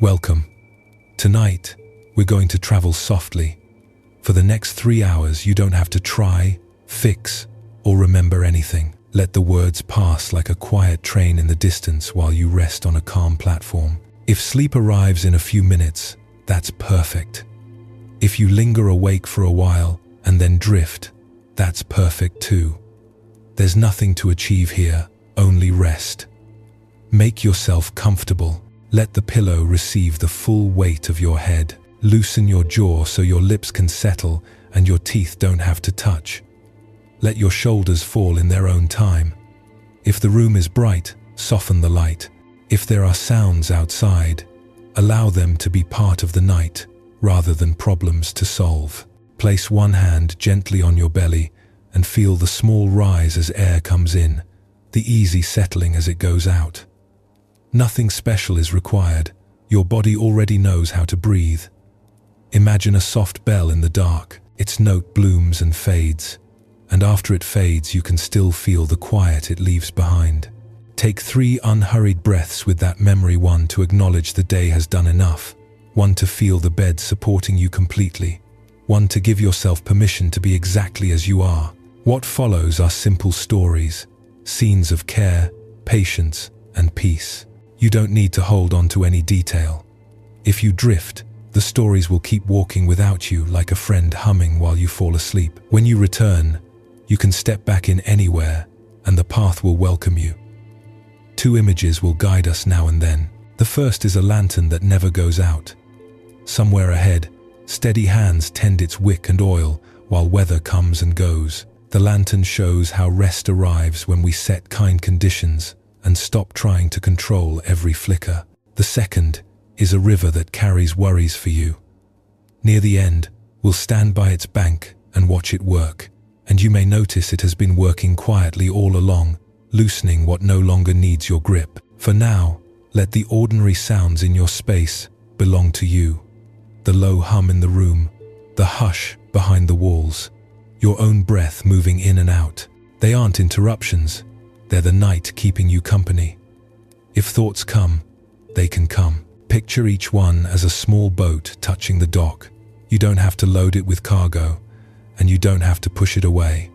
Welcome. Tonight, we're going to travel softly. For the next 3 hours, you don't have to try, fix, or remember anything. Let the words pass like a quiet train in the distance while you rest on a calm platform. If sleep arrives in a few minutes, that's perfect. If you linger awake for a while and then drift, that's perfect too. There's nothing to achieve here, only rest. Make yourself comfortable. Let the pillow receive the full weight of your head. Loosen your jaw so your lips can settle and your teeth don't have to touch. Let your shoulders fall in their own time. If the room is bright, soften the light. If there are sounds outside, allow them to be part of the night rather than problems to solve. Place one hand gently on your belly and feel the small rise as air comes in, the easy settling as it goes out. Nothing special is required. Your body already knows how to breathe. Imagine a soft bell in the dark. Its note blooms and fades, and after it fades, you can still feel the quiet it leaves behind. Take 3 unhurried breaths with that memory: 1 to acknowledge the day has done enough, 1 to feel the bed supporting you completely, 1 to give yourself permission to be exactly as you are. What follows are simple stories, scenes of care, patience, and peace. You don't need to hold on to any detail. If you drift, the stories will keep walking without you like a friend humming while you fall asleep. When you return, you can step back in anywhere and the path will welcome you. 2 images will guide us now and then. The first is a lantern that never goes out. Somewhere ahead, steady hands tend its wick and oil while weather comes and goes. The lantern shows how rest arrives when we set kind conditions and stop trying to control every flicker. The second is a river that carries worries for you. Near the end, we'll stand by its bank and watch it work, and you may notice it has been working quietly all along, loosening what no longer needs your grip. For now, let the ordinary sounds in your space belong to you. The low hum in the room, the hush behind the walls, your own breath moving in and out. They aren't interruptions. They're the night keeping you company. If thoughts come, they can come. Picture each one as a small boat touching the dock. You don't have to load it with cargo, and you don't have to push it away.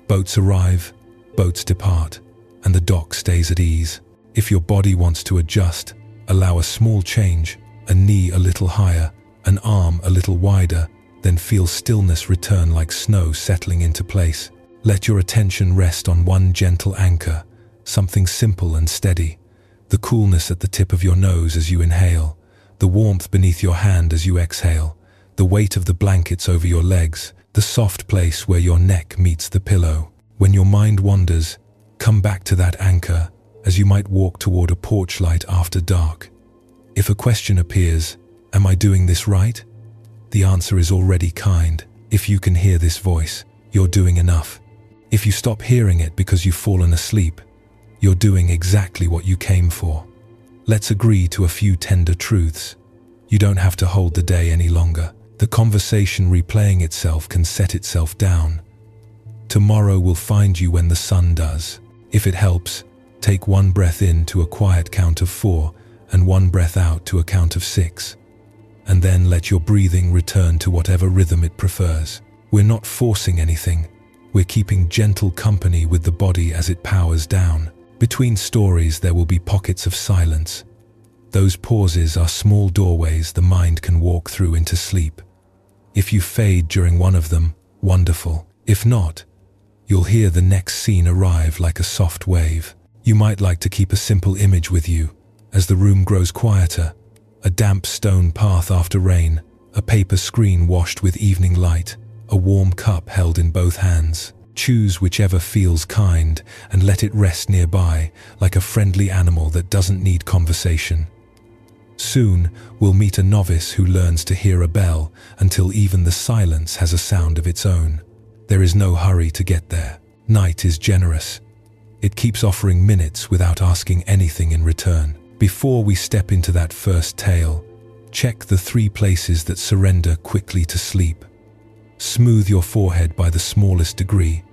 Boats arrive, boats depart, and the dock stays at ease. If your body wants to adjust, allow a small change, a knee a little higher, an arm a little wider, then feel stillness return like snow settling into place. Let your attention rest on one gentle anchor, something simple and steady. The coolness at the tip of your nose as you inhale, the warmth beneath your hand as you exhale, the weight of the blankets over your legs, the soft place where your neck meets the pillow. When your mind wanders, come back to that anchor as you might walk toward a porch light after dark. If a question appears, "Am I doing this right?" the answer is already kind. If you can hear this voice, you're doing enough. If you stop hearing it because you've fallen asleep, you're doing exactly what you came for. Let's agree to a few tender truths. You don't have to hold the day any longer. The conversation replaying itself can set itself down. Tomorrow will find you when the sun does. If it helps, take 1 breath in to a quiet count of 4 and 1 breath out to a count of 6. And then let your breathing return to whatever rhythm it prefers. We're not forcing anything. We're keeping gentle company with the body as it powers down. Between stories, there will be pockets of silence. Those pauses are small doorways the mind can walk through into sleep. If you fade during one of them, wonderful. If not, you'll hear the next scene arrive like a soft wave. You might like to keep a simple image with you. As the room grows quieter, a damp stone path after rain, a paper screen washed with evening light, a warm cup held in both hands. Choose whichever feels kind and let it rest nearby like a friendly animal that doesn't need conversation. Soon, we'll meet a novice who learns to hear a bell until even the silence has a sound of its own. There is no hurry to get there. Night is generous. It keeps offering minutes without asking anything in return. Before we step into that first tale, check the 3 places that surrender quickly to sleep. Smooth your forehead by the smallest degree.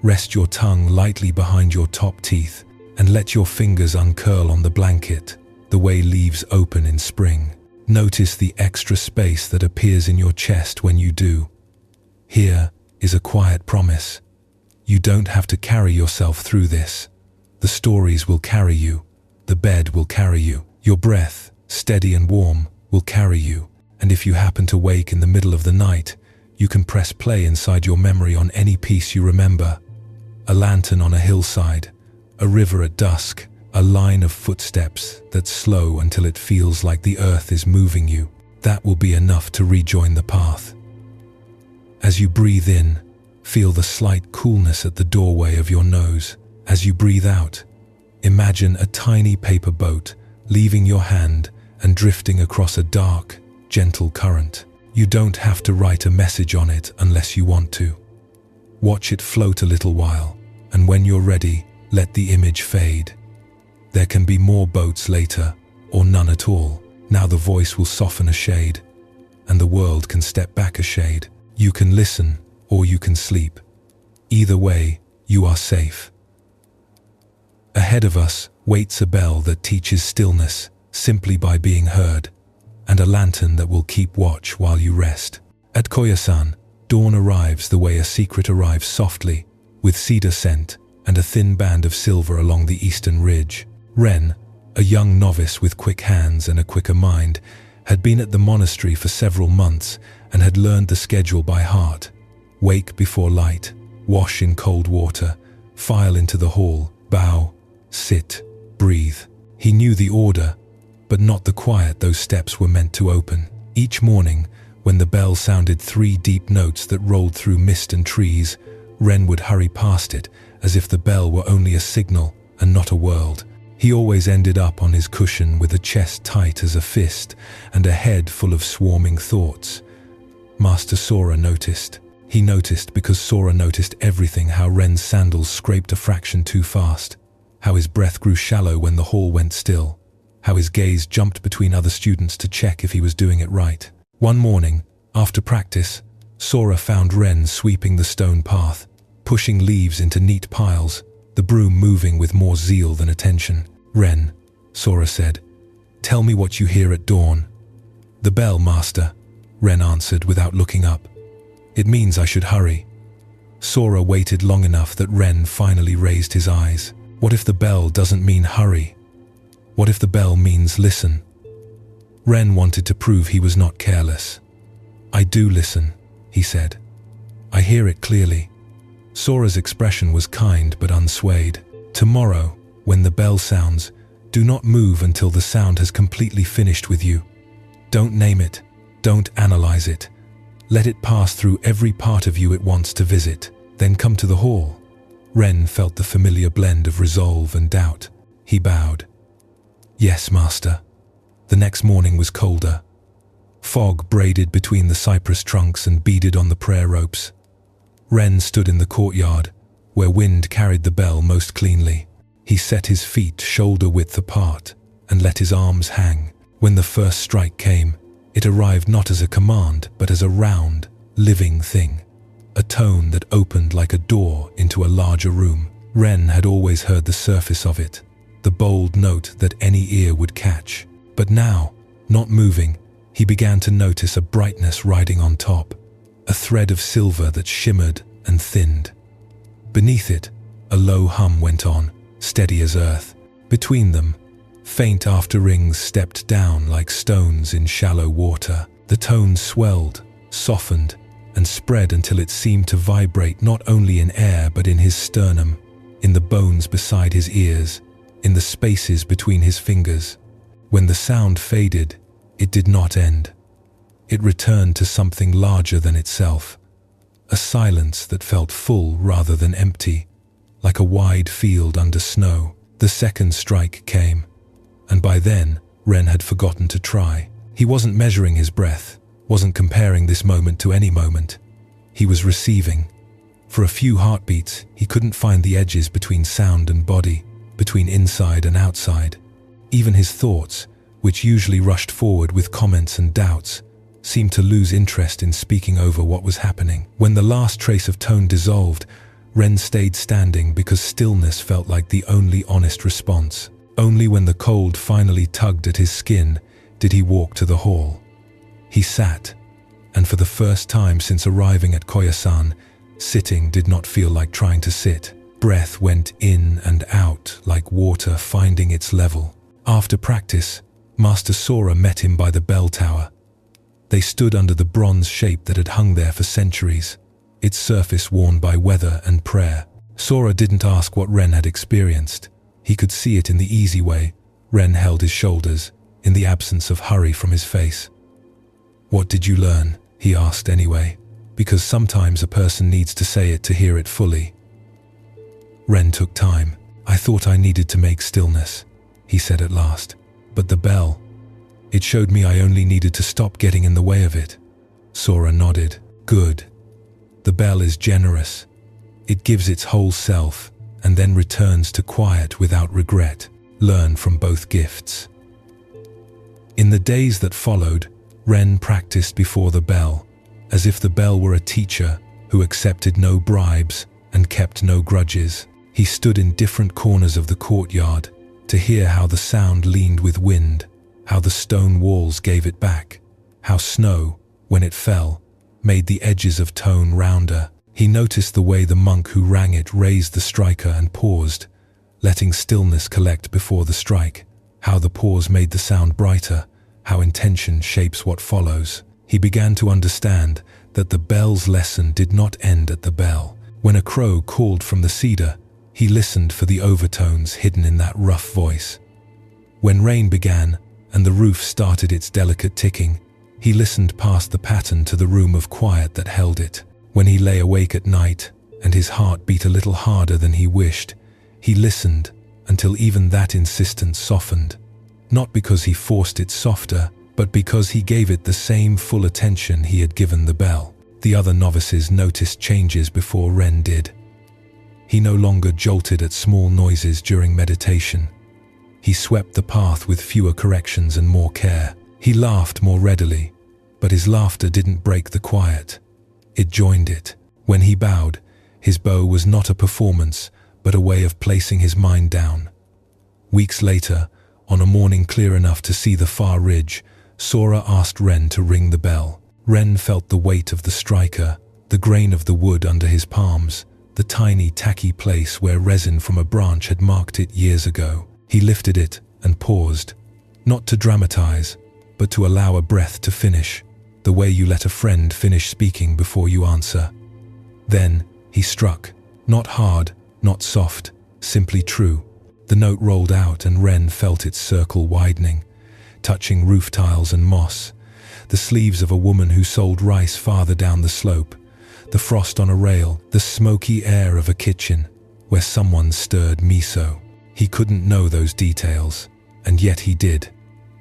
Rest your tongue lightly behind your top teeth and let your fingers uncurl on the blanket. the way leaves open in spring. Notice the extra space that appears in your chest when you do. Here is a quiet promise. You don't have to carry yourself through this. The stories will carry you. The bed will carry you. Your breath, steady and warm, will carry you. And if you happen to wake in the middle of the night, you can press play inside your memory on any piece you remember. A lantern on a hillside, a river at dusk, a line of footsteps that's slow until it feels like the earth is moving you. That will be enough to rejoin the path. As you breathe in, feel the slight coolness at the doorway of your nose. As you breathe out, imagine a tiny paper boat leaving your hand and drifting across a dark, gentle current. You don't have to write a message on it unless you want to. Watch it float a little while, and when you're ready, let the image fade. There can be more boats later, or none at all. Now the voice will soften a shade, and the world can step back a shade. You can listen, or you can sleep. Either way, you are safe. Ahead of us waits a bell that teaches stillness simply by being heard, and a lantern that will keep watch while you rest. At Koyasan, dawn arrives the way a secret arrives softly, with cedar scent and a thin band of silver along the eastern ridge. Ren, a young novice with quick hands and a quicker mind, had been at the monastery for several months and had learned the schedule by heart. Wake before light, wash in cold water, file into the hall, bow, sit, breathe. He knew the order, but not the quiet those steps were meant to open. Each morning, when the bell sounded 3 deep notes that rolled through mist and trees, Ren would hurry past it as if the bell were only a signal and not a world. He always ended up on his cushion with a chest tight as a fist and a head full of swarming thoughts. Master Sora noticed. He noticed because Sora noticed everything: how Ren's sandals scraped a fraction too fast, how his breath grew shallow when the hall went still, how his gaze jumped between other students to check if he was doing it right. One morning, after practice, Sora found Ren sweeping the stone path, pushing leaves into neat piles, the broom moving with more zeal than attention. "Ren," Sora said, "tell me what you hear at dawn." "The bell, Master," Ren answered without looking up. "It means I should hurry." Sora waited long enough that Ren finally raised his eyes. What if the bell doesn't mean hurry? What if the bell means listen? Ren wanted to prove he was not careless. "I do listen," he said. "I hear it clearly." Sora's expression was kind but unswayed. "Tomorrow, when the bell sounds, do not move until the sound has completely finished with you. Don't name it. Don't analyze it. Let it pass through every part of you it wants to visit. Then come to the hall." Ren felt the familiar blend of resolve and doubt. He bowed. "Yes, Master." The next morning was colder. Fog braided between the cypress trunks and beaded on the prayer ropes. Ren stood in the courtyard, where wind carried the bell most cleanly. He set his feet shoulder-width apart and let his arms hang. When the first strike came, it arrived not as a command, but as a round, living thing. A tone that opened like a door into a larger room. Ren had always heard the surface of it, the bold note that any ear would catch. But now, not moving, he began to notice a brightness riding on top, a thread of silver that shimmered and thinned. Beneath it, a low hum went on, steady as earth. Between them, faint after rings stepped down like stones in shallow water. The tone swelled, softened, and spread until it seemed to vibrate not only in air but in his sternum, in the bones beside his ears, in the spaces between his fingers. When the sound faded, it did not end. It returned to something larger than itself, a silence that felt full rather than empty, like a wide field under snow. The second strike came, and by then, Ren had forgotten to try. He wasn't measuring his breath, wasn't comparing this moment to any moment. He was receiving. For a few heartbeats, he couldn't find the edges between sound and body, between inside and outside. Even his thoughts, which usually rushed forward with comments and doubts, seemed to lose interest in speaking over what was happening. When the last trace of tone dissolved, Ren stayed standing because stillness felt like the only honest response. Only when the cold finally tugged at his skin did he walk to the hall. He sat, and for the first time since arriving at Koyasan, sitting did not feel like trying to sit. Breath went in and out like water finding its level. After practice, Master Sora met him by the bell tower. They stood under the bronze shape that had hung there for centuries, its surface worn by weather and prayer. Sora didn't ask what Ren had experienced. He could see it in the easy way. Ren held his shoulders, in the absence of hurry from his face. "What did you learn?" he asked anyway, because sometimes a person needs to say it to hear it fully. Ren took time. "I thought I needed to make stillness," he said at last. "But the bell, it showed me I only needed to stop getting in the way of it." Sora nodded. "Good. The bell is generous. It gives its whole self and then returns to quiet without regret. Learn from both gifts." In the days that followed, Ren practiced before the bell, as if the bell were a teacher who accepted no bribes and kept no grudges. He stood in different corners of the courtyard to hear how the sound leaned with wind, how the stone walls gave it back, how snow, when it fell, made the edges of tone rounder. He noticed the way the monk who rang it raised the striker and paused, letting stillness collect before the strike, how the pause made the sound brighter, how intention shapes what follows. He began to understand that the bell's lesson did not end at the bell. When a crow called from the cedar, he listened for the overtones hidden in that rough voice. When rain began and the roof started its delicate ticking, he listened past the pattern to the room of quiet that held it. When he lay awake at night and his heart beat a little harder than he wished, he listened until even that insistence softened. Not because he forced it softer, but because he gave it the same full attention he had given the bell. The other novices noticed changes before Ren did. He no longer jolted at small noises during meditation. He swept the path with fewer corrections and more care. He laughed more readily, but his laughter didn't break the quiet. It joined it. When he bowed, his bow was not a performance, but a way of placing his mind down. Weeks later, on a morning clear enough to see the far ridge, Sora asked Ren to ring the bell. Ren felt the weight of the striker, the grain of the wood under his palms, the tiny tacky place where resin from a branch had marked it years ago. He lifted it and paused, not to dramatize, but to allow a breath to finish, the way you let a friend finish speaking before you answer. Then he struck, not hard, not soft, simply true. The note rolled out and Ren felt its circle widening, touching roof tiles and moss, the sleeves of a woman who sold rice farther down the slope, the frost on a rail, the smoky air of a kitchen where someone stirred miso. He couldn't know those details, and yet he did,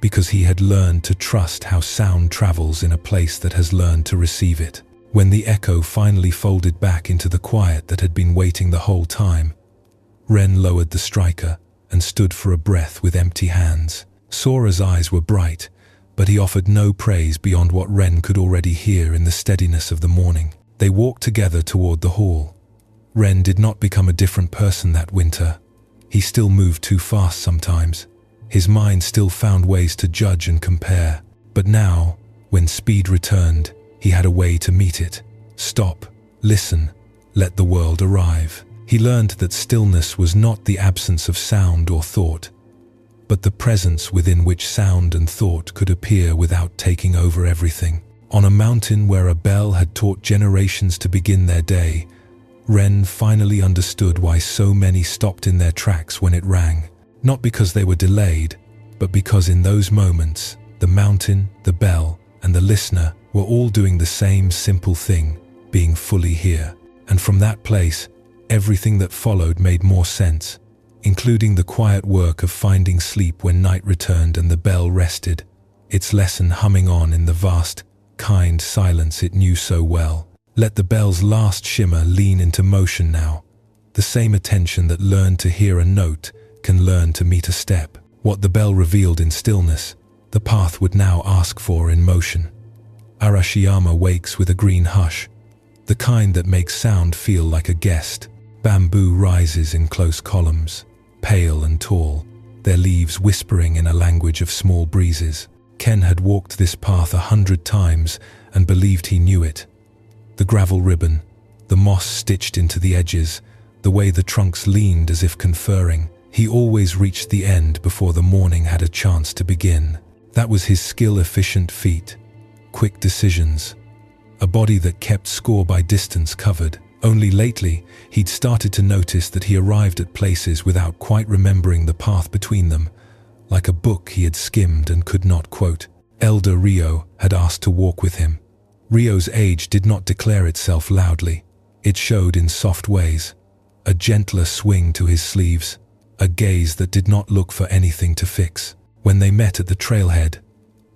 because he had learned to trust how sound travels in a place that has learned to receive it. When the echo finally folded back into the quiet that had been waiting the whole time, Ren lowered the striker and stood for a breath with empty hands. Sora's eyes were bright, but he offered no praise beyond what Ren could already hear in the steadiness of the morning. They walked together toward the hall. Ren did not become a different person that winter. He still moved too fast sometimes. His mind still found ways to judge and compare. But now, when speed returned, he had a way to meet it. Stop, listen, let the world arrive. He learned that stillness was not the absence of sound or thought, but the presence within which sound and thought could appear without taking over everything. On a mountain where a bell had taught generations to begin their day, Ren finally understood why so many stopped in their tracks when it rang. Not because they were delayed, but because in those moments, the mountain, the bell, and the listener were all doing the same simple thing, being fully here. And from that place, everything that followed made more sense, including the quiet work of finding sleep when night returned and the bell rested, its lesson humming on in the vast, kind silence it knew so well. Let the bell's last shimmer lean into motion now. The same attention that learned to hear a note can learn to meet a step. What the bell revealed in stillness, the path would now ask for in motion. Arashiyama wakes with a green hush, the kind that makes sound feel like a guest. Bamboo rises in close columns, pale and tall, their leaves whispering in a language of small breezes. Ken had walked this path 100 times and believed he knew it. The gravel ribbon, the moss stitched into the edges, the way the trunks leaned as if conferring. He always reached the end before the morning had a chance to begin. That was his skill-efficient feat. Quick decisions. A body that kept score by distance covered. Only lately, he'd started to notice that he arrived at places without quite remembering the path between them, like a book he had skimmed and could not quote. Elder Rio had asked to walk with him. Rio's age did not declare itself loudly. It showed in soft ways. A gentler swing to his sleeves, a gaze that did not look for anything to fix. When they met at the trailhead,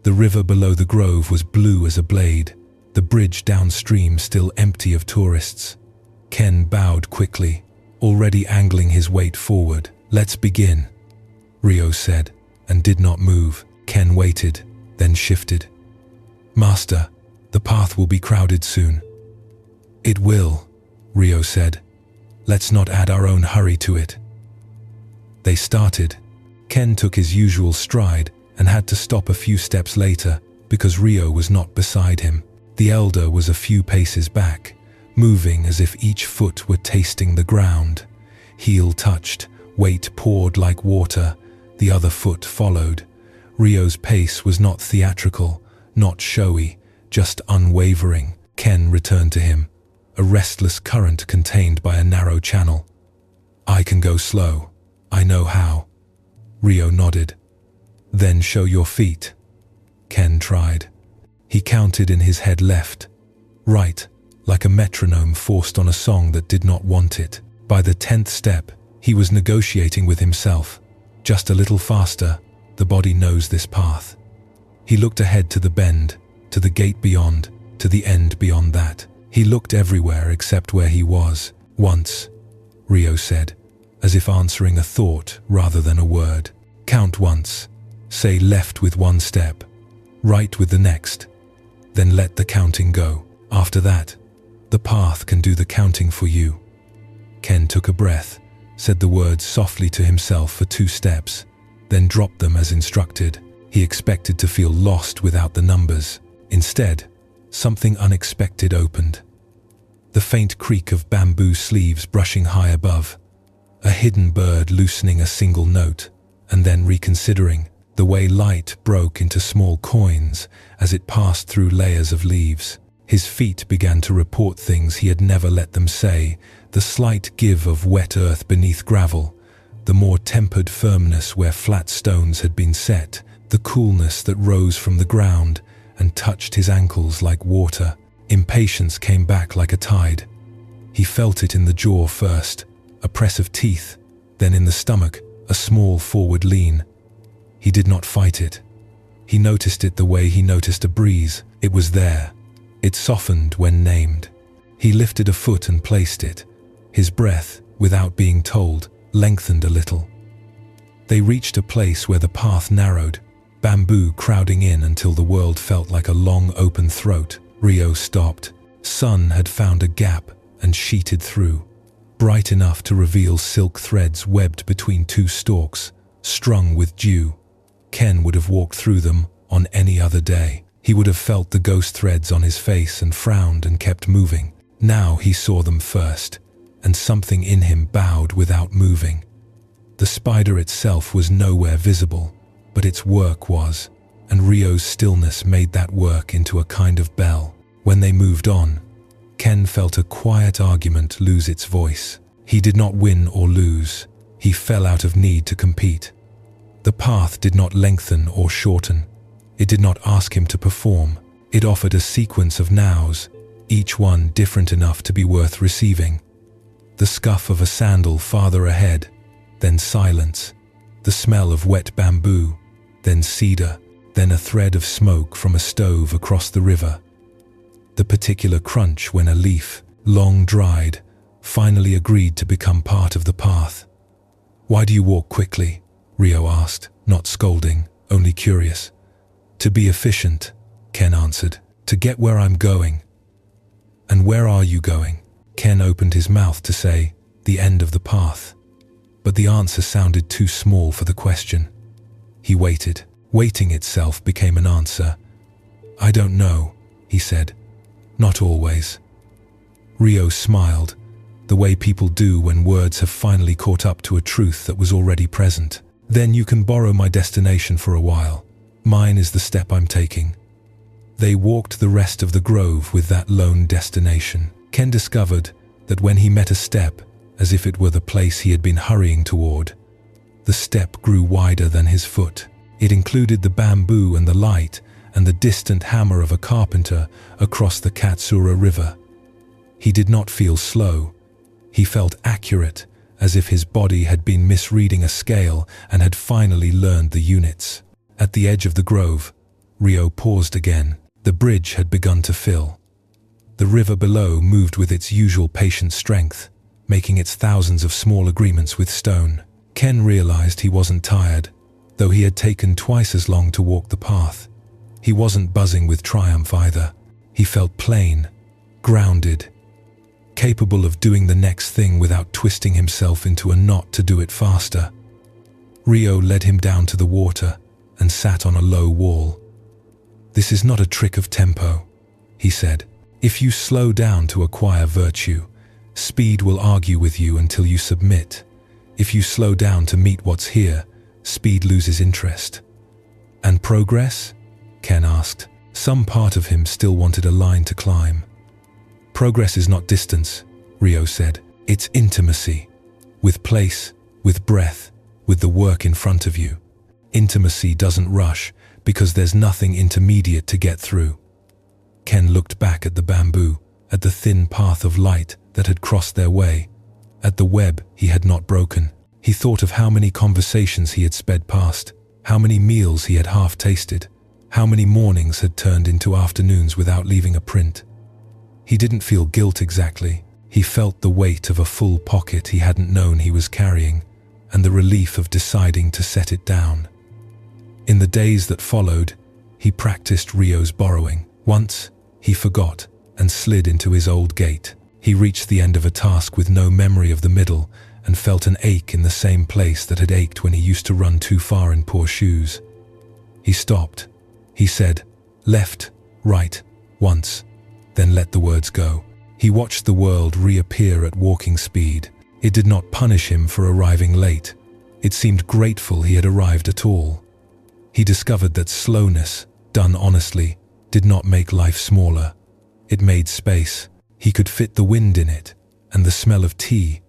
the river below the grove was blue as a blade, the bridge downstream still empty of tourists. Ken bowed quickly, already angling his weight forward. "Let's begin," Rio said, and did not move. Ken waited, then shifted. "Master, the path will be crowded soon." "It will," Rio said. "Let's not add our own hurry to it." They started. Ken took his usual stride and had to stop a few steps later because Rio was not beside him. The elder was a few paces back, moving as if each foot were tasting the ground. Heel touched, weight poured like water, the other foot followed. Rio's pace was not theatrical, not showy, just unwavering. Ken returned to him, a restless current contained by a narrow channel. "I can go slow. I know how." Rio nodded. "Then show your feet." Ken tried. He counted in his head left, right, like a metronome forced on a song that did not want it. By the 10th step, he was negotiating with himself. Just a little faster, the body knows this path. He looked ahead to the bend, to the gate beyond, to the end beyond that. He looked everywhere except where he was. "Once," Rio said, as if answering a thought rather than a word. "Count once. Say left with one step, right with the next. Then let the counting go. After that, the path can do the counting for you." Ken took a breath, said the words softly to himself for 2 steps, then dropped them as instructed. He expected to feel lost without the numbers. Instead, something unexpected opened. The faint creak of bamboo sleeves brushing high above, a hidden bird loosening a single note, and then reconsidering. The way light broke into small coins as it passed through layers of leaves. His feet began to report things he had never let them say, the slight give of wet earth beneath gravel, the more tempered firmness where flat stones had been set, the coolness that rose from the ground and touched his ankles like water. Impatience came back like a tide. He felt it in the jaw first, a press of teeth, then in the stomach, a small forward lean. He did not fight it. He noticed it the way he noticed a breeze. It was there. It softened when named. He lifted a foot and placed it. His breath, without being told, lengthened a little. They reached a place where the path narrowed, bamboo crowding in until the world felt like a long open throat. Rio stopped. Sun had found a gap and sheeted through, bright enough to reveal silk threads webbed between 2 stalks, strung with dew. Ken would have walked through them on any other day. He would have felt the ghost threads on his face and frowned and kept moving. Now he saw them first, and something in him bowed without moving. The spider itself was nowhere visible, but its work was, and Rio's stillness made that work into a kind of bell. When they moved on, Ken felt a quiet argument lose its voice. He did not win or lose. He fell out of need to compete. The path did not lengthen or shorten. It did not ask him to perform. It offered a sequence of nows, each one different enough to be worth receiving. The scuff of a sandal farther ahead, then silence. The smell of wet bamboo, then cedar, then a thread of smoke from a stove across the river. The particular crunch when a leaf, long dried, finally agreed to become part of the path. "Why do you walk quickly?" Rio asked, not scolding, only curious. "To be efficient," Ken answered. "To get where I'm going." "And where are you going?" Ken opened his mouth to say, "The end of the path." but the answer sounded too small for the question. He waited. Waiting itself became an answer. "I don't know," he said. "Not always." Rio smiled, the way people do when words have finally caught up to a truth that was already present. "Then you can borrow my destination for a while. Mine is the step I'm taking." They walked the rest of the grove with that lone destination. Ken discovered that when he met a step, as if it were the place he had been hurrying toward, the step grew wider than his foot. It included the bamboo and the light and the distant hammer of a carpenter across the Katsura River. He did not feel slow. He felt accurate, as if his body had been misreading a scale and had finally learned the units. At the edge of the grove, Rio paused again. The bridge had begun to fill. The river below moved with its usual patient strength, making its thousands of small agreements with stone. Ken realized he wasn't tired, though he had taken twice as long to walk the path. He wasn't buzzing with triumph either. He felt plain, grounded, capable of doing the next thing without twisting himself into a knot to do it faster. Rio led him down to the water and sat on a low wall. "This is not a trick of tempo," he said. "If you slow down to acquire virtue, speed will argue with you until you submit. If you slow down to meet what's here, speed loses interest." "And progress?" Ken asked. Some part of him still wanted a line to climb. "Progress is not distance," Rio said. "It's intimacy. With place, with breath, with the work in front of you. Intimacy doesn't rush because there's nothing intermediate to get through." Ken looked back at the bamboo, at the thin path of light that had crossed their way, at the web he had not broken. He thought of how many conversations he had sped past, how many meals he had half tasted, how many mornings had turned into afternoons without leaving a print. He didn't feel guilt exactly. He felt the weight of a full pocket he hadn't known he was carrying, and the relief of deciding to set it down. In the days that followed, he practiced Rio's borrowing. Once, he forgot and slid into his old gait. He reached the end of a task with no memory of the middle and felt an ache in the same place that had ached when he used to run too far in poor shoes. He stopped. He said, "Left, right," once, then let the words go. He watched the world reappear at walking speed. It did not punish him for arriving late. It seemed grateful he had arrived at all. He discovered that slowness, done honestly, did not make life smaller. It made space. He could fit the wind in it, and the smell of tea,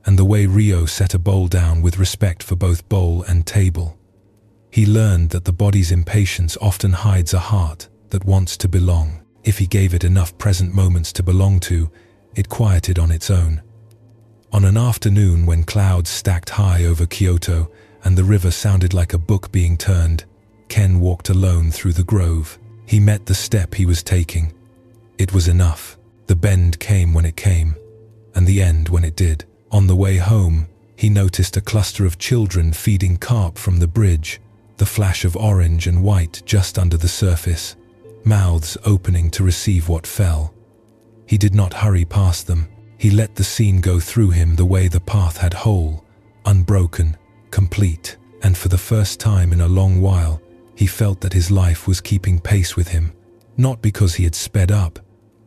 and the way Rio set a bowl down with respect for both bowl and table. He learned that the body's impatience often hides a heart that wants to belong. If he gave it enough present moments to belong to, it quieted on its own. On an afternoon when clouds stacked high over Kyoto and the river sounded like a book being turned, Ken walked alone through the grove. He met the step he was taking. It was enough. The bend came when it came, and the end when it did. On the way home, he noticed a cluster of children feeding carp from the bridge, the flash of orange and white just under the surface, mouths opening to receive what fell. He did not hurry past them. He let the scene go through him the way the path had whole, unbroken, complete, and for the first time in a long while, he felt that his life was keeping pace with him, not because he had sped up,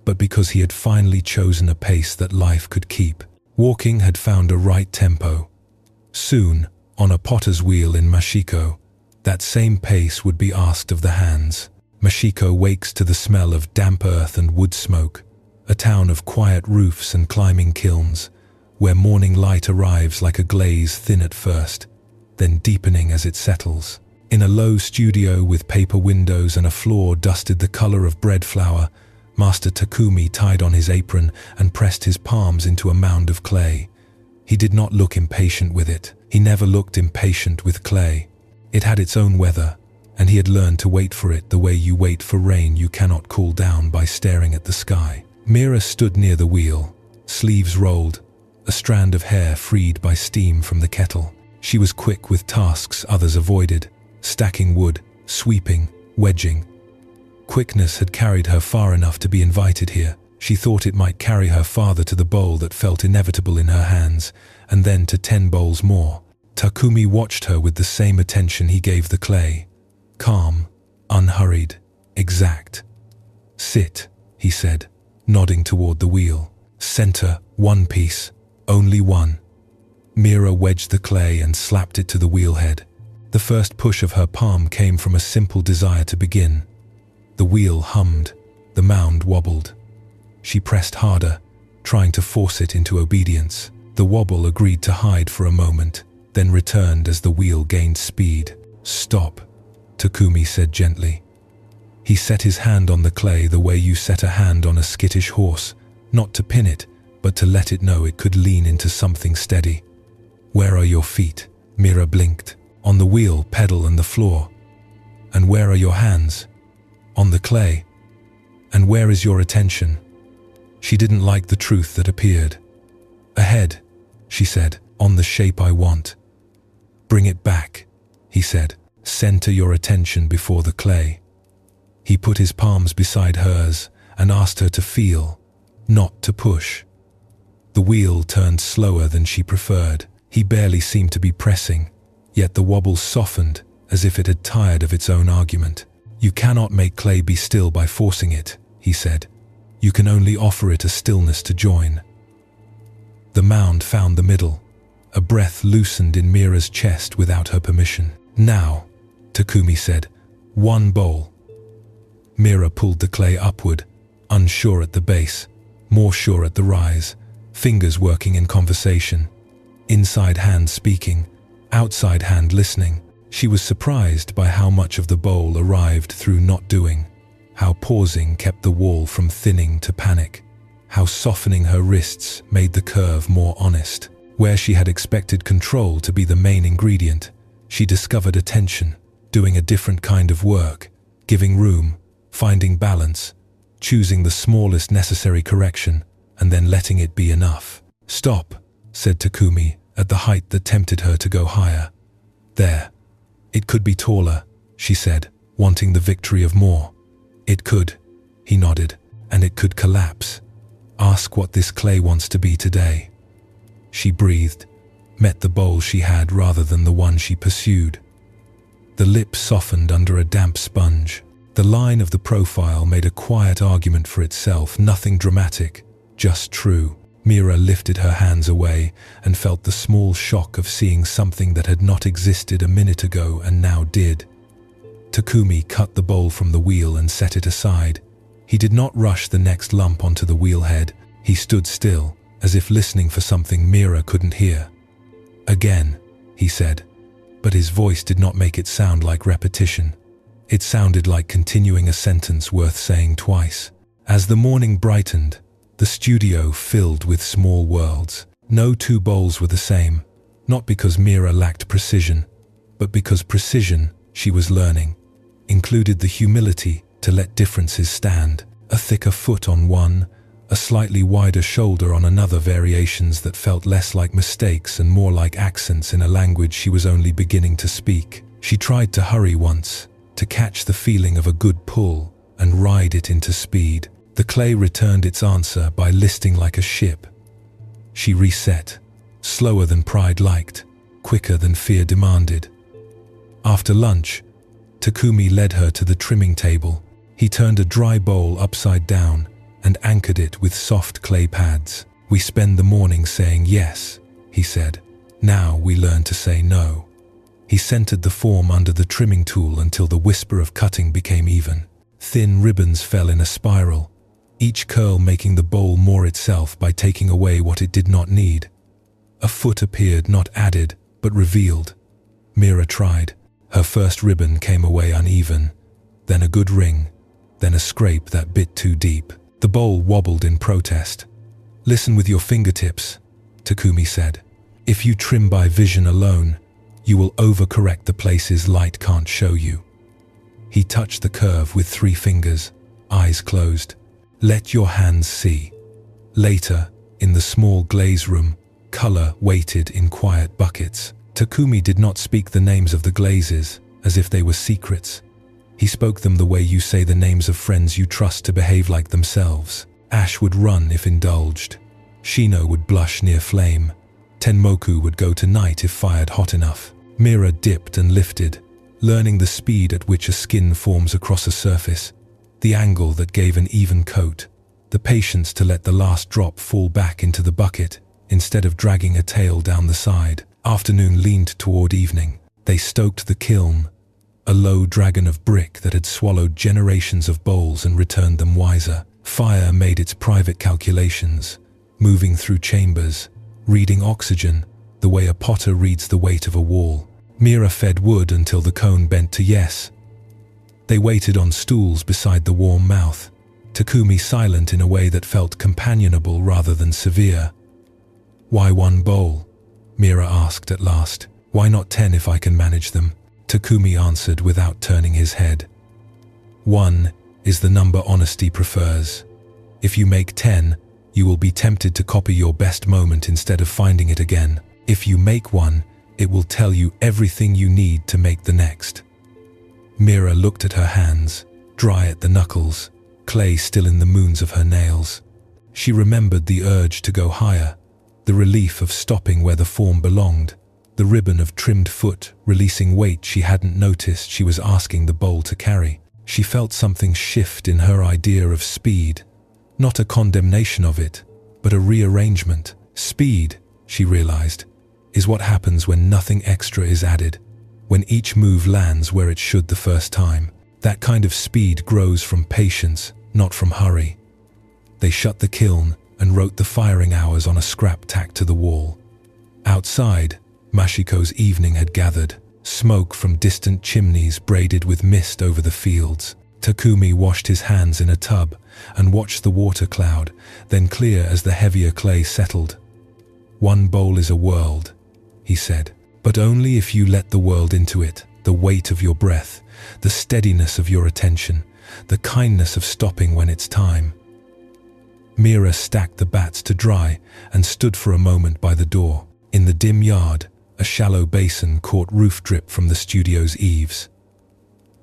but because he had finally chosen a pace that life could keep. Walking had found a right tempo. Soon, on a potter's wheel in Mashiko, that same pace would be asked of the hands. Mashiko wakes to the smell of damp earth and wood smoke, a town of quiet roofs and climbing kilns, where morning light arrives like a glaze thin at first, then deepening as it settles. In a low studio with paper windows and a floor dusted the color of bread flour, Master Takumi tied on his apron and pressed his palms into a mound of clay. He did not look impatient with it. He never looked impatient with clay. It had its own weather, and he had learned to wait for it the way you wait for rain you cannot cool down by staring at the sky. Mira stood near the wheel, sleeves rolled, a strand of hair freed by steam from the kettle. She was quick with tasks others avoided, stacking wood, sweeping, wedging. Quickness had carried her far enough to be invited here. She thought it might carry her farther to the bowl that felt inevitable in her hands, and then to 10 bowls more. Takumi watched her with the same attention he gave the clay. Calm, unhurried, exact. Sit, he said, nodding toward the wheel. Center, one piece, only one. Mira wedged the clay and slapped it to the wheelhead. The first push of her palm came from a simple desire to begin. The wheel hummed, the mound wobbled. She pressed harder, trying to force it into obedience. The wobble agreed to hide for a moment, then returned as the wheel gained speed. Stop, Takumi said gently. He set his hand on the clay the way you set a hand on a skittish horse, not to pin it, but to let it know it could lean into something steady. Where are your feet? Mira blinked. On the wheel, pedal and the floor. And where are your hands? On the clay. And where is your attention? She didn't like the truth that appeared. Ahead, she said, on the shape I want. Bring it back, he said. Center your attention before the clay. He put his palms beside hers and asked her to feel, not to push. The wheel turned slower than she preferred. He barely seemed to be pressing, yet the wobble softened as if it had tired of its own argument. You cannot make clay be still by forcing it, he said. You can only offer it a stillness to join. The mound found the middle. A breath loosened in Mira's chest without her permission. Now, Takumi said, one bowl. Mira pulled the clay upward, unsure at the base, more sure at the rise, fingers working in conversation. Inside hand speaking, outside hand listening. She was surprised by how much of the bowl arrived through not doing, how pausing kept the wall from thinning to panic, how softening her wrists made the curve more honest. Where she had expected control to be the main ingredient, she discovered attention, doing a different kind of work, giving room, finding balance, choosing the smallest necessary correction, and then letting it be enough. Stop, said Takumi, at the height that tempted her to go higher. There. It could be taller, she said, wanting the victory of more. It could, he nodded, and it could collapse. Ask what this clay wants to be today. She breathed, met the bowl she had rather than the one she pursued. The lip softened under a damp sponge. The line of the profile made a quiet argument for itself, nothing dramatic, just true. Mira lifted her hands away and felt the small shock of seeing something that had not existed a minute ago and now did. Takumi cut the bowl from the wheel and set it aside. He did not rush the next lump onto the wheelhead. He stood still, as if listening for something Mira couldn't hear. Again, he said, but his voice did not make it sound like repetition. It sounded like continuing a sentence worth saying twice. As the morning brightened, the studio filled with small worlds. No two bowls were the same, not because Mira lacked precision, but because precision, she was learning, included the humility to let differences stand. A thicker foot on one, a slightly wider shoulder on another, variations that felt less like mistakes and more like accents in a language she was only beginning to speak. She tried to hurry once, to catch the feeling of a good pull and ride it into speed. The clay returned its answer by listing like a ship. She reset, slower than pride liked, quicker than fear demanded. After lunch, Takumi led her to the trimming table. He turned a dry bowl upside down and anchored it with soft clay pads. We spend the morning saying yes, he said. Now we learn to say no. He centered the form under the trimming tool until the whisper of cutting became even. Thin ribbons fell in a spiral, each curl making the bowl more itself by taking away what it did not need. A foot appeared, not added, but revealed. Mira tried. Her first ribbon came away uneven, then a good ring, then a scrape that bit too deep. The bowl wobbled in protest. Listen with your fingertips, Takumi said. If you trim by vision alone, you will overcorrect the places light can't show you. He touched the curve with 3 fingers, eyes closed. Let your hands see. Later, in the small glaze room, color waited in quiet buckets. Takumi did not speak the names of the glazes, as if they were secrets. He spoke them the way you say the names of friends you trust to behave like themselves. Ash would run if indulged. Shino would blush near flame. Tenmoku would go tonight if fired hot enough. Mira dipped and lifted, learning the speed at which a skin forms across a surface, the angle that gave an even coat, the patience to let the last drop fall back into the bucket instead of dragging a tail down the side. Afternoon leaned toward evening. They stoked the kiln, a low dragon of brick that had swallowed generations of bowls and returned them wiser. Fire made its private calculations, moving through chambers, reading oxygen, the way a potter reads the weight of a wall. Mira fed wood until the cone bent to yes. They waited on stools beside the warm mouth, Takumi silent in a way that felt companionable rather than severe. "Why one bowl?" Mira asked at last. "Why not 10 if I can manage them?" Takumi answered without turning his head. "1 is the number honesty prefers. If you make 10, you will be tempted to copy your best moment instead of finding it again. If you make 1, it will tell you everything you need to make the next." Mira looked at her hands, dry at the knuckles, clay still in the moons of her nails. She remembered the urge to go higher, the relief of stopping where the form belonged, the ribbon of trimmed foot releasing weight she hadn't noticed she was asking the bowl to carry. She felt something shift in her idea of speed, not a condemnation of it, but a rearrangement. Speed, she realized, is what happens when nothing extra is added, when each move lands where it should the first time. That kind of speed grows from patience, not from hurry. They shut the kiln and wrote the firing hours on a scrap tacked to the wall. Outside, Mashiko's evening had gathered, smoke from distant chimneys braided with mist over the fields. Takumi washed his hands in a tub and watched the water cloud, then clear as the heavier clay settled. "One bowl is a world," he said, "but only if you let the world into it, the weight of your breath, the steadiness of your attention, the kindness of stopping when it's time." Mira stacked the bats to dry and stood for a moment by the door. In the dim yard, a shallow basin caught roof drip from the studio's eaves.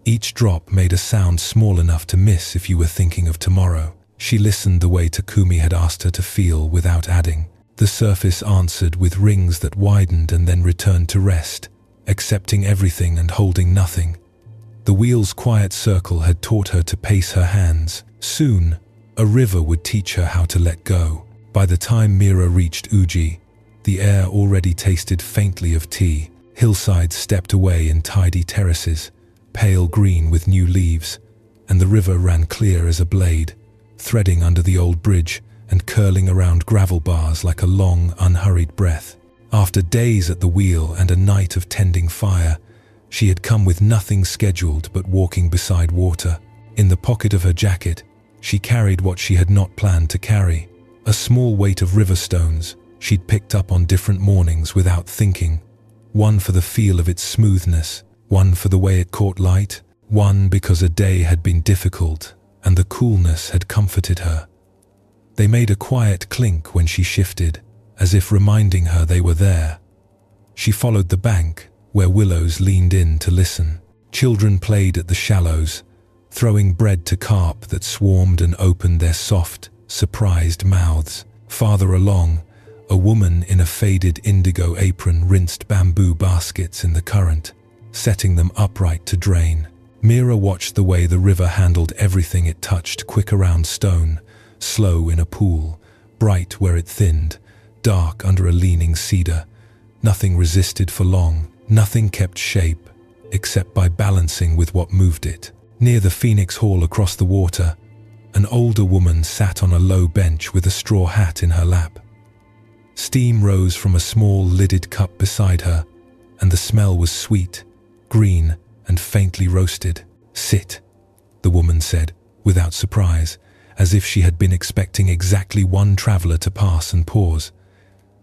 Each drop made a sound small enough to miss if you were thinking of tomorrow. She listened the way Takumi had asked her to feel without adding. The surface answered with rings that widened and then returned to rest, accepting everything and holding nothing. The wheel's quiet circle had taught her to pace her hands. Soon, a river would teach her how to let go. By the time Mira reached Uji, the air already tasted faintly of tea. Hillsides stepped away in tidy terraces, pale green with new leaves, and the river ran clear as a blade, threading under the old bridge and curling around gravel bars like a long, unhurried breath. After days at the wheel and a night of tending fire, she had come with nothing scheduled but walking beside water. In the pocket of her jacket, she carried what she had not planned to carry, a small weight of river stones she'd picked up on different mornings without thinking, one for the feel of its smoothness, one for the way it caught light, one because a day had been difficult and the coolness had comforted her. They made a quiet clink when she shifted, as if reminding her they were there. She followed the bank, where willows leaned in to listen. Children played at the shallows, throwing bread to carp that swarmed and opened their soft, surprised mouths. Farther along, a woman in a faded indigo apron rinsed bamboo baskets in the current, setting them upright to drain. Mira watched the way the river handled everything it touched, quick around stone, slow in a pool, bright where it thinned, dark under a leaning cedar. Nothing resisted for long, nothing kept shape, except by balancing with what moved it. Near the Phoenix Hall across the water, an older woman sat on a low bench with a straw hat in her lap. Steam rose from a small lidded cup beside her, and the smell was sweet, green, and faintly roasted. "Sit," the woman said, without surprise, as if she had been expecting exactly one traveler to pass and pause.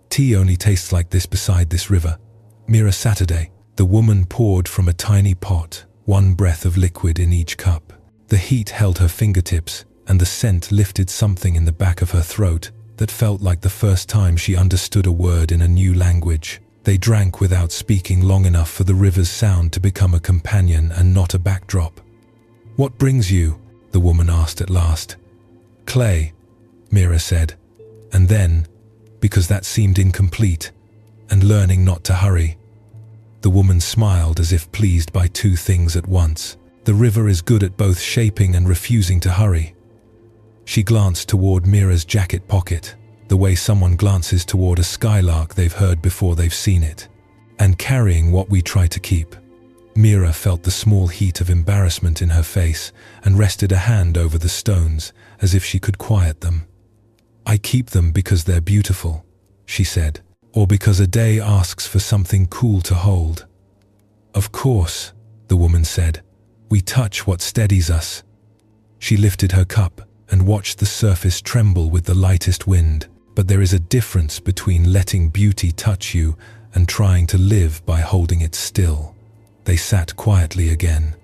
"Tea only tastes like this beside this river." Mira Saturday. The woman poured from a tiny pot, one breath of liquid in each cup. The heat held her fingertips, and the scent lifted something in the back of her throat that felt like the first time she understood a word in a new language. They drank without speaking long enough for the river's sound to become a companion and not a backdrop. "What brings you?" the woman asked at last. "Clay," Mira said, and then, because that seemed incomplete, and learning not to hurry. The woman smiled as if pleased by two things at once. The river is good at both shaping and refusing to hurry. She glanced toward Mira's jacket pocket, the way someone glances toward a skylark they've heard before they've seen it. And carrying what we try to keep. Mira felt the small heat of embarrassment in her face and rested a hand over the stones as if she could quiet them. I keep them because they're beautiful, she said, or because a day asks for something cool to hold. Of course, the woman said, we touch what steadies us. She lifted her cup and watched the surface tremble with the lightest wind, but there is a difference between letting beauty touch you and trying to live by holding it still. They sat quietly again.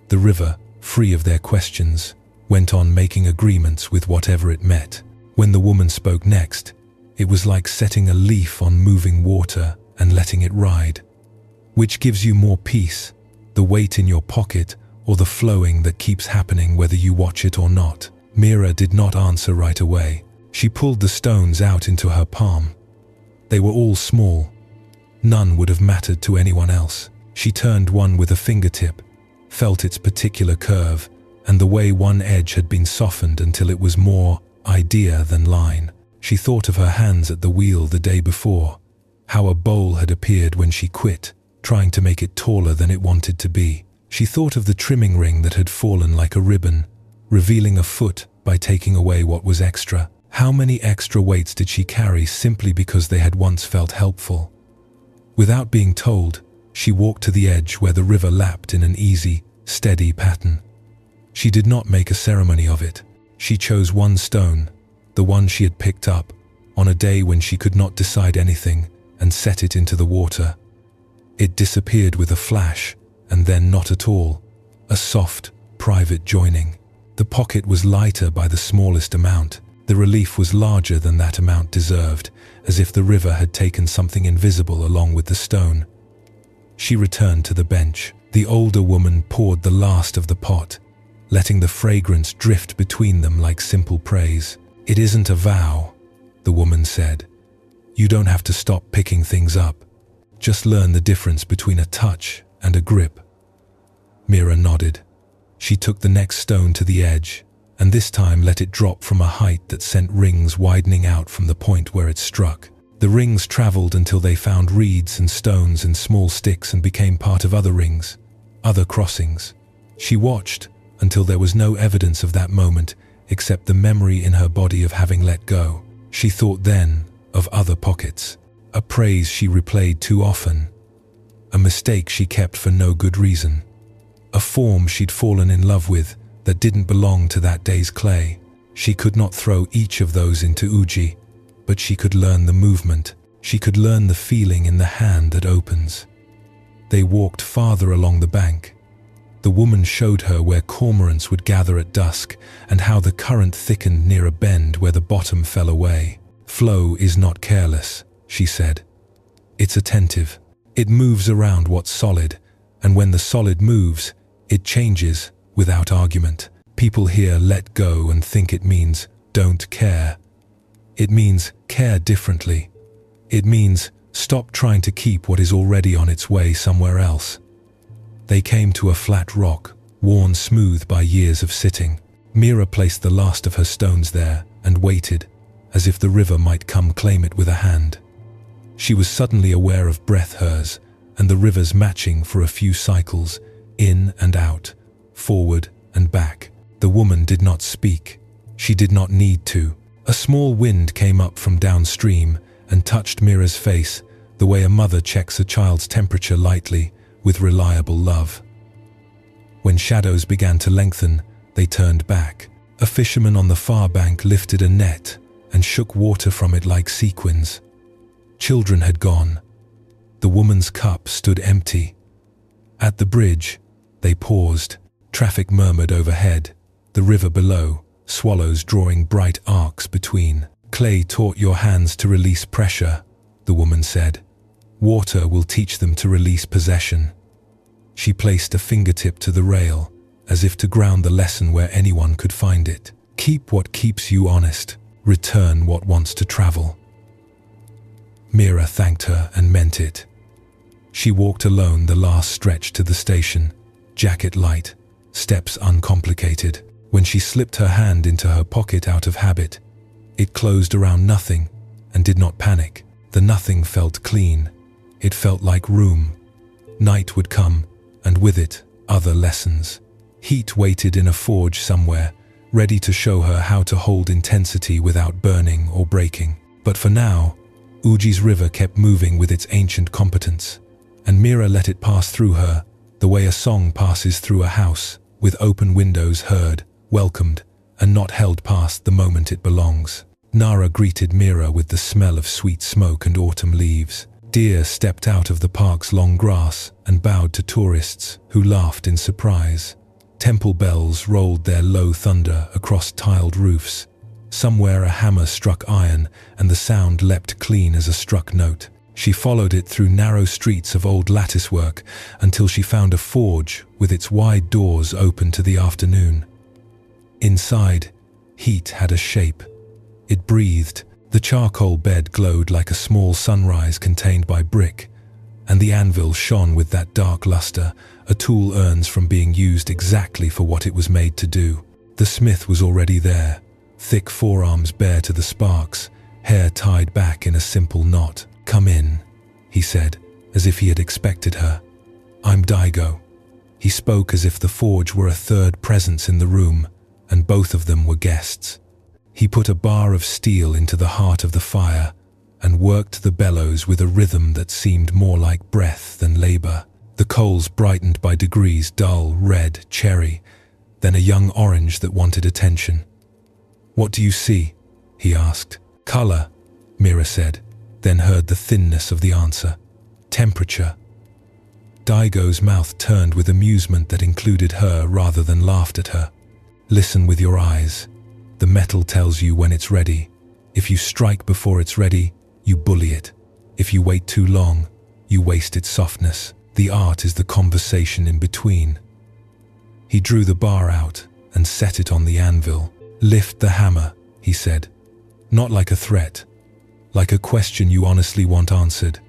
The river, free of their questions, went on making agreements with whatever it met. When the woman spoke next, it was like setting a leaf on moving water and letting it ride. Which gives you more peace, the weight in your pocket or the flowing that keeps happening whether you watch it or not? Mira did not answer right away. She pulled the stones out into her palm. They were all small. None would have mattered to anyone else. She turned one with a fingertip, felt its particular curve, and the way one edge had been softened until it was more idea than line. She thought of her hands at the wheel the day before, how a bowl had appeared when she quit, trying to make it taller than it wanted to be. She thought of the trimming ring that had fallen like a ribbon, revealing a foot by taking away what was extra. How many extra weights did she carry simply because they had once felt helpful? Without being told, she walked to the edge where the river lapped in an easy, steady pattern. She did not make a ceremony of it. She chose one stone, the one she had picked up, on a day when she could not decide anything, and set it into the water. It disappeared with a flash, and then not at all, a soft, private joining. The pocket was lighter by the smallest amount. The relief was larger than that amount deserved, as if the river had taken something invisible along with the stone. She returned to the bench. The older woman poured the last of the pot, letting the fragrance drift between them like simple praise. It isn't a vow, the woman said. You don't have to stop picking things up. Just learn the difference between a touch and a grip. Mira nodded. She took the next stone to the edge, and this time let it drop from a height that sent rings widening out from the point where it struck. The rings traveled until they found reeds and stones and small sticks and became part of other rings, other crossings. She watched until there was no evidence of that moment except the memory in her body of having let go. She thought then of other pockets, a praise she replayed too often, a mistake she kept for no good reason, a form she'd fallen in love with that didn't belong to that day's clay. She could not throw each of those into Uji, but she could learn the movement. She could learn the feeling in the hand that opens. They walked farther along the bank. The woman showed her where cormorants would gather at dusk and how the current thickened near a bend where the bottom fell away. Flow is not careless, she said. It's attentive. It moves around what's solid, and when the solid moves, it changes without argument. People here let go and think it means don't care. It means care differently. It means stop trying to keep what is already on its way somewhere else. They came to a flat rock, worn smooth by years of sitting. Mira placed the last of her stones there and waited, as if the river might come claim it with a hand. She was suddenly aware of breath hers, and the rivers matching for a few cycles, in and out, forward and back. The woman did not speak. She did not need to. A small wind came up from downstream and touched Mira's face, the way a mother checks a child's temperature lightly, with reliable love. When shadows began to lengthen, they turned back. A fisherman on the far bank lifted a net and shook water from it like sequins. Children had gone. The woman's cup stood empty. At the bridge, they paused. Traffic murmured overhead. The river below, swallows drawing bright arcs between. Clay taught your hands to release pressure, the woman said. Water will teach them to release possession. She placed a fingertip to the rail, as if to ground the lesson where anyone could find it. Keep what keeps you honest. Return what wants to travel. Mira thanked her and meant it. She walked alone the last stretch to the station, jacket light, steps uncomplicated. When she slipped her hand into her pocket out of habit, it closed around nothing and did not panic. The nothing felt clean. It felt like room. Night would come, and with it, other lessons. Heat waited in a forge somewhere, ready to show her how to hold intensity without burning or breaking. But for now, Uji's river kept moving with its ancient competence, and Mira let it pass through her, the way a song passes through a house, with open windows heard, welcomed, and not held past the moment it belongs. Nara greeted Mira with the smell of sweet smoke and autumn leaves. Deer stepped out of the park's long grass and bowed to tourists, who laughed in surprise. Temple bells rolled their low thunder across tiled roofs. Somewhere a hammer struck iron, and the sound leapt clean as a struck note. She followed it through narrow streets of old latticework until she found a forge with its wide doors open to the afternoon. Inside, heat had a shape. It breathed. The charcoal bed glowed like a small sunrise contained by brick, and the anvil shone with that dark luster a tool earns from being used exactly for what it was made to do. The smith was already there, thick forearms bare to the sparks, hair tied back in a simple knot. "Come in," he said, as if he had expected her. "I'm Daigo." He spoke as if the forge were a third presence in the room, and both of them were guests. He put a bar of steel into the heart of the fire and worked the bellows with a rhythm that seemed more like breath than labor. The coals brightened by degrees dull red cherry, then a young orange that wanted attention. "What do you see?" he asked. "Color," Mira said, then heard the thinness of the answer. "Temperature." Daigo's mouth turned with amusement that included her rather than laughed at her. "Listen with your eyes. The metal tells you when it's ready. If you strike before it's ready, you bully it. If you wait too long, you waste its softness. The art is the conversation in between." He drew the bar out and set it on the anvil. "Lift the hammer," he said. "Not like a threat, like a question you honestly want answered."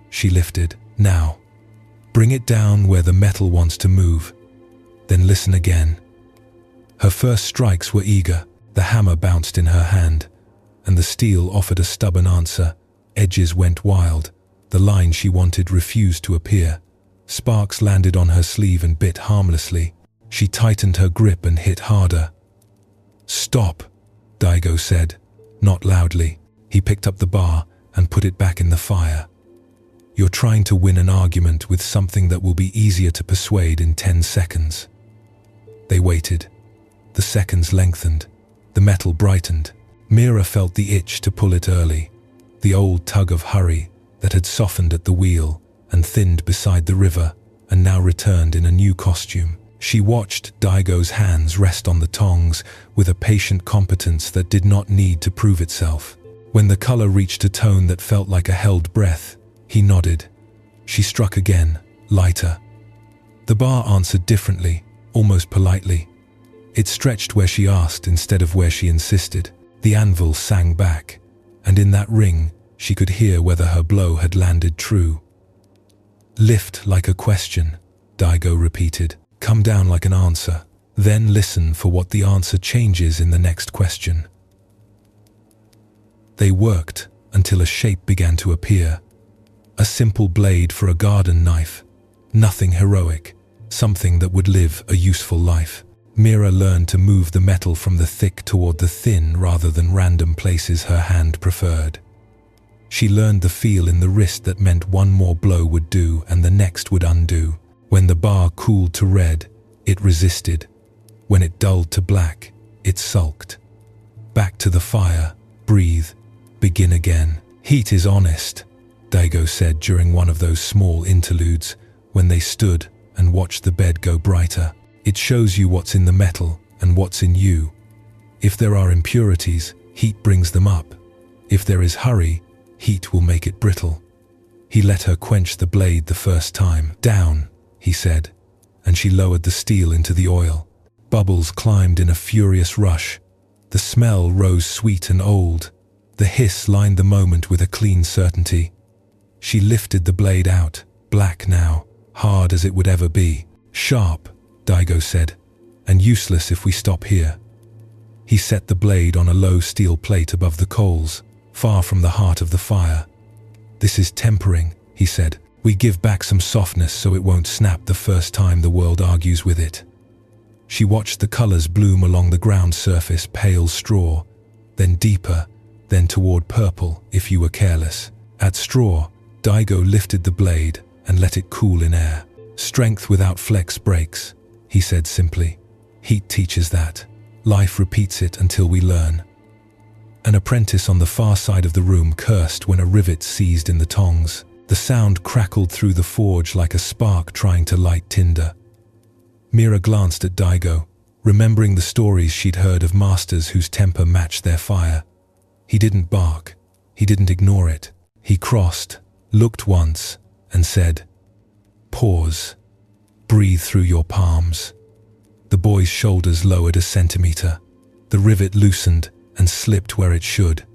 She lifted. "Now, bring it down where the metal wants to move. Then listen again." Her first strikes were eager. The hammer bounced in her hand, and the steel offered a stubborn answer. Edges went wild. The line she wanted refused to appear. Sparks landed on her sleeve and bit harmlessly. She tightened her grip and hit harder. "Stop," Daigo said, not loudly. He picked up the bar and put it back in the fire. "You're trying to win an argument with something that will be easier to persuade in 10 seconds. They waited. The seconds lengthened. The metal brightened. Mira felt the itch to pull it early, the old tug of hurry that had softened at the wheel and thinned beside the river and now returned in a new costume. She watched Daigo's hands rest on the tongs with a patient competence that did not need to prove itself. When the color reached a tone that felt like a held breath, he nodded. She struck again, lighter. The bar answered differently, almost politely. It stretched where she asked instead of where she insisted. The anvil sang back, and in that ring, she could hear whether her blow had landed true. "Lift like a question," Daigo repeated. "Come down like an answer. Then listen for what the answer changes in the next question." They worked until a shape began to appear. A simple blade for a garden knife. Nothing heroic. Something that would live a useful life. Mira learned to move the metal from the thick toward the thin rather than random places her hand preferred. She learned the feel in the wrist that meant one more blow would do and the next would undo. When the bar cooled to red, it resisted. When it dulled to black, it sulked. Back to the fire, breathe, begin again. "Heat is honest," Daigo said during one of those small interludes when they stood and watched the bed go brighter. "It shows you what's in the metal and what's in you. If there are impurities, heat brings them up. If there is hurry, heat will make it brittle." He let her quench the blade the first time. "Down," he said, and she lowered the steel into the oil. Bubbles climbed in a furious rush. The smell rose sweet and old, The hiss lined the moment with a clean certainty. She lifted the blade out, black now, hard as it would ever be. "Sharp," Daigo said, "and useless if we stop here." He set the blade on a low steel plate above the coals, far from the heart of the fire. "This is tempering," he said. "We give back some softness so it won't snap the first time the world argues with it." She watched the colors bloom along the ground surface, pale straw, then deeper, then toward purple if you were careless. At straw, Daigo lifted the blade and let it cool in air. "Strength without flex breaks," he said simply. "Heat teaches that. Life repeats it until we learn." An apprentice on the far side of the room cursed when a rivet seized in the tongs. The sound crackled through the forge like a spark trying to light tinder. Mira glanced at Daigo, remembering the stories she'd heard of masters whose temper matched their fire. He didn't bark. He didn't ignore it. He crossed, looked once, and said, "Pause. Breathe through your palms." The boy's shoulders lowered a centimeter. The rivet loosened and slipped where it should.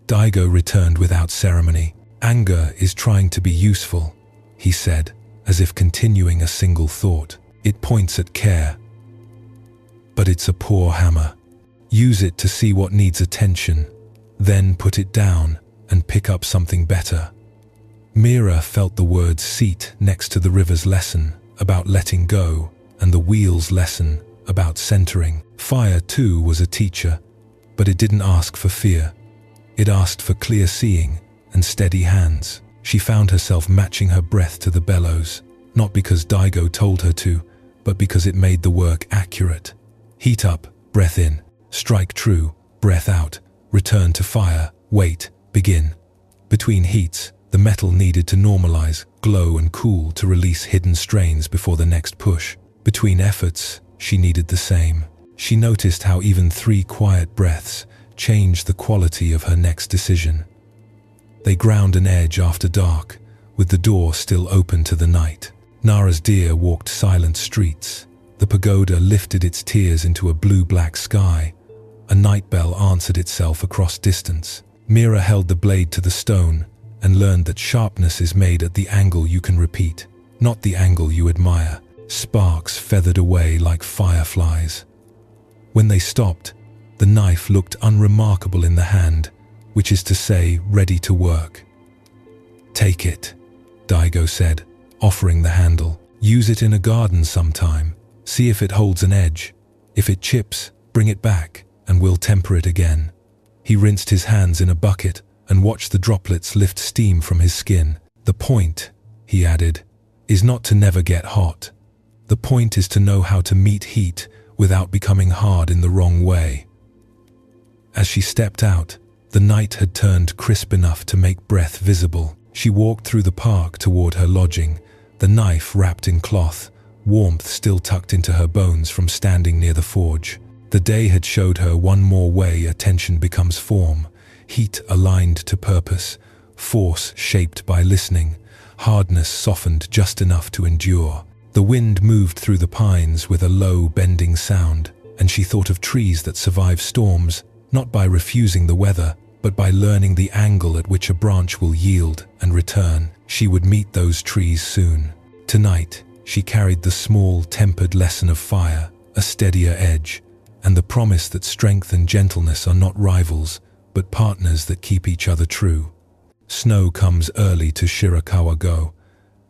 Daigo returned without ceremony. "Anger is trying to be useful," he said, as if continuing a single thought. "It points at care. But it's a poor hammer. Use it to see what needs attention, then put it down and pick up something better." Mira felt the words seat next to the river's lesson about letting go and the wheel's lesson about centering. Fire, too, was a teacher, but it didn't ask for fear. It asked for clear seeing and steady hands. She found herself matching her breath to the bellows, not because Daigo told her to, but because it made the work accurate. Heat up, breath in, strike true, breath out, return to fire, wait, begin. Between heats, the metal needed to normalize, glow and cool to release hidden strains before the next push. Between efforts, she needed the same. She noticed how even 3 quiet breaths changed the quality of her next decision. They ground an edge after dark, with the door still open to the night. Nara's deer walked silent streets. The pagoda lifted its tears into a blue-black sky. A night bell answered itself across distance. Mira held the blade to the stone and learned that sharpness is made at the angle you can repeat, not the angle you admire. Sparks feathered away like fireflies. When they stopped, the knife looked unremarkable in the hand, which is to say, ready to work. "Take it," Daigo said, offering the handle. "Use it in a garden sometime. See if it holds an edge. If it chips, bring it back, and we'll temper it again." He rinsed his hands in a bucket and watched the droplets lift steam from his skin. "The point," he added, "is not to never get hot. The point is to know how to meet heat without becoming hard in the wrong way." As she stepped out, the night had turned crisp enough to make breath visible. She walked through the park toward her lodging, the knife wrapped in cloth, warmth still tucked into her bones from standing near the forge. The day had showed her one more way attention becomes form, heat aligned to purpose, force shaped by listening, hardness softened just enough to endure. The wind moved through the pines with a low, bending sound, and she thought of trees that survive storms, not by refusing the weather, but by learning the angle at which a branch will yield and return. She would meet those trees soon. Tonight, she carried the small, tempered lesson of fire, a steadier edge, and the promise that strength and gentleness are not rivals, but partners that keep each other true. Snow comes early to Shirakawa-go,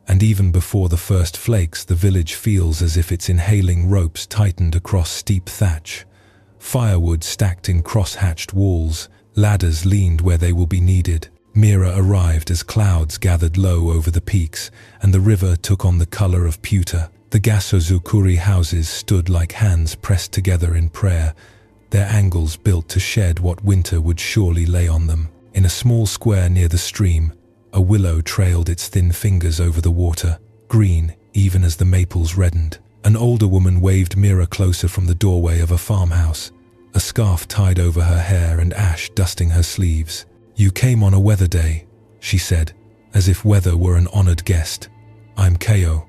and even before the first flakes, the village feels as if its inhaling ropes tightened across steep thatch. Firewood stacked in cross-hatched walls, ladders leaned where they will be needed. Mira arrived as clouds gathered low over the peaks, and the river took on the color of pewter. The gasozukuri houses stood like hands pressed together in prayer, their angles built to shed what winter would surely lay on them. In a small square near the stream, a willow trailed its thin fingers over the water, green even as the maples reddened. An older woman waved Mira closer from the doorway of a farmhouse, a scarf tied over her hair and ash dusting her sleeves. "You came on a weather day," she said, as if weather were an honored guest. "I'm Ko."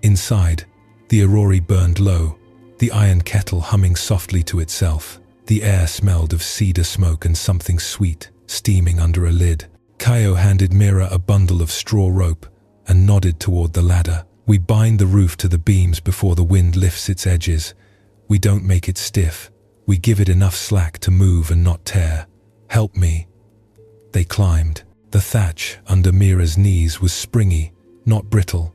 Inside, the aurori burned low, the iron kettle humming softly to itself. The air smelled of cedar smoke and something sweet, steaming under a lid. Kayo handed Mira a bundle of straw rope and nodded toward the ladder. We bind the roof to the beams before the wind lifts its edges. We don't make it stiff. We give it enough slack to move and not tear. Help me. They climbed. The thatch under Mira's knees was springy, not brittle.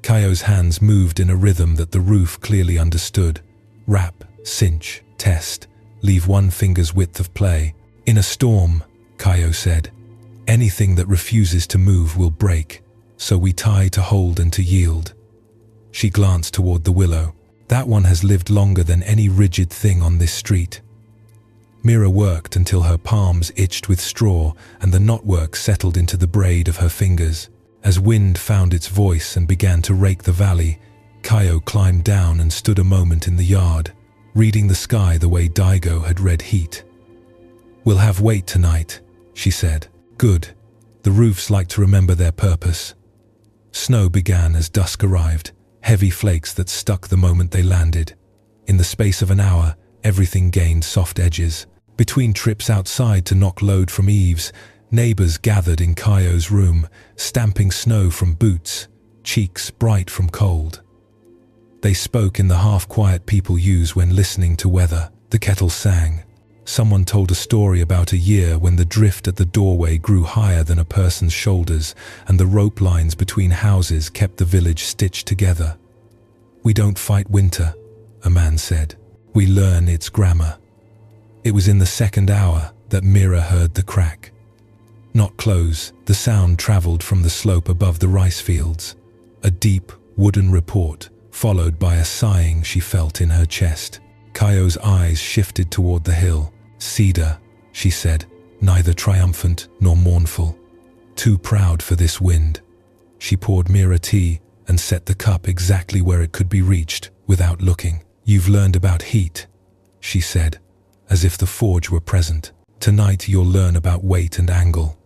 Kayo's hands moved in a rhythm that the roof clearly understood. Wrap, cinch, test, leave 1 finger's width of play. In a storm, Kayo said, anything that refuses to move will break, so we tie to hold and to yield. She glanced toward the willow. That one has lived longer than any rigid thing on this street. Mira worked until her palms itched with straw and the knotwork settled into the braid of her fingers. As wind found its voice and began to rake the valley, Kayo climbed down and stood a moment in the yard, reading the sky the way Daigo had read heat. We'll have weight tonight, she said. Good. The roofs like to remember their purpose. Snow began as dusk arrived, heavy flakes that stuck the moment they landed. In the space of an hour, everything gained soft edges. Between trips outside to knock load from eaves, neighbors gathered in Kayo's room, stamping snow from boots, cheeks bright from cold. They spoke in the half-quiet people use when listening to weather. The kettle sang. Someone told a story about a year when the drift at the doorway grew higher than a person's shoulders and the rope lines between houses kept the village stitched together. We don't fight winter, a man said. We learn its grammar. It was in the second hour that Mira heard the crack. Not close, the sound traveled from the slope above the rice fields. A deep, wooden report, followed by a sighing she felt in her chest. Kayo's eyes shifted toward the hill. Cedar, she said, neither triumphant nor mournful. Too proud for this wind. She poured Mira tea and set the cup exactly where it could be reached without looking. You've learned about heat, she said, as if the forge were present. Tonight you'll learn about weight and angle.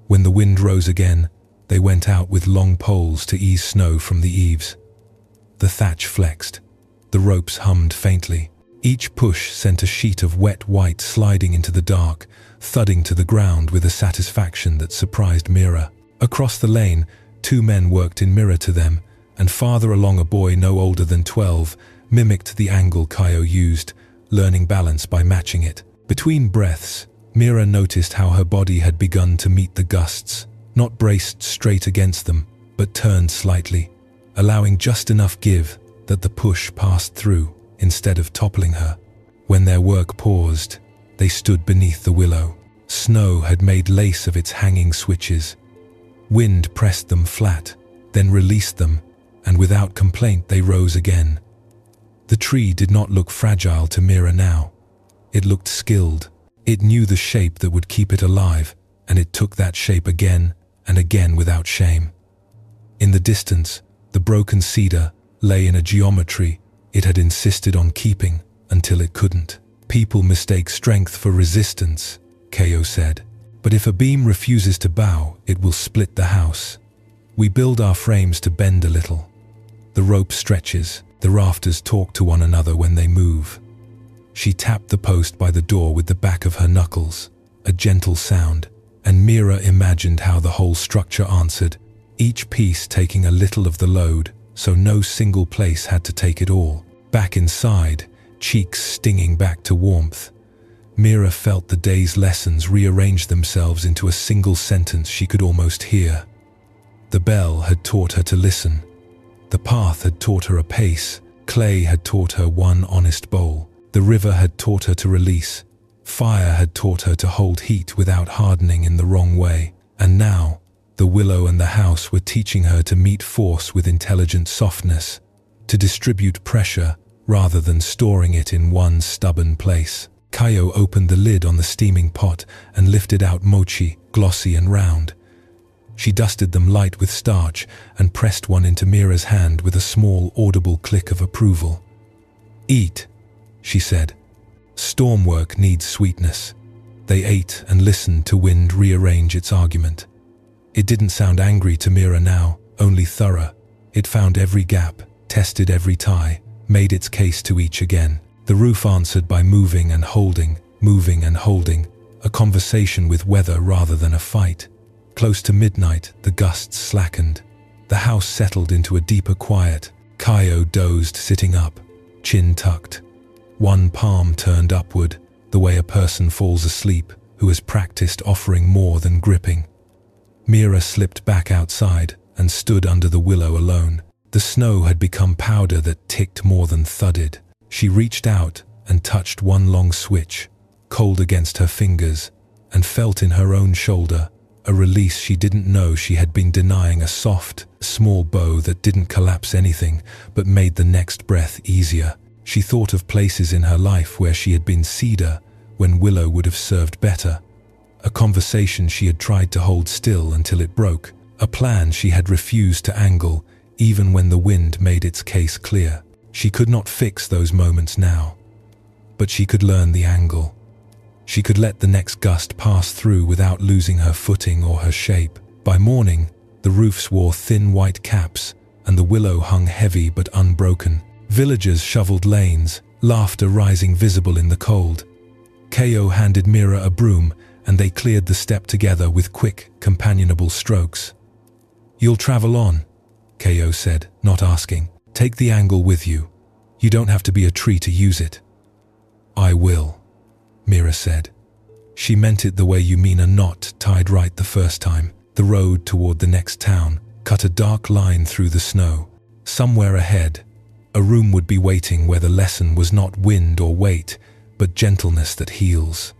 When the wind rose again, they went out with long poles to ease snow from the eaves. The thatch flexed. The ropes hummed faintly. Each push sent a sheet of wet white sliding into the dark, thudding to the ground with a satisfaction that surprised Mira. Across the lane, 2 men worked in mirror to them, and farther along a boy no older than 12 mimicked the angle Kayo used, learning balance by matching it. Between breaths, Mira noticed how her body had begun to meet the gusts, not braced straight against them, but turned slightly, allowing just enough give that the push passed through instead of toppling her. When their work paused, they stood beneath the willow. Snow had made lace of its hanging switches. Wind pressed them flat, then released them, and without complaint they rose again. The tree did not look fragile to Mira now. It looked skilled. It knew the shape that would keep it alive, and it took that shape again and again without shame. In the distance, the broken cedar lay in a geometry it had insisted on keeping until it couldn't. People mistake strength for resistance, Kayo said. But if a beam refuses to bow, it will split the house. We build our frames to bend a little. The rope stretches, the rafters talk to one another when they move. She tapped the post by the door with the back of her knuckles, a gentle sound, and Mira imagined how the whole structure answered, each piece taking a little of the load, so no single place had to take it all. Back inside, cheeks stinging back to warmth, Mira felt the day's lessons rearrange themselves into a single sentence she could almost hear. The bell had taught her to listen. The path had taught her a pace. Clay had taught her one honest bowl. The river had taught her to release. Fire had taught her to hold heat without hardening in the wrong way. And now, the willow and the house were teaching her to meet force with intelligent softness, to distribute pressure rather than storing it in one stubborn place. Kayo opened the lid on the steaming pot and lifted out mochi, glossy and round. She dusted them light with starch and pressed one into Mira's hand with a small, audible click of approval. "Eat," she said. "Storm work needs sweetness." They ate and listened to wind rearrange its argument. It didn't sound angry to Mira now, only thorough. It found every gap, tested every tie, made its case to each again. The roof answered by moving and holding, a conversation with weather rather than a fight. Close to midnight, the gusts slackened. The house settled into a deeper quiet. Kaio dozed sitting up, chin tucked. One palm turned upward, the way a person falls asleep who has practiced offering more than gripping. Mira slipped back outside and stood under the willow alone. The snow had become powder that ticked more than thudded. She reached out and touched one long switch, cold against her fingers, and felt in her own shoulder a release she didn't know she had been denying, a soft, small bow that didn't collapse anything but made the next breath easier. She thought of places in her life where she had been cedar when willow would have served better. A conversation she had tried to hold still until it broke. A plan she had refused to angle even when the wind made its case clear. She could not fix those moments now, but she could learn the angle. She could let the next gust pass through without losing her footing or her shape. By morning, the roofs wore thin white caps and the willow hung heavy but unbroken. Villagers shoveled lanes, laughter rising visible in the cold. Kaio handed Mira a broom and they cleared the step together with quick, companionable strokes. "You'll travel on," Kaio said, not asking. "Take the angle with you. You don't have to be a tree to use it." "I will," Mira said. She meant it the way you mean a knot tied right the first time. The road toward the next town cut a dark line through the snow. Somewhere ahead, a room would be waiting where the lesson was not wind or weight, but gentleness that heals,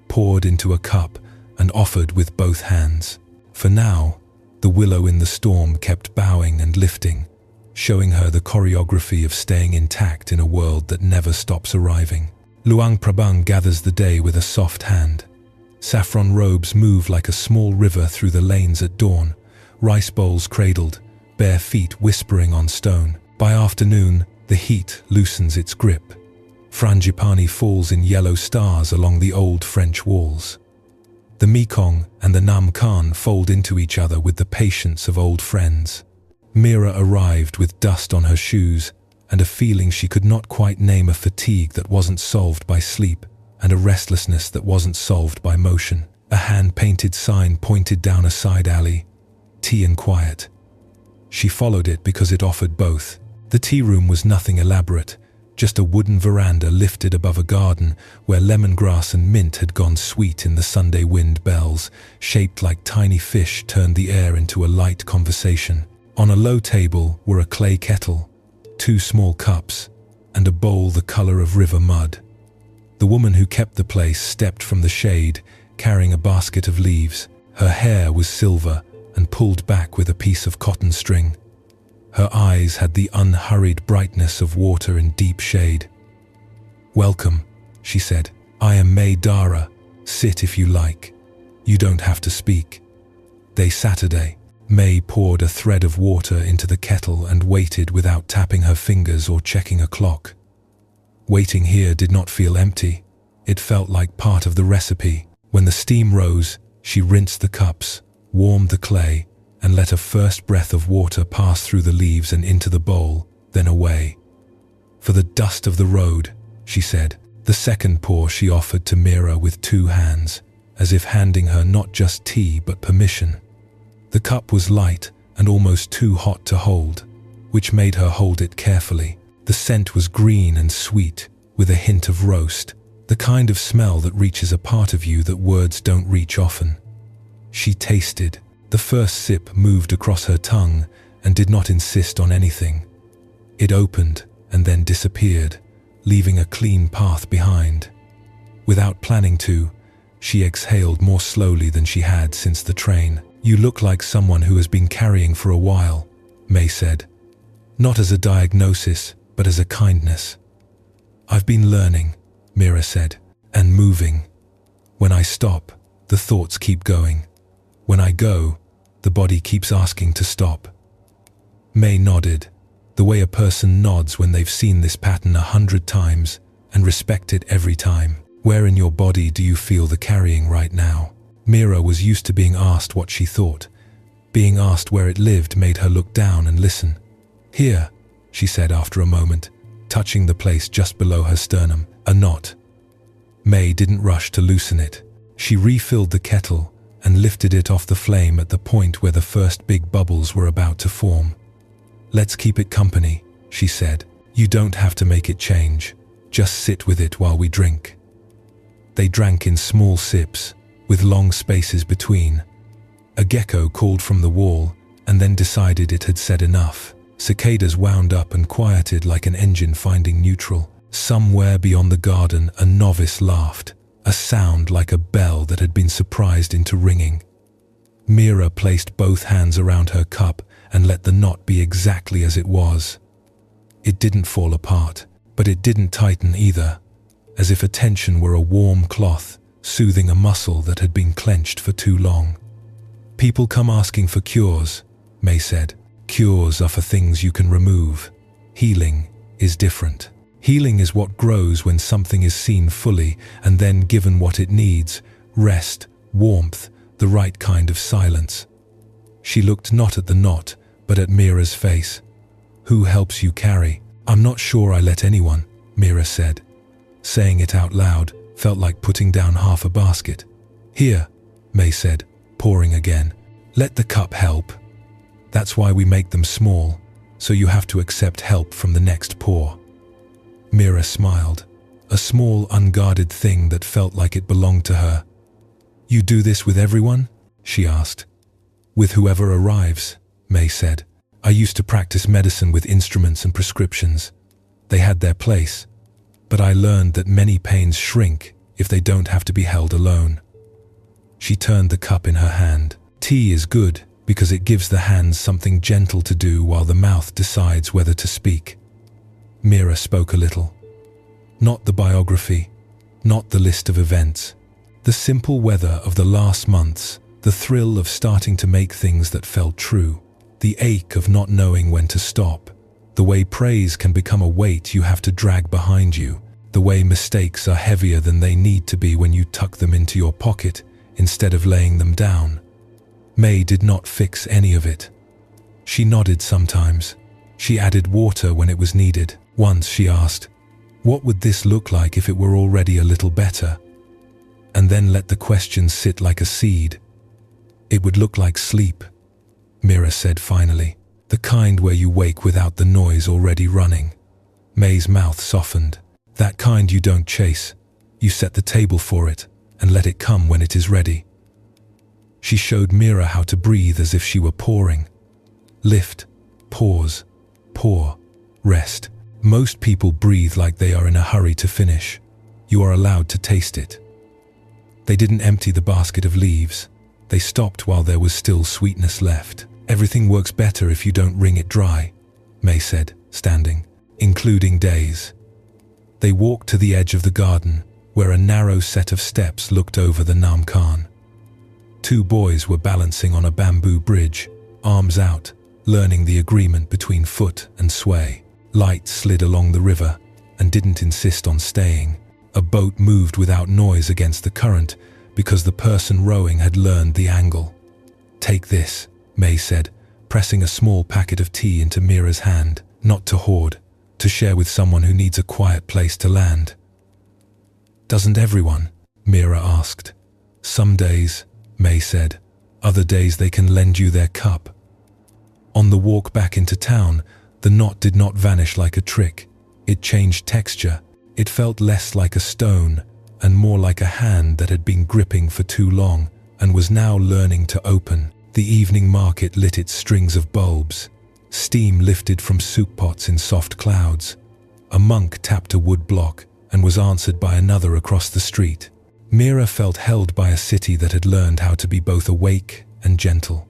poured into a cup and offered with both hands. For now, the willow in the storm kept bowing and lifting, showing her the choreography of staying intact in a world that never stops arriving. Luang Prabang gathers the day with a soft hand. Saffron robes move like a small river through the lanes at dawn, rice bowls cradled, bare feet whispering on stone. By afternoon, the heat loosens its grip. Frangipani falls in yellow stars along the old French walls. The Mekong and the Nam Khan fold into each other with the patience of old friends. Mira arrived with dust on her shoes and a feeling she could not quite name, a fatigue that wasn't solved by sleep and a restlessness that wasn't solved by motion. A hand-painted sign pointed down a side alley, "Tea and Quiet." She followed it because it offered both. The tea room was nothing elaborate, just a wooden veranda lifted above a garden where lemongrass and mint had gone sweet in the Sunday wind. Bells, shaped like tiny fish, turned the air into a light conversation. On a low table were a clay kettle, 2 small cups, and a bowl the color of river mud. The woman who kept the place stepped from the shade, carrying a basket of leaves. Her hair was silver and pulled back with a piece of cotton string. Her eyes had the unhurried brightness of water in deep shade. "Welcome," she said. "I am May Dara. Sit if you like. You don't have to speak." Day Saturday. May poured a thread of water into the kettle and waited without tapping her fingers or checking a clock. Waiting here did not feel empty. It felt like part of the recipe. When the steam rose, she rinsed the cups, warmed the clay, and let a first breath of water pass through the leaves and into the bowl, then away. "For the dust of the road," she said. The second pour she offered to Mira with 2 hands, as if handing her not just tea but permission. The cup was light and almost too hot to hold, which made her hold it carefully. The scent was green and sweet, with a hint of roast, the kind of smell that reaches a part of you that words don't reach often. She tasted. The first sip moved across her tongue and did not insist on anything. It opened and then disappeared, leaving a clean path behind. Without planning to, she exhaled more slowly than she had since the train. "You look like someone who has been carrying for a while," May said. Not as a diagnosis, but as a kindness. "I've been learning," Mira said, "and moving. When I stop, the thoughts keep going. When I go, the body keeps asking to stop." May nodded, the way a person nods when they've seen this pattern 100 times and respect it every time. "Where in your body do you feel the carrying right now?" Mira was used to being asked what she thought. Being asked where it lived made her look down and listen. "Here," she said after a moment, touching the place just below her sternum, a knot. May didn't rush to loosen it. She refilled the kettle and lifted it off the flame at the point where the first big bubbles were about to form. "Let's keep it company," she said. "You don't have to make it change. Just sit with it while we drink." They drank in small sips, with long spaces between. A gecko called from the wall and then decided it had said enough. Cicadas wound up and quieted like an engine finding neutral. Somewhere beyond the garden, a novice laughed, a sound like a bell that had been surprised into ringing. Mira placed both hands around her cup and let the knot be exactly as it was. It didn't fall apart, but it didn't tighten either, as if a tension were a warm cloth, soothing a muscle that had been clenched for too long. "People come asking for cures," May said. "Cures are for things you can remove. Healing is different. Healing is what grows when something is seen fully and then given what it needs: rest, warmth, the right kind of silence." She looked not at the knot, but at Mira's face. "Who helps you carry?" "I'm not sure I let anyone," Mira said. Saying it out loud felt like putting down half a basket. "Here," May said, pouring again. "Let the cup help. That's why we make them small, so you have to accept help from the next pour." Mira smiled, a small, unguarded thing that felt like it belonged to her. "You do this with everyone?" she asked. "With whoever arrives," May said. "I used to practice medicine with instruments and prescriptions. They had their place, but I learned that many pains shrink if they don't have to be held alone." She turned the cup in her hand. "Tea is good because it gives the hands something gentle to do while the mouth decides whether to speak." Mira spoke a little. Not the biography, not the list of events. The simple weather of the last months, the thrill of starting to make things that felt true, the ache of not knowing when to stop, the way praise can become a weight you have to drag behind you, the way mistakes are heavier than they need to be when you tuck them into your pocket instead of laying them down. May did not fix any of it. She nodded sometimes. She added water when it was needed. Once she asked, "What would this look like if it were already a little better?" And then let the question sit like a seed. "It would look like sleep," Mira said finally. "The kind where you wake without the noise already running." May's mouth softened. "That kind you don't chase. You set the table for it and let it come when it is ready." She showed Mira how to breathe as if she were pouring. Lift, pause, pour, rest. Most people breathe like they are in a hurry to finish. You are allowed to taste it. They didn't empty the basket of leaves. They stopped while there was still sweetness left. "Everything works better if you don't wring it dry," May said, standing, "including days." They walked to the edge of the garden, where a narrow set of steps looked over the Namkhan. 2 boys were balancing on a bamboo bridge, arms out, learning the agreement between foot and sway. Light slid along the river and didn't insist on staying. A boat moved without noise against the current because the person rowing had learned the angle. "Take this," May said, pressing a small packet of tea into Mira's hand, "not to hoard, to share with someone who needs a quiet place to land." "Doesn't everyone?" Mira asked. "Some days," May said. "Other days they can lend you their cup." On the walk back into town, the knot did not vanish like a trick. It changed texture. It felt less like a stone and more like a hand that had been gripping for too long and was now learning to open. The evening market lit its strings of bulbs. Steam lifted from soup pots in soft clouds. A monk tapped a wood block and was answered by another across the street. Mira felt held by a city that had learned how to be both awake and gentle.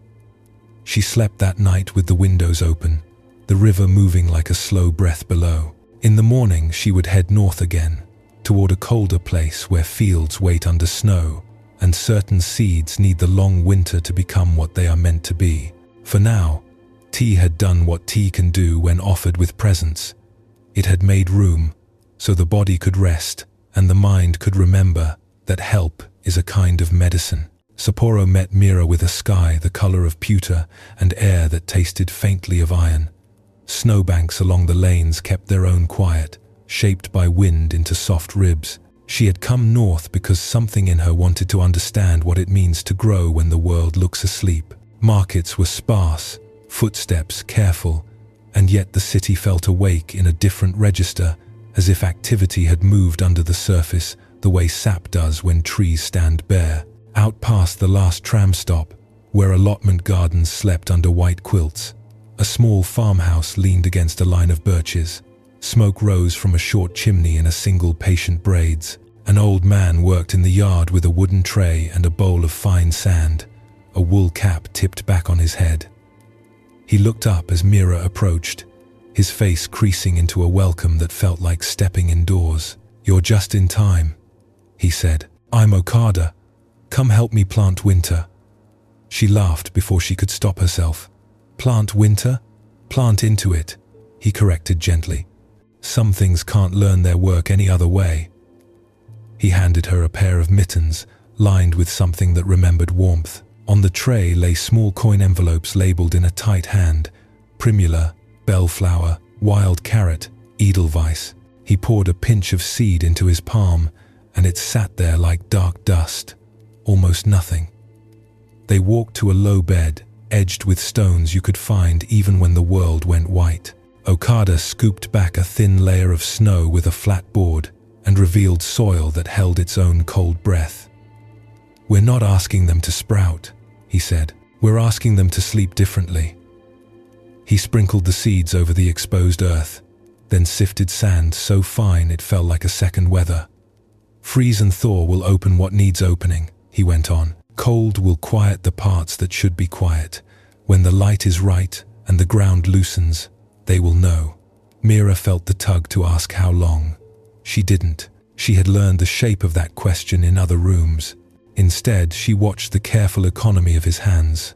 She slept that night with the windows open, the river moving like a slow breath below. In the morning, she would head north again, toward a colder place where fields wait under snow, and certain seeds need the long winter to become what they are meant to be. For now, tea had done what tea can do when offered with presence. It had made room, so the body could rest and the mind could remember that help is a kind of medicine. Sapporo met Mira with a sky the color of pewter and air that tasted faintly of iron. Snowbanks along the lanes kept their own quiet, shaped by wind into soft ribs. She had come north because something in her wanted to understand what it means to grow when the world looks asleep. Markets were sparse, footsteps careful, and yet the city felt awake in a different register, as if activity had moved under the surface the way sap does when trees stand bare. Out past the last tram stop, where allotment gardens slept under white quilts, a small farmhouse leaned against a line of birches. Smoke rose from a short chimney in a single patient braids. An old man worked in the yard with a wooden tray and a bowl of fine sand, a wool cap tipped back on his head. He looked up as Mira approached, his face creasing into a welcome that felt like stepping indoors. "You're just in time," he said. "I'm Okada. Come help me plant winter." She laughed before she could stop herself. "Plant winter? Plant into it," he corrected gently. "Some things can't learn their work any other way." He handed her a pair of mittens, lined with something that remembered warmth. On the tray lay small coin envelopes labeled in a tight hand: primula, bellflower, wild carrot, edelweiss. He poured a pinch of seed into his palm, and it sat there like dark dust, almost nothing. They walked to a low bed, edged with stones you could find even when the world went white. Okada scooped back a thin layer of snow with a flat board and revealed soil that held its own cold breath. "We're not asking them to sprout," he said. "We're asking them to sleep differently." He sprinkled the seeds over the exposed earth, then sifted sand so fine it felt like a second weather. "Freeze and thaw will open what needs opening," he went on. "Cold will quiet the parts that should be quiet. When the light is right and the ground loosens, they will know." Mira felt the tug to ask how long. She didn't. She had learned the shape of that question in other rooms. Instead, she watched the careful economy of his hands.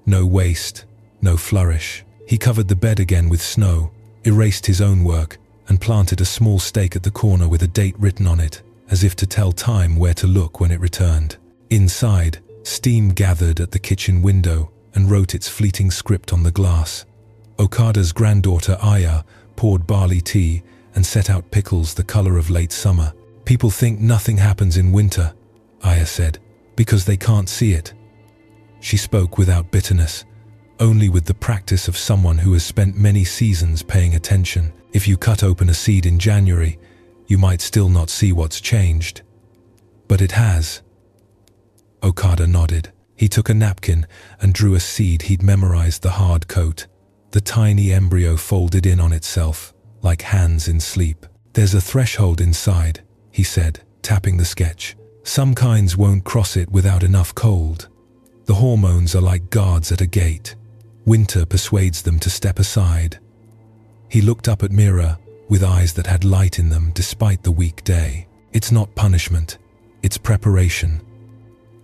No waste, no flourish. He covered the bed again with snow, erased his own work, and planted a small stake at the corner with a date written on it, as if to tell time where to look when it returned. Inside, steam gathered at the kitchen window and wrote its fleeting script on the glass. Okada's granddaughter Aya poured barley tea and set out pickles the color of late summer. "People think nothing happens in winter," Aya said, "because they can't see it." She spoke without bitterness, only with the practice of someone who has spent many seasons paying attention. If you cut open a seed in January, you might still not see what's changed. But it has. Okada nodded. He took a napkin and drew a seed he'd memorized the hard coat. The tiny embryo folded in on itself, like hands in sleep. "There's a threshold inside," he said, tapping the sketch. "Some kinds won't cross it without enough cold. The hormones are like guards at a gate. Winter persuades them to step aside." He looked up at Mira with eyes that had light in them despite the weak day. "It's not punishment, it's preparation."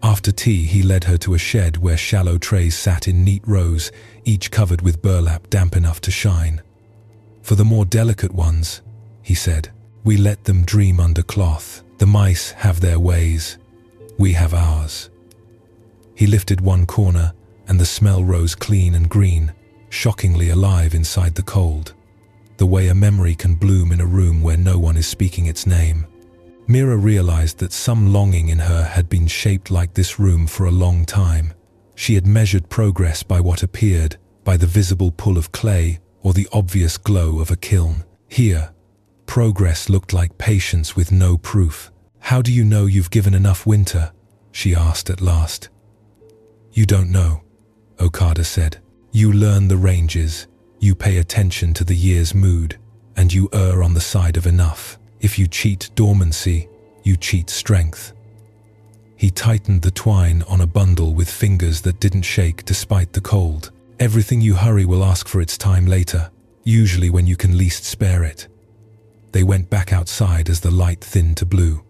After tea, he led her to a shed where shallow trays sat in neat rows, each covered with burlap damp enough to shine. "For the more delicate ones," he said, "we let them dream under cloth. The mice have their ways, we have ours." He lifted one corner, and the smell rose clean and green, shockingly alive inside the cold. The way a memory can bloom in a room where no one is speaking its name. Mira realized that some longing in her had been shaped like this room for a long time. She had measured progress by what appeared, by the visible pull of clay or the obvious glow of a kiln. Here, progress looked like patience with no proof. "How do you know you've given enough winter?" she asked at last. "You don't know," Okada said. "You learn the ranges, you pay attention to the year's mood, and you err on the side of enough. If you cheat dormancy, you cheat strength." He tightened the twine on a bundle with fingers that didn't shake despite the cold. "Everything you hurry will ask for its time later, usually when you can least spare it." They went back outside as the light thinned to blue.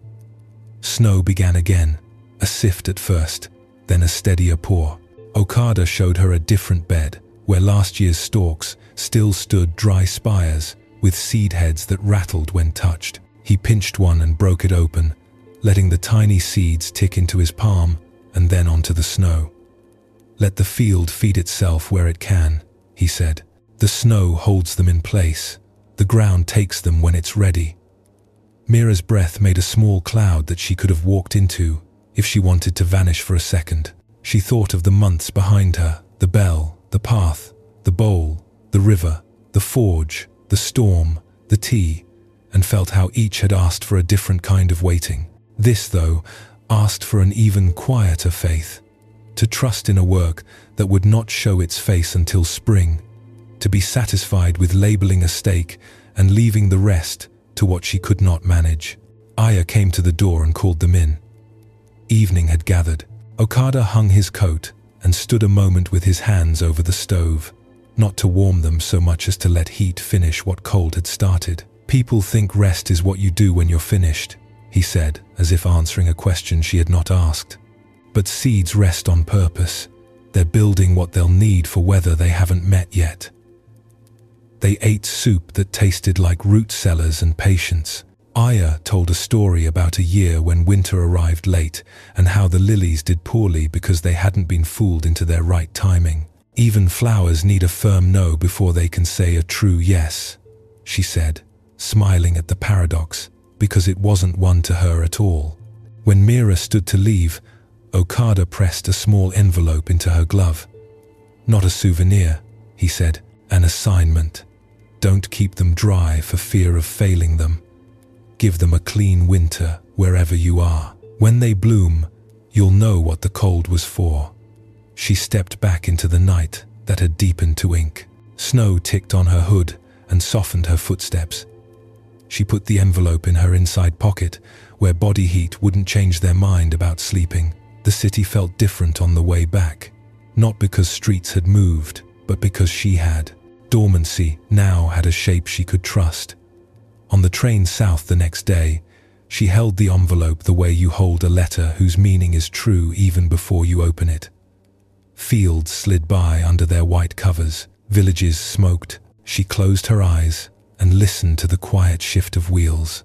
Snow began again, a sift at first, then a steadier pour. Okada showed her a different bed, where last year's stalks still stood dry spires, with seed heads that rattled when touched. He pinched one and broke it open, letting the tiny seeds tick into his palm and then onto the snow. "Let the field feed itself where it can," he said. The snow holds them in place. The ground takes them when it's ready. Mira's breath made a small cloud that she could have walked into if she wanted to vanish for a second. She thought of the months behind her, the bell, the path, the bowl, the river, the forge, the storm, the tea, and felt how each had asked for a different kind of waiting. This, though, asked for an even quieter faith, to trust in a work that would not show its face until spring, to be satisfied with labeling a stake and leaving the rest to what she could not manage. Aya came to the door and called them in. Evening had gathered. Okada hung his coat and stood a moment with his hands over the stove, not to warm them so much as to let heat finish what cold had started. "People think rest is what you do when you're finished," he said, as if answering a question she had not asked. "But seeds rest on purpose. They're building what they'll need for weather they haven't met yet." They ate soup that tasted like root cellars and patience. Aya told a story about a year when winter arrived late and how the lilies did poorly because they hadn't been fooled into their right timing. "Even flowers need a firm no before they can say a true yes," she said, smiling at the paradox, because it wasn't one to her at all. When Mira stood to leave, Okada pressed a small envelope into her glove. "Not a souvenir," he said, "an assignment. Don't keep them dry for fear of failing them. Give them a clean winter wherever you are. When they bloom, you'll know what the cold was for." She stepped back into the night that had deepened to ink. Snow ticked on her hood and softened her footsteps. She put the envelope in her inside pocket, where body heat wouldn't change their mind about sleeping. The city felt different on the way back, not because streets had moved, but because she had. Dormancy now had a shape she could trust. On the train south the next day, she held the envelope the way you hold a letter whose meaning is true even before you open it. Fields slid by under their white covers. Villages smoked. She closed her eyes and listened to the quiet shift of wheels,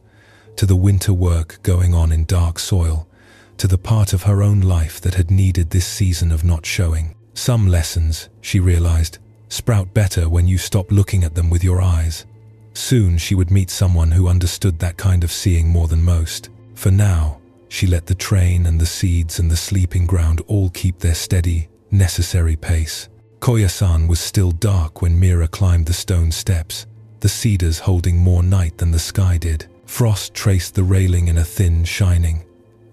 to the winter work going on in dark soil, to the part of her own life that had needed this season of not showing. Some lessons, she realized, sprout better when you stop looking at them with your eyes. Soon she would meet someone who understood that kind of seeing more than most. For now, she let the train and the seeds and the sleeping ground all keep their steady, necessary pace. Koyasan was still dark when Mira climbed the stone steps, the cedars holding more night than the sky did. Frost traced the railing in a thin shining,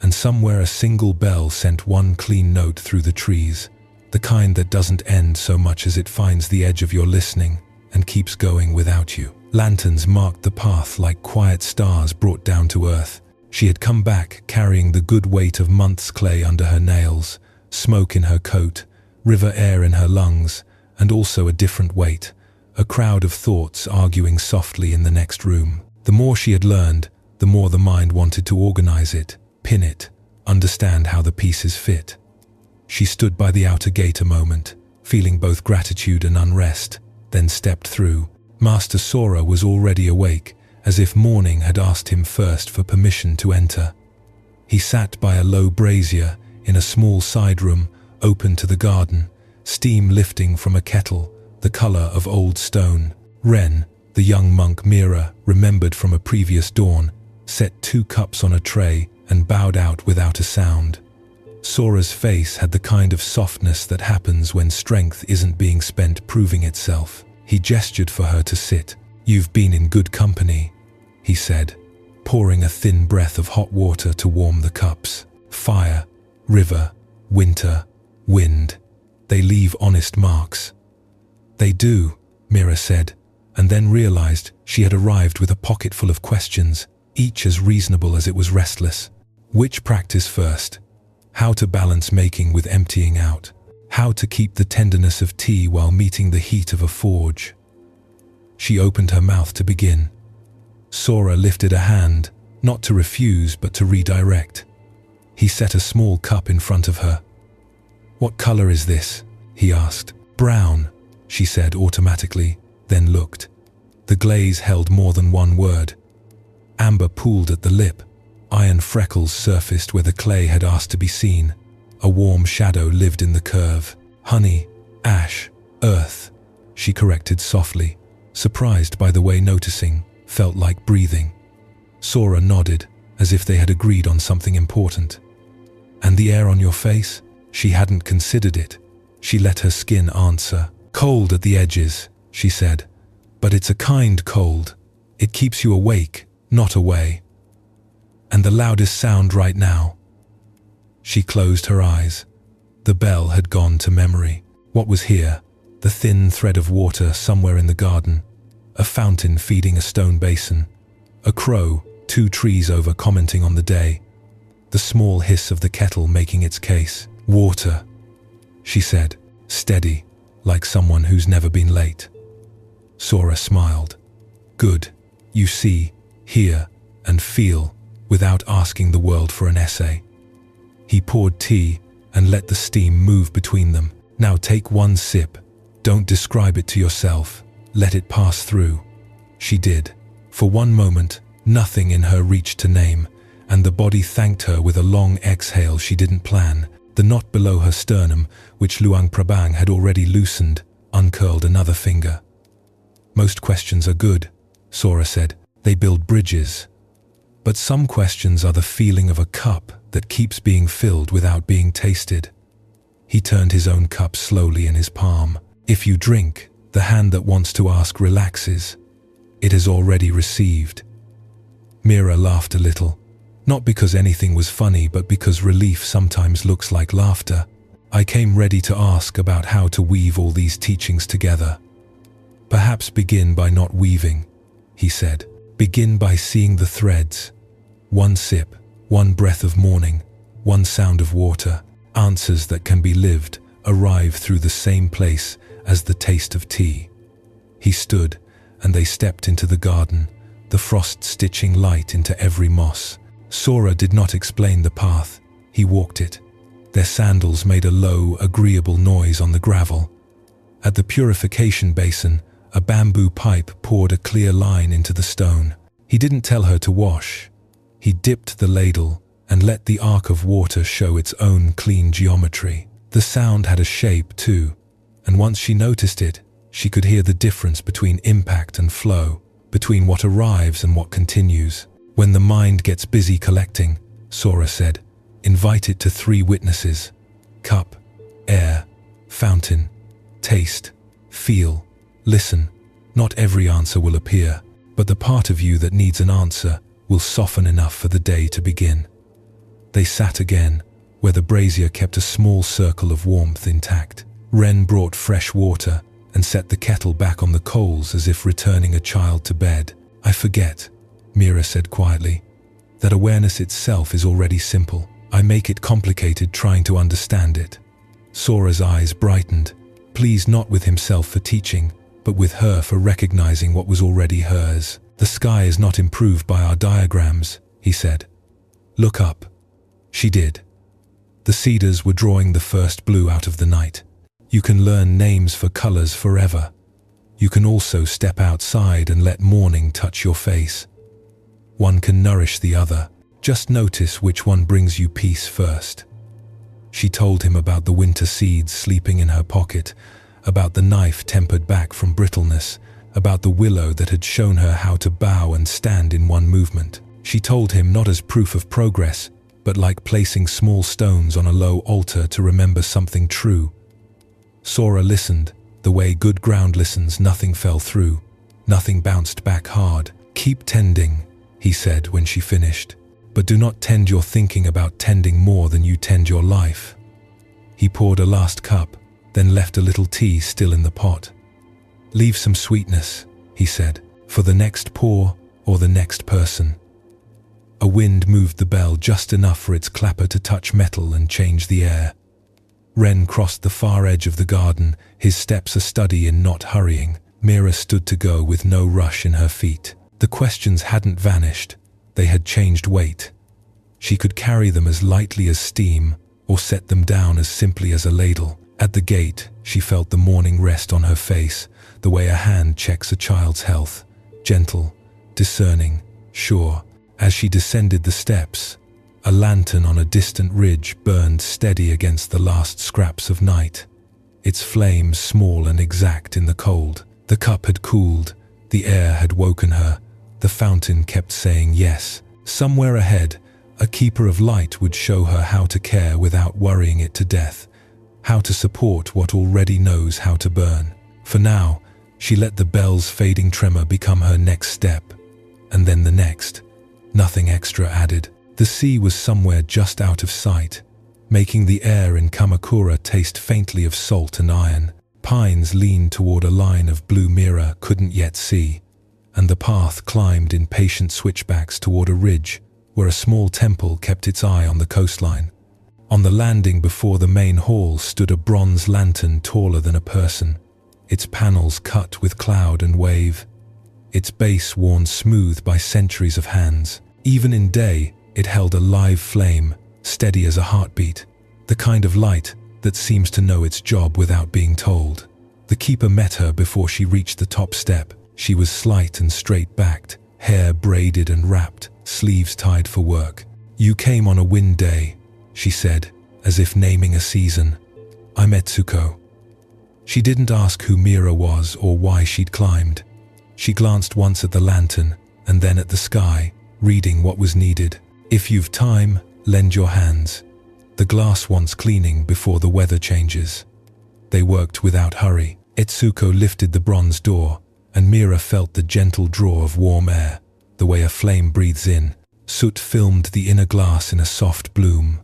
and somewhere a single bell sent one clean note through the trees, the kind that doesn't end so much as it finds the edge of your listening and keeps going without you. Lanterns marked the path like quiet stars brought down to earth. She had come back carrying the good weight of months' clay under her nails, smoke in her coat, river air in her lungs, and also a different weight, a crowd of thoughts arguing softly in the next room. The more she had learned, the more the mind wanted to organize it, pin it, understand how the pieces fit. She stood by the outer gate a moment, feeling both gratitude and unrest, then stepped through. Master Sora was already awake, as if morning had asked him first for permission to enter. He sat by a low brazier in a small side room open to the garden, steam lifting from a kettle, the color of old stone. Ren, the young monk Mira remembered from a previous dawn, set 2 cups on a tray and bowed out without a sound. Sora's face had the kind of softness that happens when strength isn't being spent proving itself. He gestured for her to sit. "You've been in good company," he said, pouring a thin breath of hot water to warm the cups. "Fire, river, winter, wind, they leave honest marks." "They do," Mira said, and then realized she had arrived with a pocket full of questions, each as reasonable as it was restless. Which practice first? How to balance making with emptying out? How to keep the tenderness of tea while meeting the heat of a forge? She opened her mouth to begin. Sora lifted a hand, not to refuse but to redirect. He set a small cup in front of her. "What color is this?" he asked. "Brown," she said automatically, then looked. The glaze held more than one word. Amber pooled at the lip. Iron freckles surfaced where the clay had asked to be seen. A warm shadow lived in the curve. Honey, ash, earth. she corrected softly, surprised by the way noticing felt like breathing. Sora nodded, as if they had agreed on something important. And the air on your face? She hadn't considered it. She let her skin answer. Cold at the edges, she said. But it's a kind cold. It keeps you awake, not away. And the loudest sound right now. She closed her eyes. The bell had gone to memory. What was here? The thin thread of water somewhere in the garden. A fountain feeding a stone basin. A crow, 2 trees over commenting on the day. The small hiss of the kettle making its case. Water, she said, steady, like someone who's never been late. Sora smiled. Good, you see, hear, and feel, without asking the world for an essay. He poured tea and let the steam move between them. Now take 1 sip. Don't describe it to yourself. Let it pass through. She did. For one moment, nothing in her reached to name, and the body thanked her with a long exhale she didn't plan. The knot below her sternum, which Luang Prabang had already loosened, uncurled another finger. Most questions are good, Sora said. They build bridges. But some questions are the feeling of a cup that keeps being filled without being tasted. He turned his own cup slowly in his palm. If you drink, the hand that wants to ask relaxes. It has already received. Mira laughed a little. Not because anything was funny, but because relief sometimes looks like laughter. I came ready to ask about how to weave all these teachings together. Perhaps begin by not weaving, he said. Begin by seeing the threads. 1 sip, 1 breath of morning, 1 sound of water. Answers that can be lived arrive through the same place as the taste of tea. He stood, and they stepped into the garden, the frost stitching light into every moss. Sora did not explain the path, he walked it. Their sandals made a low, agreeable noise on the gravel. At the purification basin, a bamboo pipe poured a clear line into the stone. He didn't tell her to wash. He dipped the ladle and let the arc of water show its own clean geometry. The sound had a shape too, and once she noticed it, she could hear the difference between impact and flow, between what arrives and what continues. When the mind gets busy collecting, Sora said, invite it to 3 witnesses: cup, air, fountain, taste, feel, listen. Not every answer will appear, but the part of you that needs an answer will soften enough for the day to begin. They sat again, where the brazier kept a small circle of warmth intact. Ren brought fresh water and set the kettle back on the coals as if returning a child to bed. I forget, Mira said quietly, that awareness itself is already simple. I make it complicated trying to understand it. Sora's eyes brightened, pleased not with himself for teaching, but with her for recognizing what was already hers. The sky is not improved by our diagrams, he said. Look up. She did. The cedars were drawing the first blue out of the night. You can learn names for colors forever. You can also step outside and let morning touch your face. One can nourish the other. Just notice which one brings you peace first. She told him about the winter seeds sleeping in her pocket, about the knife tempered back from brittleness, about the willow that had shown her how to bow and stand in one movement. She told him not as proof of progress, but like placing small stones on a low altar to remember something true. Sora listened, the way good ground listens. Nothing fell through, nothing bounced back hard. Keep tending, he said when she finished, but do not tend your thinking about tending more than you tend your life. He poured a last cup, then left a little tea still in the pot. Leave some sweetness, he said, for the next pour or the next person. A wind moved the bell just enough for its clapper to touch metal and change the air. Ren crossed the far edge of the garden, his steps a study in not hurrying. Mira stood to go with no rush in her feet. The questions hadn't vanished, they had changed weight. She could carry them as lightly as steam, or set them down as simply as a ladle. At the gate, she felt the morning rest on her face, the way a hand checks a child's health, gentle, discerning, sure. As she descended the steps, a lantern on a distant ridge burned steady against the last scraps of night. its flame small and exact in the cold. The cup had cooled, the air had woken her, the fountain kept saying yes. Somewhere ahead, a keeper of light would show her how to care without worrying it to death, how to support what already knows how to burn. For now, she let the bell's fading tremor become her next step, and then the next, nothing extra added. The sea was somewhere just out of sight, making the air in Kamakura taste faintly of salt and iron. Pines leaned toward a line of blue Mira couldn't yet see, and the path climbed in patient switchbacks toward a ridge where a small temple kept its eye on the coastline. On the landing before the main hall stood a bronze lantern taller than a person, its panels cut with cloud and wave, its base worn smooth by centuries of hands. Even in day, it held a live flame, steady as a heartbeat, the kind of light that seems to know its job without being told. The keeper met her before she reached the top step. She was slight and straight-backed, hair braided and wrapped, sleeves tied for work. "You came on a wind day," she said, as if naming a season. "I'm Etsuko." She didn't ask who Mira was or why she'd climbed. She glanced once at the lantern and then at the sky, reading what was needed. "If you've time, lend your hands. The glass wants cleaning before the weather changes." They worked without hurry. Etsuko lifted the bronze door, and Mira felt the gentle draw of warm air, the way a flame breathes in. Soot filmed the inner glass in a soft bloom.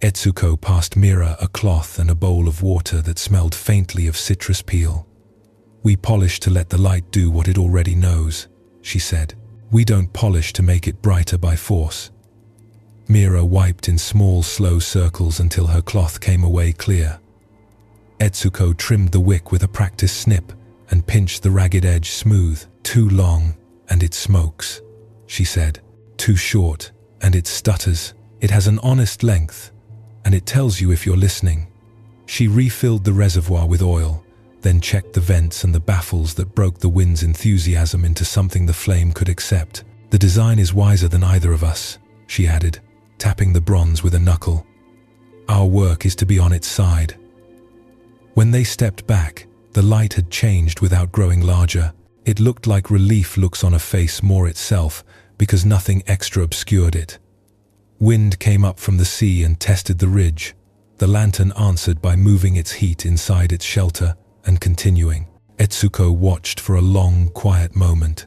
Etsuko passed Mira a cloth and a bowl of water that smelled faintly of citrus peel. "We polish to let the light do what it already knows," she said. "We don't polish to make it brighter by force." Mira wiped in small, slow circles until her cloth came away clear. Etsuko trimmed the wick with a practiced snip and pinched the ragged edge smooth. "Too long, and it smokes," she said. "Too short, and it stutters. It has an honest length, and it tells you if you're listening." She refilled the reservoir with oil, then checked the vents and the baffles that broke the wind's enthusiasm into something the flame could accept. "The design is wiser than either of us," she added, tapping the bronze with a knuckle. "Our work is to be on its side." When they stepped back, the light had changed without growing larger. It looked like relief looks on a face more itself, because nothing extra obscured it. Wind came up from the sea and tested the ridge. The lantern answered by moving its heat inside its shelter and continuing. Etsuko watched for a long, quiet moment,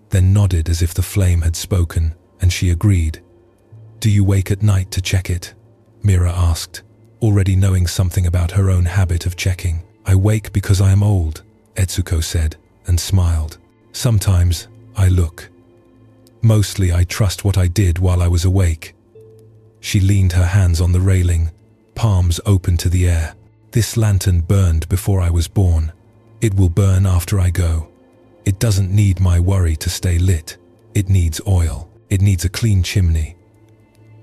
then nodded as if the flame had spoken, and she agreed. "Do you wake at night to check it?" Mira asked, already knowing something about her own habit of checking. "I wake because I am old," Etsuko said, and smiled. "Sometimes I look. Mostly I trust what I did while I was awake." She leaned her hands on the railing, palms open to the air. "This lantern burned before I was born. It will burn after I go. It doesn't need my worry to stay lit. It needs oil. It needs a clean chimney.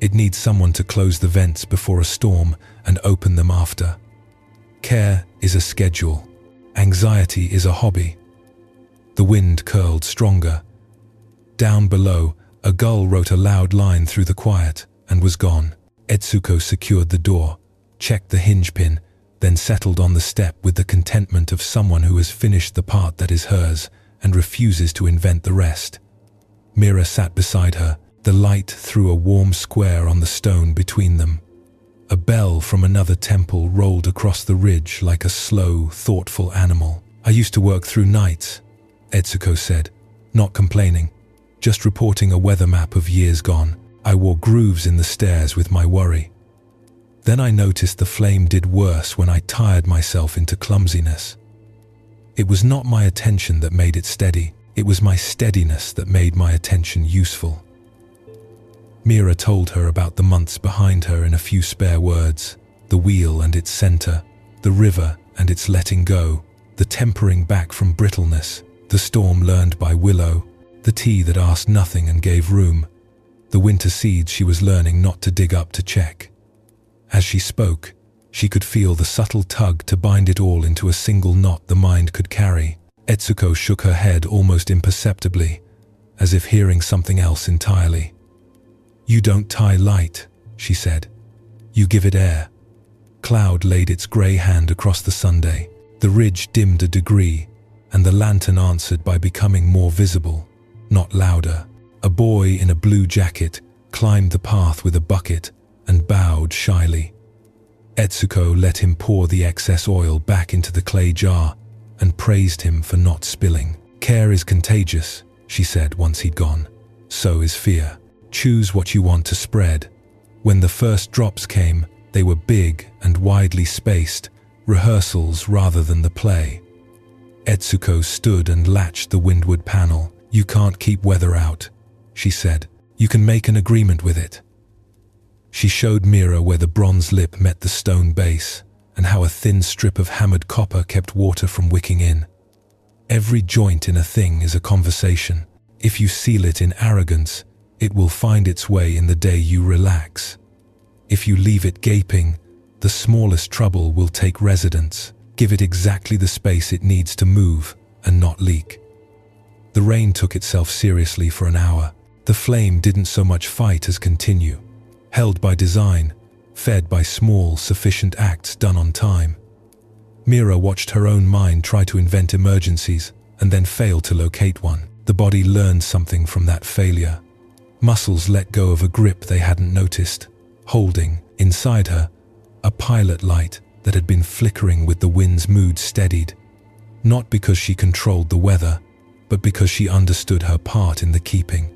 It needs someone to close the vents before a storm and open them after. Care is a schedule. Anxiety is a hobby." The wind curled stronger. Down below, a gull wrote a loud line through the quiet and was gone. Etsuko secured the door, checked the hinge pin, then settled on the step with the contentment of someone who has finished the part that is hers and refuses to invent the rest. Mira sat beside her. The light threw a warm square on the stone between them. A bell from another temple rolled across the ridge like a slow, thoughtful animal. "I used to work through nights," Etsuko said, not complaining, just reporting a weather map of years gone. "I wore grooves in the stairs with my worry. Then I noticed the flame did worse when I tired myself into clumsiness. It was not my attention that made it steady. It was my steadiness that made my attention useful." Mira told her about the months behind her in a few spare words: the wheel and its center, the river and its letting go, the tempering back from brittleness, the storm learned by Willow, the tea that asked nothing and gave room, the winter seeds she was learning not to dig up to check. As she spoke, she could feel the subtle tug to bind it all into a single knot the mind could carry. Etsuko shook her head almost imperceptibly, as if hearing something else entirely. "You don't tie light," she said. "You give it air. cloud laid its grey hand across the Sunday. The ridge dimmed a degree, and the lantern answered by becoming more visible, not louder. A boy in a blue jacket climbed the path with a bucket and bowed shyly. Etsuko let him pour the excess oil back into the clay jar and praised him for not spilling. "Care is contagious," she said once he'd gone. "So is fear. Choose what you want to spread." When the first drops came, they were big and widely spaced, rehearsals rather than the play. Etsuko stood and latched the windward panel. "You can't keep weather out," she said. "You can make an agreement with it." She showed Mira where the bronze lip met the stone base, and how a thin strip of hammered copper kept water from wicking in. Every joint in a thing is a conversation. If you seal it in arrogance, it will find its way in the day you relax. If you leave it gaping, the smallest trouble will take residence. Give it exactly the space it needs to move and not leak. The rain took itself seriously for an hour. The flame didn't so much fight as continue. Held by design, fed by small, sufficient acts done on time. Mira watched her own mind try to invent emergencies and then fail to locate one. The body learned something from that failure. Muscles let go of a grip they hadn't noticed, holding, inside her, a pilot light that had been flickering with the wind's mood steadied. Not because she controlled the weather, but because she understood her part in the keeping.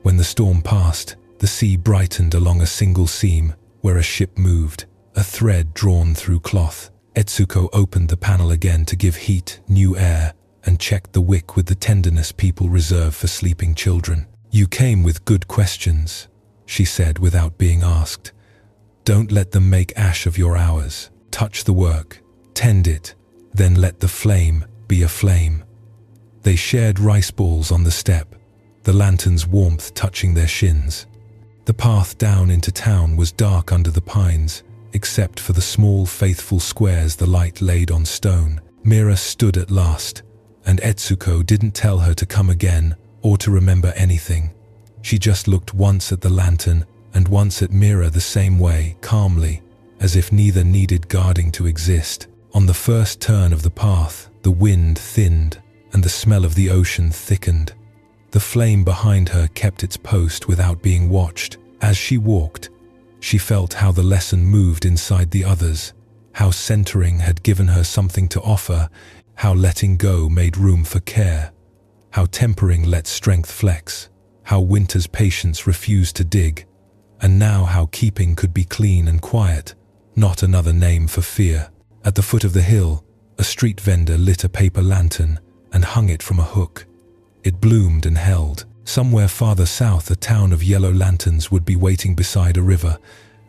When the storm passed, the sea brightened along a single seam where a ship moved, a thread drawn through cloth. Etsuko opened the panel again to give heat, new air, and checked the wick with the tenderness people reserve for sleeping children. "You came with good questions," she said without being asked. "Don't let them make ash of your hours. Touch the work, tend it, then let the flame be a flame." They shared rice balls on the step, the lantern's warmth touching their shins. The path down into town was dark under the pines, except for the small, faithful squares the light laid on stone. Mira stood at last, and Etsuko didn't tell her to come again or to remember anything. She just looked once at the lantern and once at Mira the same way, calmly, as if neither needed guarding to exist. On the first turn of the path, the wind thinned and the smell of the ocean thickened. The flame behind her kept its post without being watched. As she walked, she felt how the lesson moved inside the others, how centering had given her something to offer, how letting go made room for care, how tempering let strength flex, how winter's patience refused to dig, and now how keeping could be clean and quiet, not another name for fear. At the foot of the hill, a street vendor lit a paper lantern and hung it from a hook. It bloomed and held. Somewhere farther south, a town of yellow lanterns would be waiting beside a river,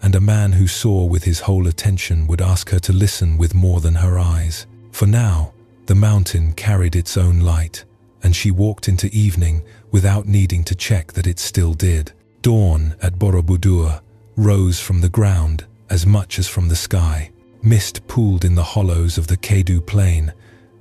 and a man who saw with his whole attention would ask her to listen with more than her eyes. For now, the mountain carried its own light, and she walked into evening without needing to check that it still did. Dawn at Borobudur rose from the ground as much as from the sky. Mist pooled in the hollows of the Kedu plain,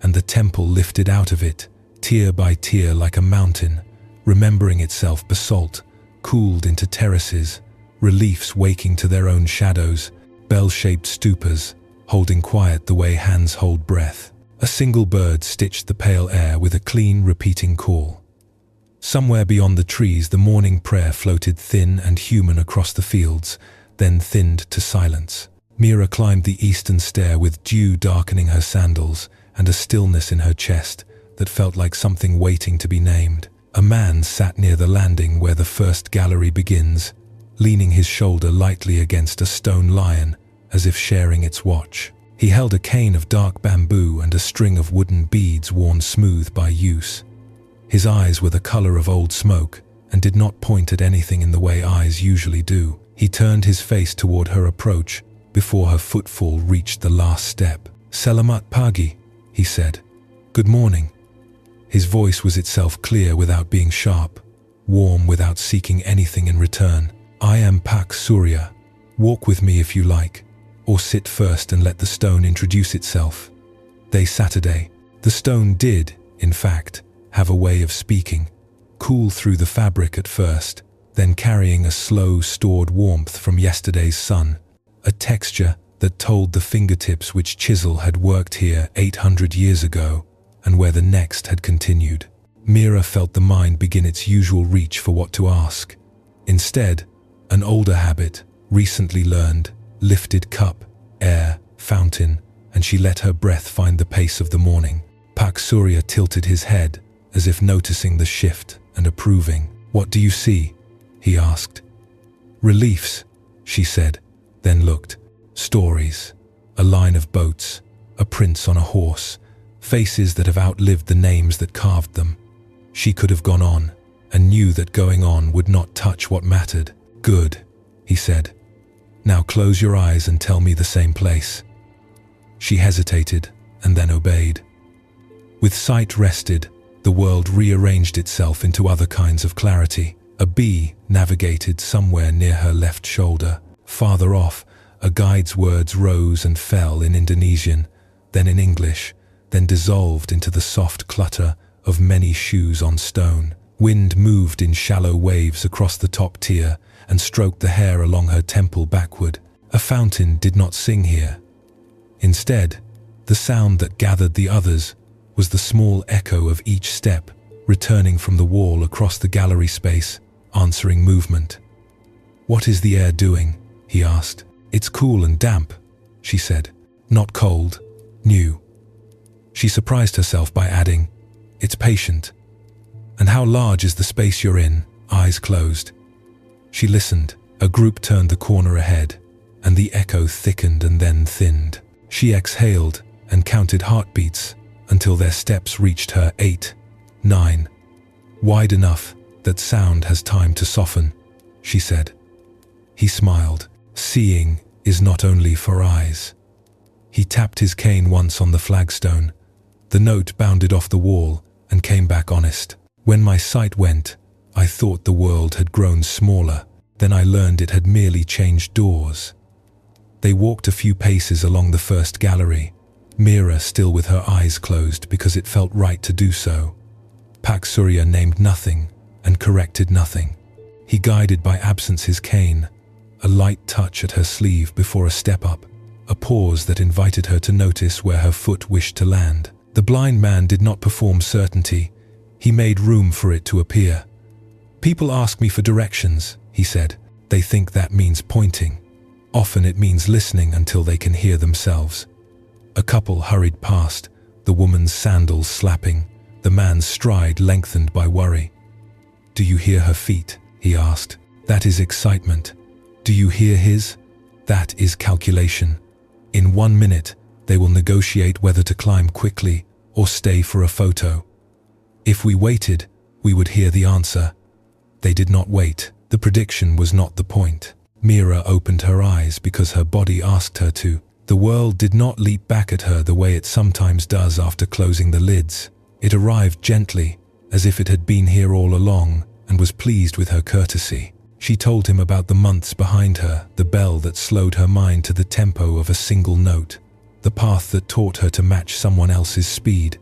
and the temple lifted out of it, tier by tier like a mountain, remembering itself basalt, cooled into terraces, reliefs waking to their own shadows, bell-shaped stupas, holding quiet the way hands hold breath. A single bird stitched the pale air with a clean, repeating call. Somewhere beyond the trees, the morning prayer floated thin and human across the fields, then thinned to silence. Mira climbed the eastern stair with dew darkening her sandals and a stillness in her chest that felt like something waiting to be named. A man sat near the landing where the first gallery begins, leaning his shoulder lightly against a stone lion, as if sharing its watch. He held a cane of dark bamboo and a string of wooden beads worn smooth by use. His eyes were the color of old smoke and did not point at anything in the way eyes usually do. He turned his face toward her approach before her footfall reached the last step. "Selamat pagi," he said. "Good morning." His voice was itself clear without being sharp, warm without seeking anything in return. "I am Pak Surya. Walk with me if you like, or sit first and let the stone introduce itself." Day Saturday. The stone did, in fact, have a way of speaking, cool through the fabric at first, then carrying a slow, stored warmth from yesterday's sun, a texture that told the fingertips which chisel had worked here 800 years ago and where the next had continued. Mira felt the mind begin its usual reach for what to ask. Instead, an older habit, recently learned, lifted cup, air, fountain, and she let her breath find the pace of the morning. Pak Surya tilted his head, as if noticing the shift and approving. "What do you see?" he asked. "Reliefs," she said, then looked. "Stories. A line of boats, a prince on a horse, faces that have outlived the names that carved them." She could have gone on, and knew that going on would not touch what mattered. "Good," he said. "Now close your eyes and tell me the same place." She hesitated, and then obeyed. With sight rested, the world rearranged itself into other kinds of clarity. A bee navigated somewhere near her left shoulder. Farther off, a guide's words rose and fell in Indonesian, then in English, then dissolved into the soft clutter of many shoes on stone. Wind moved in shallow waves across the top tier and stroked the hair along her temple backward. A fountain did not sing here. Instead, the sound that gathered the others was the small echo of each step, returning from the wall across the gallery space, answering movement. "What is the air doing?" he asked. "It's cool and damp," she said. "Not cold, new." She surprised herself by adding, "It's patient." "And how large is the space you're in?" Eyes closed. She listened. A group turned the corner ahead, and the echo thickened and then thinned. She exhaled and counted heartbeats until their steps reached her 8, 9. "Wide enough that sound has time to soften," she said. He smiled. "Seeing is not only for eyes." He tapped his cane once on the flagstone. The note bounded off the wall and came back honest. "When my sight went, I thought the world had grown smaller. Then I learned it had merely changed doors." They walked a few paces along the first gallery, Mira still with her eyes closed because it felt right to do so. Pak Surya named nothing and corrected nothing. He guided by absence his cane, a light touch at her sleeve before a step up, a pause that invited her to notice where her foot wished to land. The blind man did not perform certainty. He made room for it to appear. "People ask me for directions," he said. "They think that means pointing. Often it means listening until they can hear themselves." A couple hurried past, the woman's sandals slapping, the man's stride lengthened by worry. "Do you hear her feet?" he asked. "That is excitement. Do you hear his? That is calculation. In 1 minute, they will negotiate whether to climb quickly or stay for a photo. If we waited, we would hear the answer." They did not wait. The prediction was not the point. Mira opened her eyes because her body asked her to. The world did not leap back at her the way it sometimes does after closing the lids. It arrived gently, as if it had been here all along, and was pleased with her courtesy. She told him about the months behind her, the bell that slowed her mind to the tempo of a single note, the path that taught her to match someone else's speed,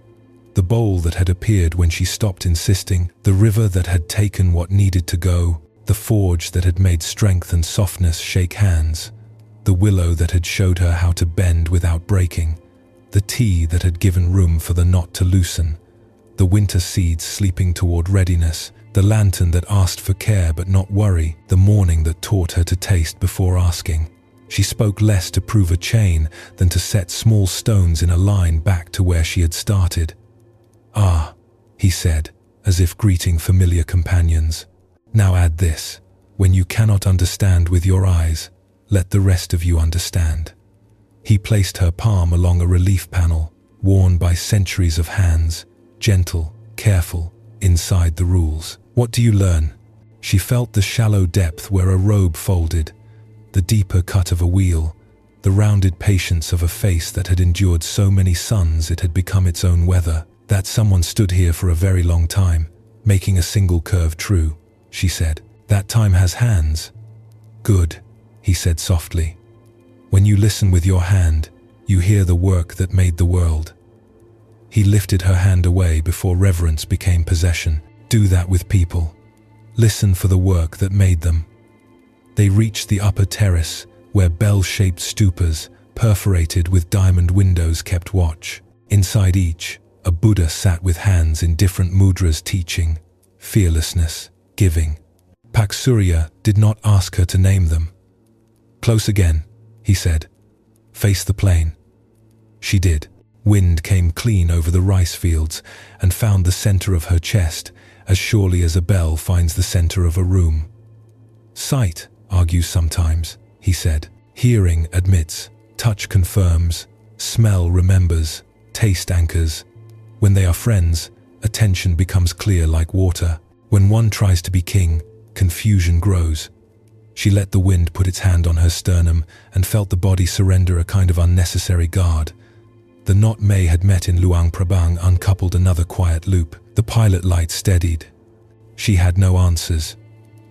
the bowl that had appeared when she stopped insisting, the river that had taken what needed to go, the forge that had made strength and softness shake hands, the willow that had showed her how to bend without breaking, the tea that had given room for the knot to loosen, the winter seeds sleeping toward readiness, the lantern that asked for care but not worry, the morning that taught her to taste before asking. She spoke less to prove a chain than to set small stones in a line back to where she had started. "Ah," he said, as if greeting familiar companions. "Now add this. When you cannot understand with your eyes, let the rest of you understand." He placed her palm along a relief panel, worn by centuries of hands, gentle, careful, inside the rules. "What do you learn?" She felt the shallow depth where a robe folded, the deeper cut of a wheel, the rounded patience of a face that had endured so many suns it had become its own weather. "That someone stood here for a very long time, making a single curve true," she said. "That time has hands." "Good," he said softly. "When you listen with your hand, you hear the work that made the world." He lifted her hand away before reverence became possession. "Do that with people. Listen for the work that made them." They reached the upper terrace, where bell-shaped stupas, perforated with diamond windows, kept watch. Inside each, a Buddha sat with hands in different mudras, teaching fearlessness, giving. Paksurya did not ask her to name them. "Close again," he said. "Face the plain." She did. Wind came clean over the rice fields and found the center of her chest, as surely as a bell finds the center of a room. "Sight argues sometimes," he said. "Hearing admits, touch confirms, smell remembers, taste anchors. When they are friends, attention becomes clear like water. When one tries to be king, confusion grows." She let the wind put its hand on her sternum and felt the body surrender a kind of unnecessary guard. The knot May had met in Luang Prabang uncoupled another quiet loop. The pilot light steadied. She had no answers,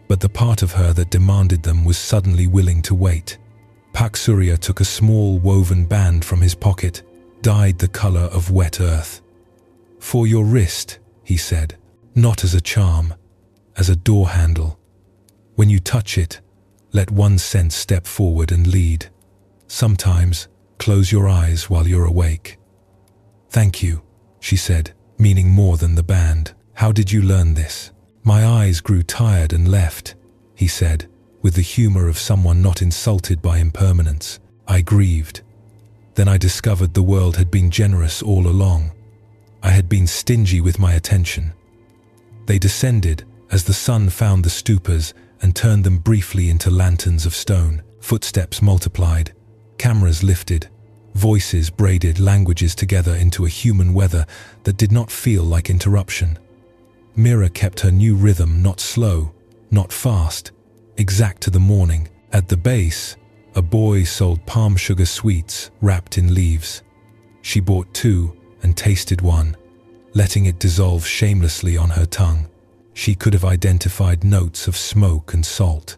but the part of her that demanded them was suddenly willing to wait. Paksurya took a small woven band from his pocket, dyed the color of wet earth. "For your wrist," he said, "not as a charm, as a door handle. When you touch it, let one sense step forward and lead. Sometimes, close your eyes while you're awake." "Thank you," she said, meaning more than the band. "How did you learn this?" "My eyes grew tired and left," he said, with the humor of someone not insulted by impermanence. "I grieved. Then I discovered the world had been generous all along. I had been stingy with my attention." They descended as the sun found the stupas and turned them briefly into lanterns of stone. Footsteps multiplied, cameras lifted, voices braided languages together into a human weather that did not feel like interruption. Mira kept her new rhythm, not slow, not fast, exact to the morning. At the base, a boy sold palm sugar sweets wrapped in leaves. She bought two and tasted one, letting it dissolve shamelessly on her tongue. She could have identified notes of smoke and salt.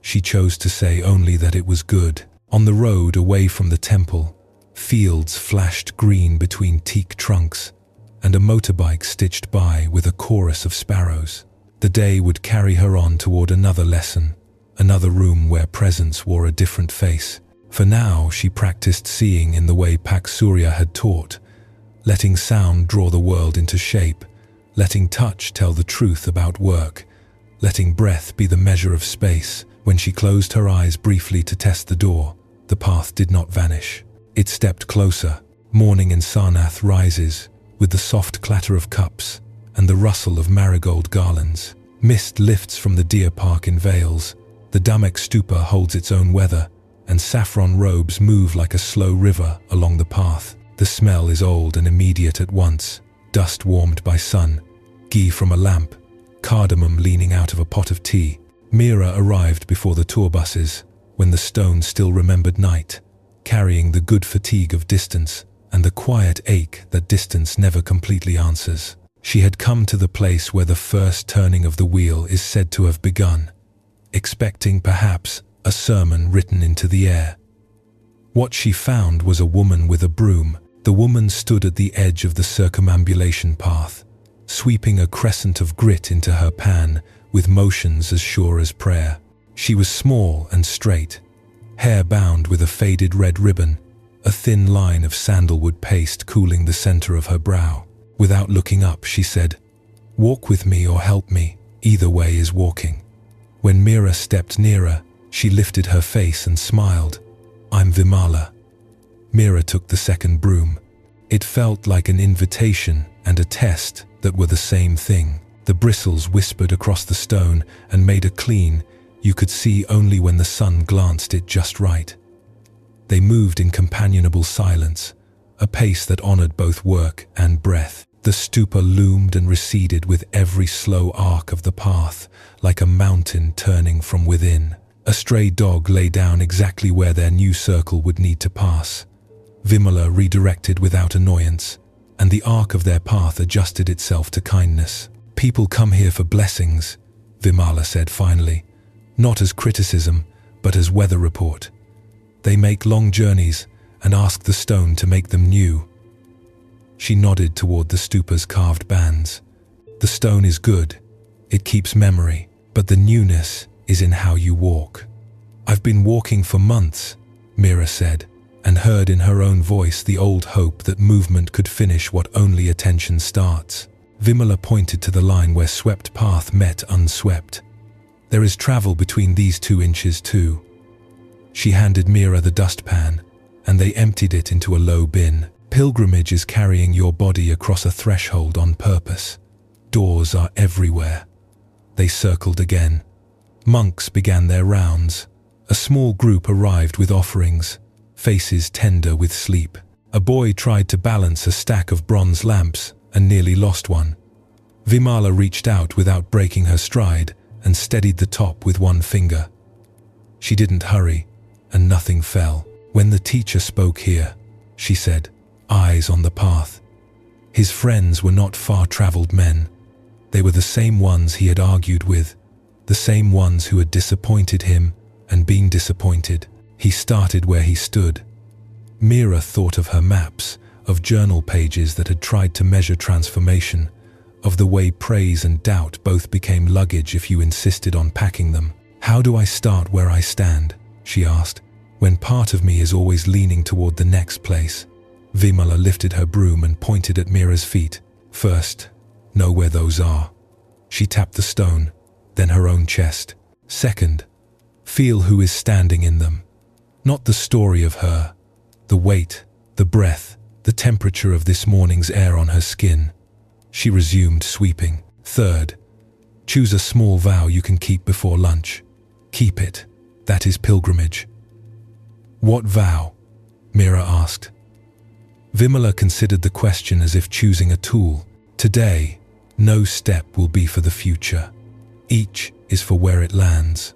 She chose to say only that it was good. On the road away from the temple, fields flashed green between teak trunks, and a motorbike stitched by with a chorus of sparrows. The day would carry her on toward another lesson, another room where presence wore a different face. For now she practiced seeing in the way Paksurya had taught, letting sound draw the world into shape, letting touch tell the truth about work, letting breath be the measure of space. When she closed her eyes briefly to test the door, the path did not vanish. It stepped closer. Morning in Sarnath rises, with the soft clatter of cups and the rustle of marigold garlands. Mist lifts from the deer park in Vales. The Dhamek stupa holds its own weather, and saffron robes move like a slow river along the path. The smell is old and immediate at once. Dust warmed by sun, ghee from a lamp, cardamom leaning out of a pot of tea. Mira arrived before the tour buses, when the stone still remembered night, carrying the good fatigue of distance and the quiet ache that distance never completely answers. She had come to the place where the first turning of the wheel is said to have begun, expecting perhaps a sermon written into the air. What she found was a woman with a broom. The woman stood at the edge of the circumambulation path, sweeping a crescent of grit into her pan with motions as sure as prayer. She was small and straight, hair bound with a faded red ribbon, a thin line of sandalwood paste cooling the center of her brow. Without looking up, she said, "Walk with me or help me, either way is walking." When Mira stepped nearer, she lifted her face and smiled. "I'm Vimala." Mira took the second broom. It felt like an invitation and a test that were the same thing. The bristles whispered across the stone and made a clean you could see only when the sun glanced it just right. They moved in companionable silence, a pace that honored both work and breath. The stupa loomed and receded with every slow arc of the path, like a mountain turning from within. A stray dog lay down exactly where their new circle would need to pass. Vimala redirected without annoyance, and the arc of their path adjusted itself to kindness. "People come here for blessings," Vimala said finally, "not as criticism, but as weather report. They make long journeys and ask the stone to make them new." She nodded toward the stupa's carved bands. "The stone is good. It keeps memory, but the newness is in how you walk." "I've been walking for months," Mira said, and heard in her own voice the old hope that movement could finish what only attention starts. Vimala pointed to the line where swept path met unswept. There is travel between these 2 inches too. She handed Mira the dustpan, and they emptied it into a low bin. Pilgrimage is carrying your body across a threshold on purpose. Doors are everywhere. They circled again. Monks began their rounds. A small group arrived with offerings, faces tender with sleep. A boy tried to balance a stack of bronze lamps and nearly lost one. Vimala reached out without breaking her stride and steadied the top with one finger. She didn't hurry, and nothing fell. When the teacher spoke here, she said, eyes on the path. His friends were not far-traveled men. They were the same ones he had argued with, the same ones who had disappointed him and been disappointed. He started where he stood. Mira thought of her maps, of journal pages that had tried to measure transformation, of the way praise and doubt both became luggage if you insisted on packing them. How do I start where I stand? She asked, when part of me is always leaning toward the next place. Vimala lifted her broom and pointed at Mira's feet. First, know where those are. She tapped the stone, then her own chest. Second, feel who is standing in them. Not the story of her, the weight, the breath, the temperature of this morning's air on her skin. She resumed sweeping. Third, choose a small vow you can keep before lunch. Keep it. That is pilgrimage. What vow? Mira asked. Vimala considered the question as if choosing a tool. Today, no step will be for the future. Each is for where it lands.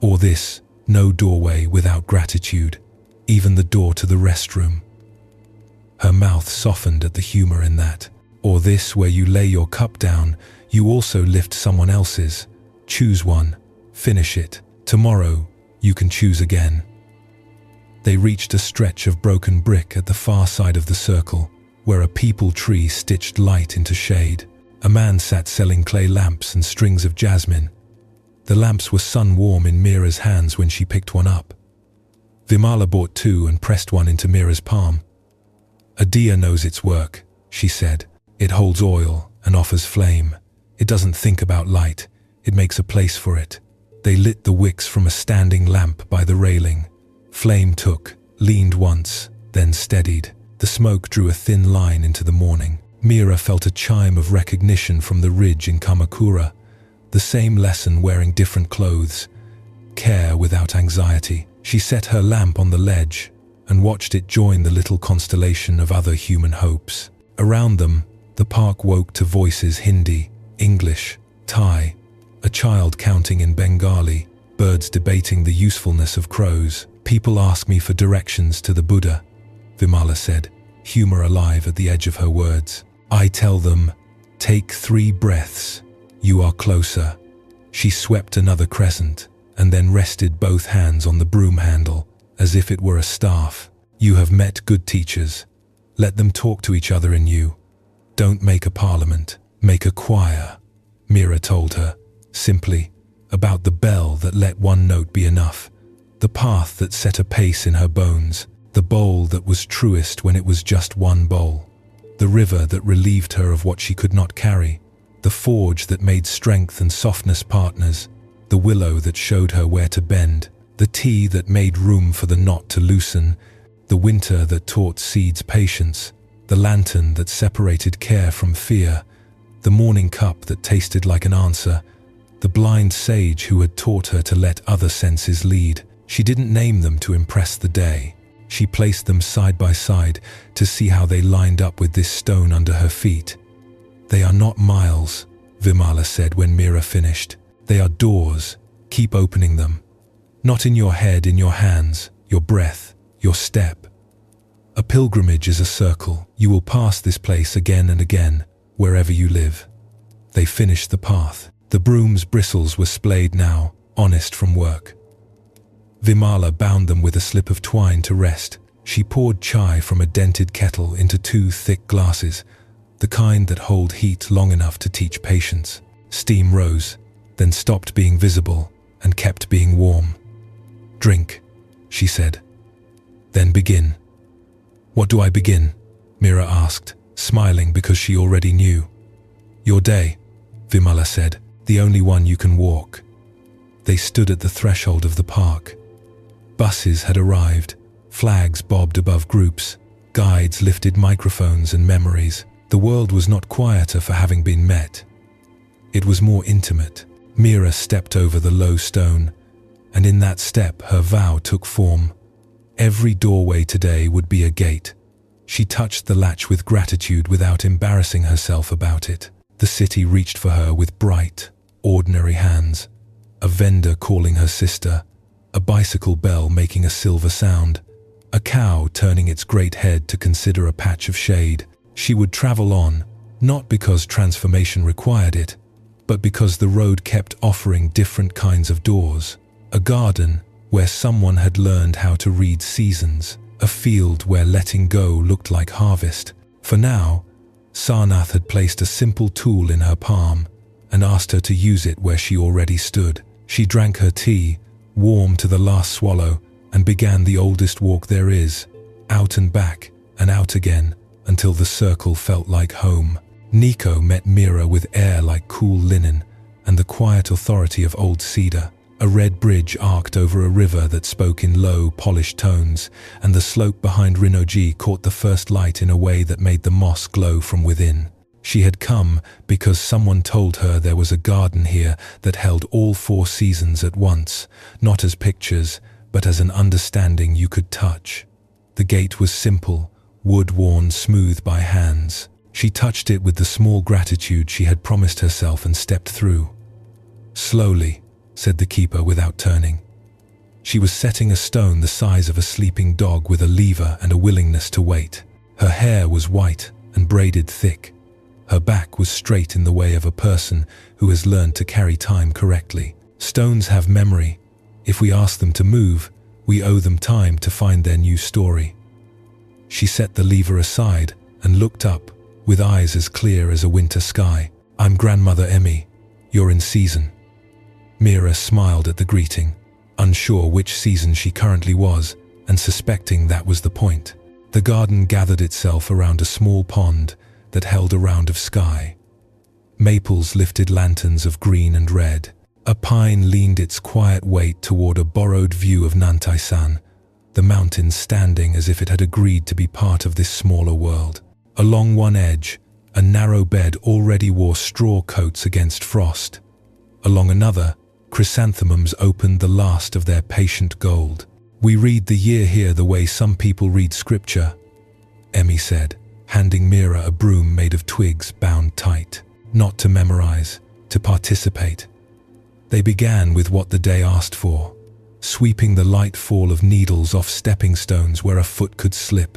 Or this, no doorway without gratitude, even the door to the restroom. Her mouth softened at the humor in that. Or this, where you lay your cup down, you also lift someone else's. Choose one, finish it. Tomorrow, you can choose again. They reached a stretch of broken brick at the far side of the circle, where a peepal tree stitched light into shade. A man sat selling clay lamps and strings of jasmine. The lamps were sun-warm in Mira's hands when she picked one up. Vimala bought 2 and pressed one into Mira's palm. A diya knows its work, she said. It holds oil and offers flame. It doesn't think about light. It makes a place for it. They lit the wicks from a standing lamp by the railing. Flame took, leaned once, then steadied. The smoke drew a thin line into the morning. Mira felt a chime of recognition from the ridge in Kamakura. The same lesson wearing different clothes. Care without anxiety. She set her lamp on the ledge and watched it join the little constellation of other human hopes. Around them, the park woke to voices: Hindi, English, Thai, a child counting in Bengali, birds debating the usefulness of crows. People ask me for directions to the Buddha, Vimala said, humor alive at the edge of her words. I tell them, take 3 breaths, you are closer. She swept another crescent and then rested both hands on the broom handle as if it were a staff. You have met good teachers. Let them talk to each other in you. Don't make a parliament, make a choir, Mira told her, simply, about the bell that let one note be enough, the path that set a pace in her bones, the bowl that was truest when it was just one bowl, the river that relieved her of what she could not carry, the forge that made strength and softness partners, the willow that showed her where to bend, the tea that made room for the knot to loosen, the winter that taught seeds patience, the lantern that separated care from fear, the morning cup that tasted like an answer, the blind sage who had taught her to let other senses lead. She didn't name them to impress the day. She placed them side by side to see how they lined up with this stone under her feet. They are not miles, Vimala said when Mira finished. They are doors. Keep opening them. Not in your head, in your hands, your breath, your step. A pilgrimage is a circle. You will pass this place again and again, wherever you live. They finished the path. The broom's bristles were splayed now, honest from work. Vimala bound them with a slip of twine to rest. She poured chai from a dented kettle into 2 thick glasses, the kind that hold heat long enough to teach patience. Steam rose, then stopped being visible and kept being warm. Drink, she said. Then begin. What do I begin? Mira asked, smiling because she already knew. Your day, Vimala said, the only one you can walk. They stood at the threshold of the park. Buses had arrived, flags bobbed above groups, guides lifted microphones and memories. The world was not quieter for having been met. It was more intimate. Mira stepped over the low stone, and in that step her vow took form. Every doorway today would be a gate. She touched the latch with gratitude without embarrassing herself about it. The city reached for her with bright, ordinary hands. A vendor calling her sister, a bicycle bell making a silver sound, a cow turning its great head to consider a patch of shade. She would travel on, not because transformation required it, but because the road kept offering different kinds of doors. A garden where someone had learned how to read seasons, a field where letting go looked like harvest. For now, Sarnath had placed a simple tool in her palm and asked her to use it where she already stood. She drank her tea, warm to the last swallow, and began the oldest walk there is, out and back and out again, until the circle felt like home. Nico met Mira with air like cool linen and the quiet authority of old cedar. A red bridge arced over a river that spoke in low, polished tones, and the slope behind Rinoji caught the first light in a way that made the moss glow from within. She had come because someone told her there was a garden here that held all 4 seasons at once, not as pictures, but as an understanding you could touch. The gate was simple, wood-worn smooth by hands. She touched it with the small gratitude she had promised herself and stepped through. Slowly, said the keeper without turning. She was setting a stone the size of a sleeping dog with a lever and a willingness to wait. Her hair was white and braided thick. Her back was straight in the way of a person who has learned to carry time correctly. Stones have memory. If we ask them to move, we owe them time to find their new story. She set the lever aside and looked up, with eyes as clear as a winter sky. I'm Grandmother Emmy. You're in season. Mira smiled at the greeting, unsure which season she currently was, and suspecting that was the point. The garden gathered itself around a small pond that held a round of sky. Maples lifted lanterns of green and red. A pine leaned its quiet weight toward a borrowed view of Nantai-san, the mountains standing as if it had agreed to be part of this smaller world. Along one edge, a narrow bed already wore straw coats against frost. Along another, chrysanthemums opened the last of their patient gold. We read the year here the way some people read scripture, Emmy said, handing Mira a broom made of twigs bound tight. Not to memorize, to participate. They began with what the day asked for, sweeping the light fall of needles off stepping stones where a foot could slip,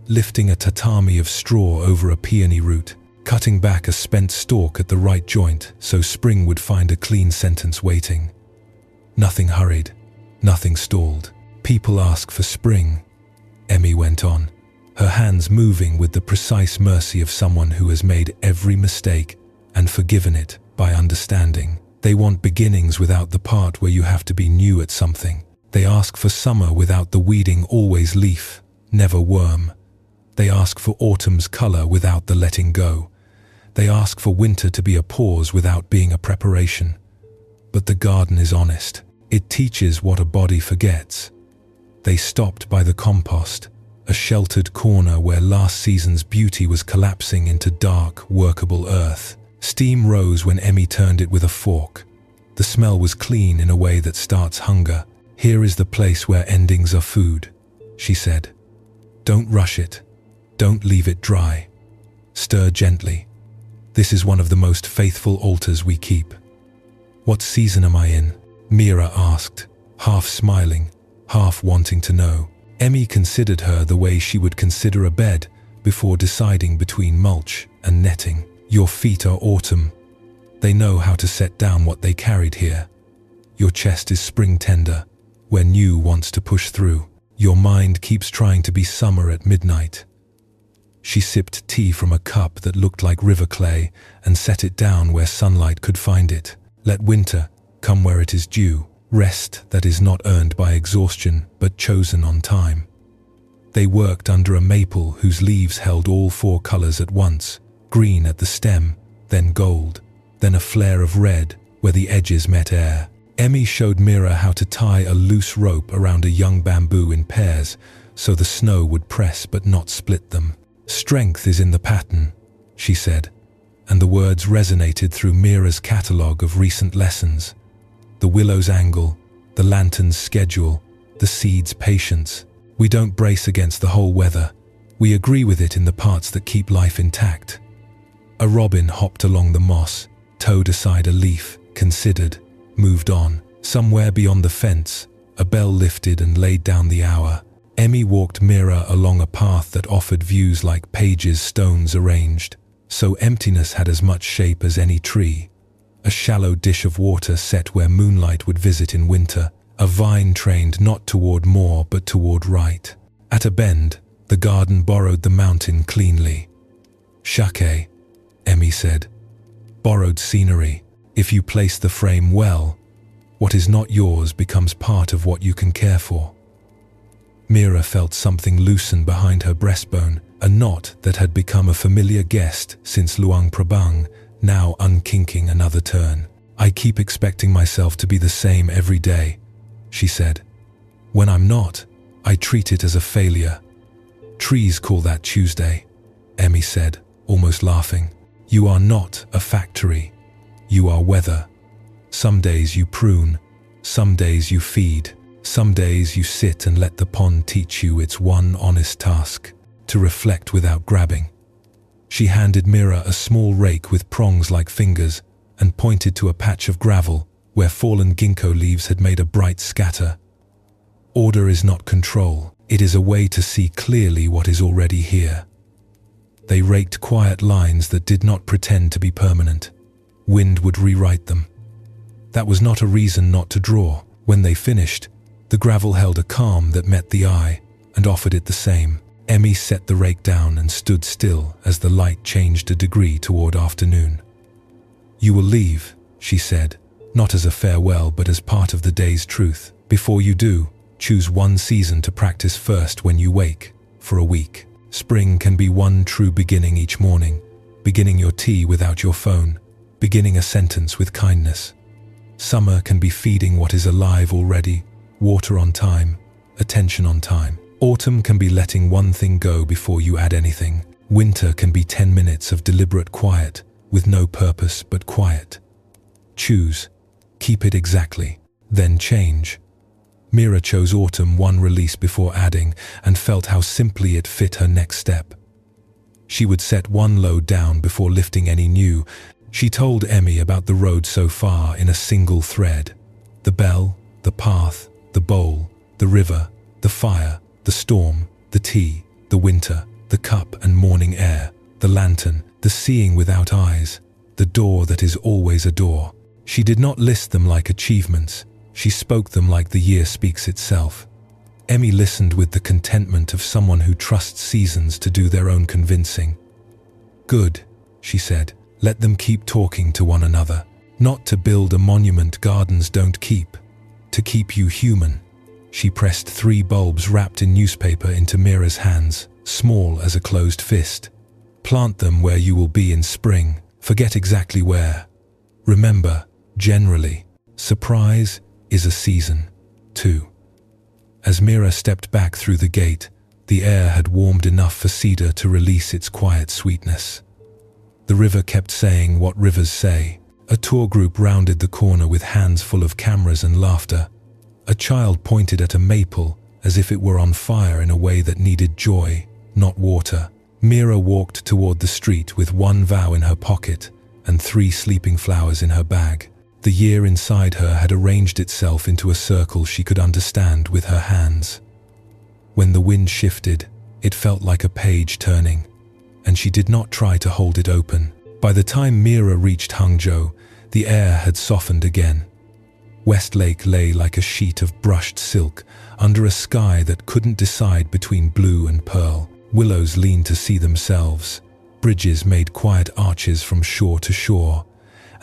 lifting a tatami of straw over a peony root, cutting back a spent stalk at the right joint so spring would find a clean sentence waiting. Nothing hurried, nothing stalled. People ask for spring, Emmy went on, her hands moving with the precise mercy of someone who has made every mistake and forgiven it by understanding. They want beginnings without the part where you have to be new at something. They ask for summer without the weeding always leaf, never worm. They ask for autumn's color without the letting go. They ask for winter to be a pause without being a preparation. But the garden is honest. It teaches what a body forgets. They stopped by the compost, a sheltered corner where last season's beauty was collapsing into dark, workable earth. Steam rose when Emmy turned it with a fork. The smell was clean in a way that starts hunger. Here is the place where endings are food, she said. Don't rush it. Don't leave it dry. Stir gently. This is one of the most faithful altars we keep. What season am I in? Mira asked, half smiling, half wanting to know. Emmy considered her the way she would consider a bed before deciding between mulch and netting. Your feet are autumn. They know how to set down what they carried here. Your chest is spring tender, where new wants to push through. Your mind keeps trying to be summer at midnight. She sipped tea from a cup that looked like river clay and set it down where sunlight could find it. Let winter come where it is due, rest that is not earned by exhaustion but chosen on time. They worked under a maple whose leaves held all four colors at once, green at the stem, then gold, then a flare of red where the edges met air. Emmy showed Mira how to tie a loose rope around a young bamboo in pairs so the snow would press but not split them. "Strength is in the pattern," she said, and the words resonated through Mira's catalogue of recent lessons. The willow's angle, the lantern's schedule, the seed's patience. We don't brace against the whole weather. We agree with it in the parts that keep life intact. A robin hopped along the moss, towed aside a leaf, considered, moved on. Somewhere beyond the fence, a bell lifted and laid down the hour. Emmy walked Mira along a path that offered views like pages stones arranged, so emptiness had as much shape as any tree. A shallow dish of water set where moonlight would visit in winter, a vine trained not toward more but toward right. At a bend, the garden borrowed the mountain cleanly. "Shake," Emmy said. "Borrowed scenery. If you place the frame well, what is not yours becomes part of what you can care for." Mira felt something loosen behind her breastbone, a knot that had become a familiar guest since Luang Prabang, now unkinking another turn. "I keep expecting myself to be the same every day," she said. "When I'm not, I treat it as a failure." "Trees call that Tuesday," Emmy said, almost laughing. "You are not a factory. You are weather. Some days you prune, some days you feed, some days you sit and let the pond teach you its one honest task, to reflect without grabbing." She handed Mira a small rake with prongs like fingers and pointed to a patch of gravel where fallen ginkgo leaves had made a bright scatter. "Order is not control. It is a way to see clearly what is already here." They raked quiet lines that did not pretend to be permanent. Wind would rewrite them. That was not a reason not to draw. When they finished, the gravel held a calm that met the eye and offered it the same. Emmy set the rake down and stood still as the light changed a degree toward afternoon. "You will leave," she said, "not as a farewell but as part of the day's truth. Before you do, choose one season to practice first when you wake, for a week. Spring can be one true beginning each morning, beginning your tea without your phone, beginning a sentence with kindness. Summer can be feeding what is alive already, water on time, attention on time. Autumn can be letting one thing go before you add anything. Winter can be 10 minutes of deliberate quiet, with no purpose but quiet. Choose, keep it exactly, then change." Mira chose autumn one release before adding and felt how simply it fit her next step. She would set one load down before lifting any new. She told Emmy about the road so far in a single thread. The bell, the path, the bowl, the river, the fire, the storm, the tea, the winter, the cup and morning air, the lantern, the seeing without eyes, the door that is always a door. She did not list them like achievements. She spoke them like the year speaks itself. Emmy listened with the contentment of someone who trusts seasons to do their own convincing. "Good," she said. "Let them keep talking to one another. Not to build a monument gardens don't keep. To keep you human." She pressed 3 bulbs wrapped in newspaper into Mira's hands, small as a closed fist. "Plant them where you will be in spring. Forget exactly where. Remember, generally, surprise is a season, too." As Mira stepped back through the gate, the air had warmed enough for cedar to release its quiet sweetness. The river kept saying what rivers say. A tour group rounded the corner with hands full of cameras and laughter. A child pointed at a maple as if it were on fire in a way that needed joy, not water. Mira walked toward the street with 1 vow in her pocket and 3 sleeping flowers in her bag. The year inside her had arranged itself into a circle she could understand with her hands. When the wind shifted, it felt like a page turning, and she did not try to hold it open. By the time Mira reached Hangzhou, the air had softened again. Westlake lay like a sheet of brushed silk under a sky that couldn't decide between blue and pearl. Willows leaned to see themselves. Bridges made quiet arches from shore to shore,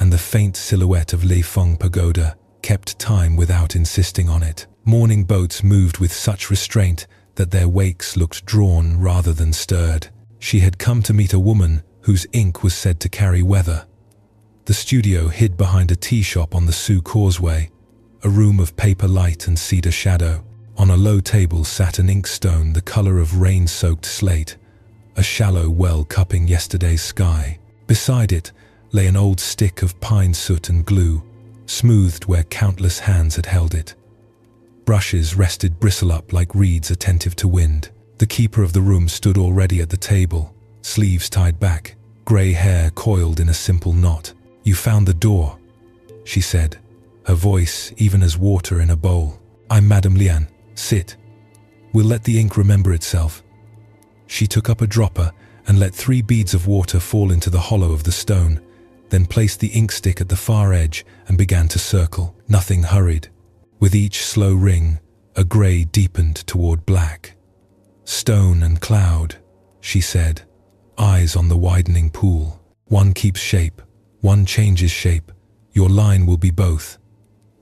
and the faint silhouette of Leifeng Pagoda kept time without insisting on it. Morning boats moved with such restraint that their wakes looked drawn rather than stirred. She had come to meet a woman whose ink was said to carry weather. The studio hid behind a tea shop on the Sioux Causeway, a room of paper light and cedar shadow. On a low table sat an inkstone the color of rain-soaked slate, a shallow well cupping yesterday's sky. Beside it lay an old stick of pine soot and glue, smoothed where countless hands had held it. Brushes rested bristle up like reeds attentive to wind. The keeper of the room stood already at the table, sleeves tied back, grey hair coiled in a simple knot. "You found the door," she said, her voice even as water in a bowl. "I'm Madame Lian. Sit. We'll let the ink remember itself." She took up a dropper and let 3 beads of water fall into the hollow of the stone, then placed the ink stick at the far edge and began to circle. Nothing hurried. With each slow ring, a grey deepened toward black. "Stone and cloud," she said, eyes on the widening pool. "One keeps shape, one changes shape. Your line will be both."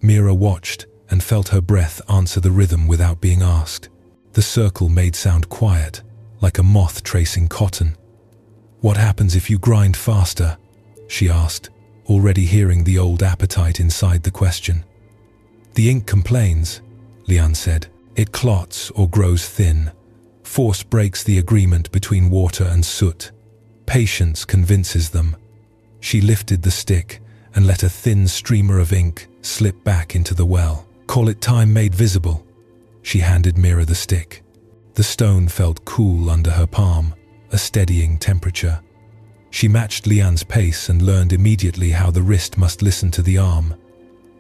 Mira watched and felt her breath answer the rhythm without being asked. The circle made sound quiet, like a moth tracing cotton. "What happens if you grind faster?" she asked, already hearing the old appetite inside the question. "The ink complains," Lian said. "It clots or grows thin. Force breaks the agreement between water and soot. Patience convinces them." She lifted the stick and let a thin streamer of ink slip back into the well. "Call it time made visible." She handed Mira the stick. The stone felt cool under her palm, a steadying temperature. She matched Lian's pace and learned immediately how the wrist must listen to the arm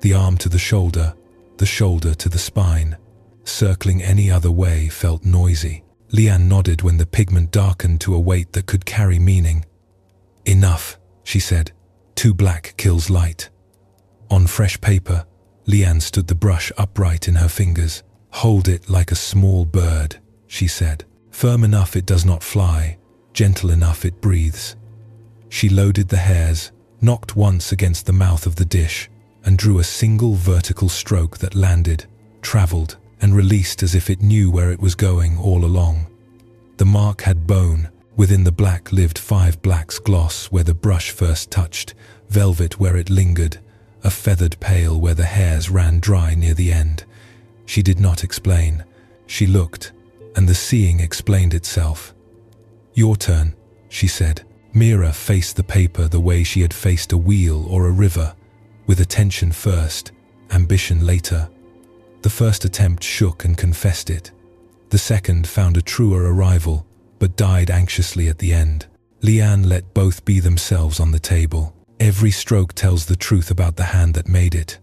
to the shoulder to the spine. Circling any other way felt noisy. Lian nodded when the pigment darkened to a weight that could carry meaning. "Enough," she said. "Too black kills light." On fresh paper, Lian stood the brush upright in her fingers. "Hold it like a small bird," she said. "Firm enough it does not fly, gentle enough it breathes." She loaded the hairs, knocked once against the mouth of the dish, and drew a single vertical stroke that landed, traveled, and released as if it knew where it was going all along. The mark had bone. Within the black lived 5 blacks, gloss where the brush first touched, velvet where it lingered, a feathered pale where the hairs ran dry near the end. She did not explain. She looked, and the seeing explained itself. "Your turn," she said. Mira faced the paper the way she had faced a wheel or a river, with attention first, ambition later. The first attempt shook and confessed it. The second found a truer arrival, but died anxiously at the end. Lian let both be themselves on the table. "Every stroke tells the truth about the hand that made it,"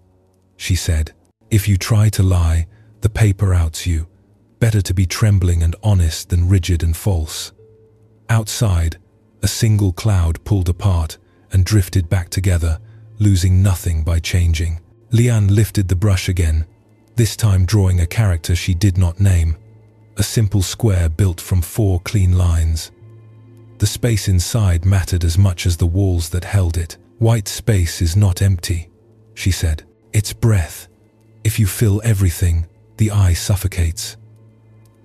she said. "If you try to lie, the paper outs you. Better to be trembling and honest than rigid and false." Outside, a single cloud pulled apart and drifted back together, losing nothing by changing. Lian lifted the brush again, this time drawing a character she did not name, a simple square built from 4 clean lines. The space inside mattered as much as the walls that held it. "White space is not empty," she said. "It's breath. If you fill everything, the eye suffocates."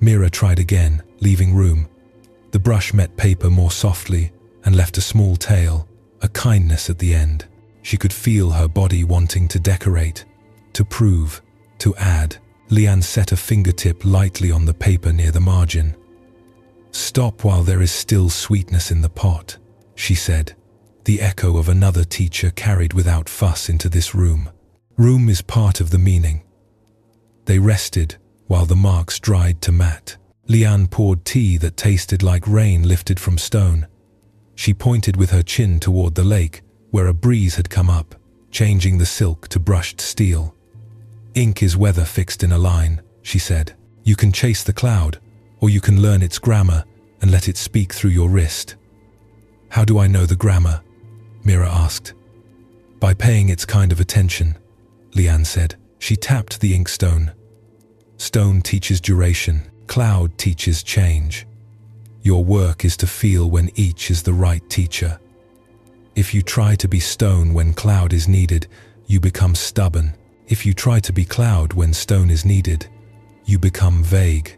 Mira tried again, leaving room. The brush met paper more softly and left a small tail, a kindness at the end. She could feel her body wanting to decorate, to prove, to add. Lian set a fingertip lightly on the paper near the margin. "Stop while there is still sweetness in the pot," she said. The echo of another teacher carried without fuss into this room. Room is part of the meaning. They rested while the marks dried to matte. Lian poured tea that tasted like rain lifted from stone. She pointed with her chin toward the lake, where a breeze had come up, changing the silk to brushed steel. "Ink is weather fixed in a line," she said. "You can chase the cloud, or you can learn its grammar and let it speak through your wrist." "How do I know the grammar?" Mira asked. "By paying its kind of attention," Lian said. She tapped the inkstone. "Stone teaches duration, cloud teaches change. Your work is to feel when each is the right teacher. If you try to be stone when cloud is needed, you become stubborn. If you try to be cloud when stone is needed, you become vague."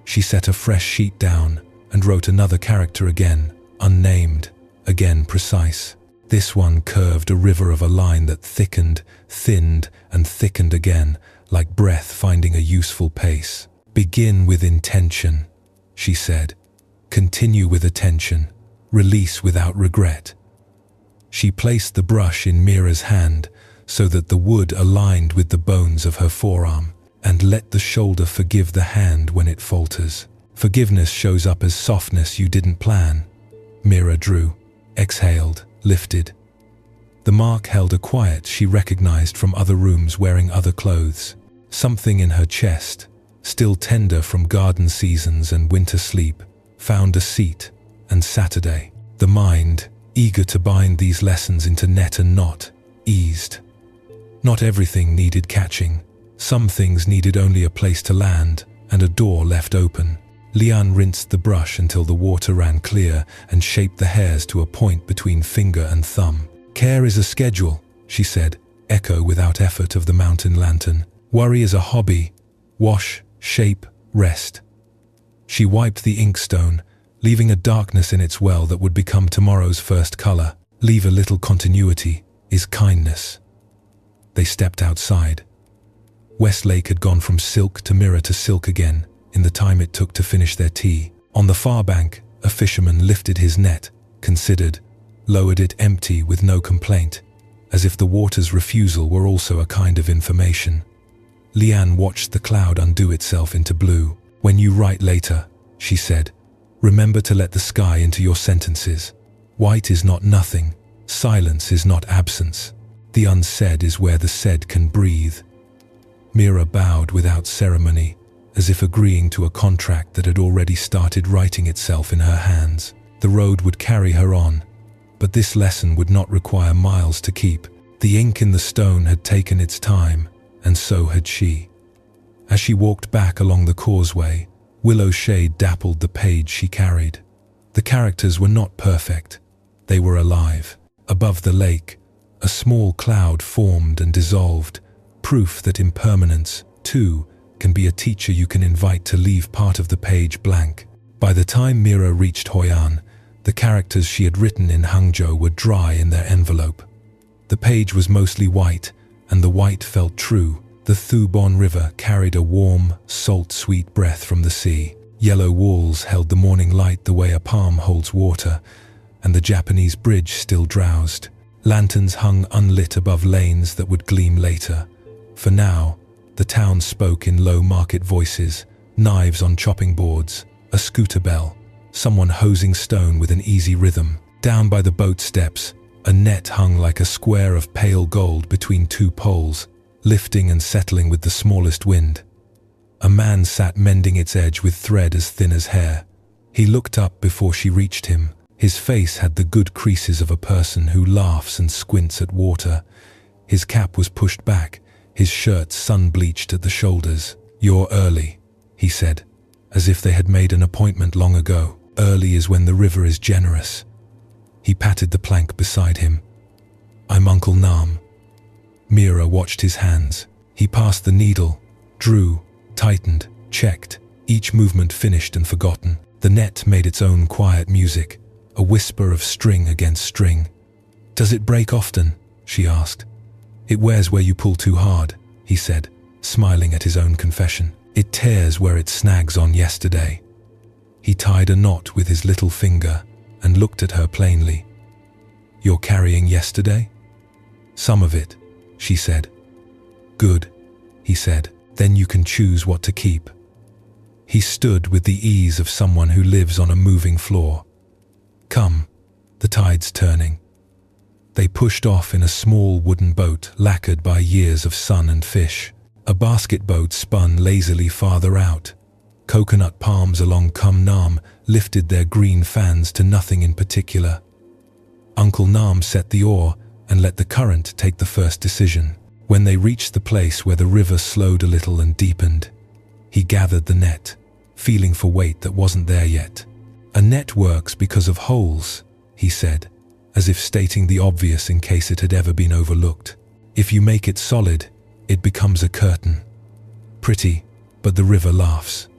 She set a fresh sheet down and wrote another character again, unnamed, again precise. This one curved a river of a line that thickened, thinned, and thickened again, like breath finding a useful pace. Begin with intention, she said. Continue with attention. Release without regret. She placed the brush in Mira's hand so that the wood aligned with the bones of her forearm, and let the shoulder forgive the hand when it falters. Forgiveness shows up as softness you didn't plan. Mira drew, exhaled, lifted. The mark held a quiet she recognized from other rooms wearing other clothes. Something in her chest, still tender from garden seasons and winter sleep, found a seat, and Saturday. The mind, eager to bind these lessons into net and knot, eased. Not everything needed catching. Some things needed only a place to land and a door left open. Lian rinsed the brush until the water ran clear and shaped the hairs to a point between finger and thumb. Care is a schedule, she said, echo without effort of the mountain lantern. Worry is a hobby. Wash, shape, rest. She wiped the inkstone, leaving a darkness in its well that would become tomorrow's first color. Leave a little continuity is kindness. They stepped outside. Westlake had gone from silk to mirror to silk again in the time it took to finish their tea. On the far bank, a fisherman lifted his net, considered, lowered it empty with no complaint, as if the water's refusal were also a kind of information. Lian watched the cloud undo itself into blue. When you write later, she said, remember to let the sky into your sentences. White is not nothing. Silence is not absence. The unsaid is where the said can breathe. Mira bowed without ceremony, as if agreeing to a contract that had already started writing itself in her hands. The road would carry her on, but this lesson would not require miles to keep. The ink in the stone had taken its time, and so had she. As she walked back along the causeway, willow shade dappled the page she carried. The characters were not perfect. They were alive. Above the lake, a small cloud formed and dissolved, proof that impermanence, too, can be a teacher you can invite to leave part of the page blank. By the time Mira reached Hoi An, the characters she had written in Hangzhou were dry in their envelope. The page was mostly white, and the white felt true. The Thubon River carried a warm, salt-sweet breath from the sea. Yellow walls held the morning light the way a palm holds water, and the Japanese bridge still drowsed. Lanterns hung unlit above lanes that would gleam later. For now, the town spoke in low market voices, knives on chopping boards, a scooter bell, someone hosing stone with an easy rhythm. Down by the boat steps, a net hung like a square of pale gold between two poles, lifting and settling with the smallest wind. A man sat mending its edge with thread as thin as hair. He looked up before she reached him. His face had the good creases of a person who laughs and squints at water. His cap was pushed back, his shirt sun-bleached at the shoulders. "You're early," he said, as if they had made an appointment long ago. Early is when the river is generous. He patted the plank beside him. "I'm Uncle Nam." Mira watched his hands. He passed the needle, drew, tightened, checked, each movement finished and forgotten. The net made its own quiet music, a whisper of string against string. "Does it break often?" she asked. "It wears where you pull too hard," he said, smiling at his own confession. "It tears where it snags on yesterday." He tied a knot with his little finger and looked at her plainly. "You're carrying yesterday?" "Some of it," she said. "Good," he said. "Then you can choose what to keep." He stood with the ease of someone who lives on a moving floor. "Come," the tide's turning. They pushed off in a small wooden boat lacquered by years of sun and fish. A basket boat spun lazily farther out. Coconut palms along Kum Nam lifted their green fans to nothing in particular. Uncle Nam set the oar and let the current take the first decision. When they reached the place where the river slowed a little and deepened, he gathered the net, feeling for weight that wasn't there yet. "A net works because of holes," he said, as if stating the obvious in case it had ever been overlooked. "If you make it solid, it becomes a curtain. Pretty, but the river laughs."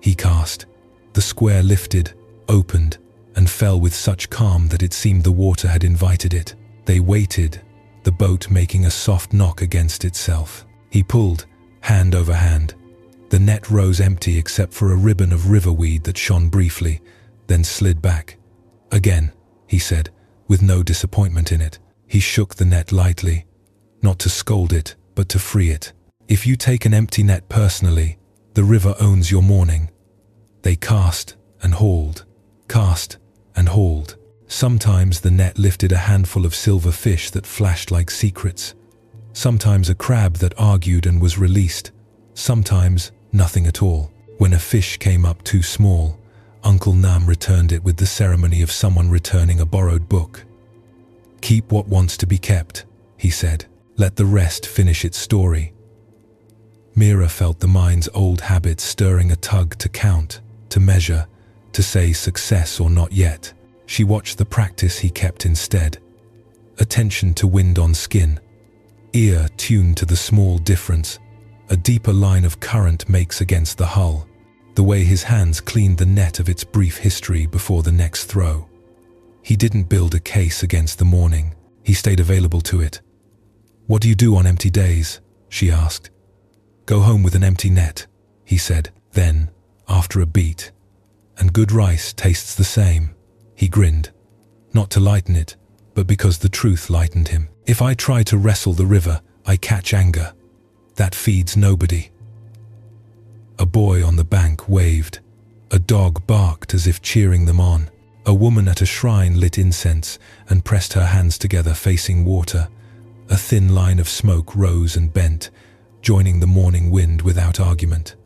He cast. The square lifted, opened, and fell with such calm that it seemed the water had invited it. They waited, the boat making a soft knock against itself. He pulled, hand over hand. The net rose empty except for a ribbon of riverweed that shone briefly, then slid back. Again, he said, with no disappointment in it. He shook the net lightly, not to scold it, but to free it. If you take an empty net personally, the river owns your morning. They cast and hauled, cast and hauled. Sometimes the net lifted a handful of silver fish that flashed like secrets. Sometimes a crab that argued and was released. Sometimes nothing at all. When a fish came up too small, Uncle Nam returned it with the ceremony of someone returning a borrowed book. Keep what wants to be kept, he said. Let the rest finish its story. Mira felt the mind's old habits stirring a tug to count, to measure, to say success or not yet. She watched the practice he kept instead. Attention to wind on skin. Ear tuned to the small difference a deeper line of current makes against the hull. The way his hands cleaned the net of its brief history before the next throw. He didn't build a case against the morning. He stayed available to it. What do you do on empty days? She asked. Go home with an empty net, he said. Then, after a beat, and good rice tastes the same. He grinned, not to lighten it, but because the truth lightened him. If I try to wrestle the river, I catch anger. That feeds nobody. A boy on the bank waved. A dog barked as if cheering them on. A woman at a shrine lit incense and pressed her hands together facing water. A thin line of smoke rose and bent, joining the morning wind without argument.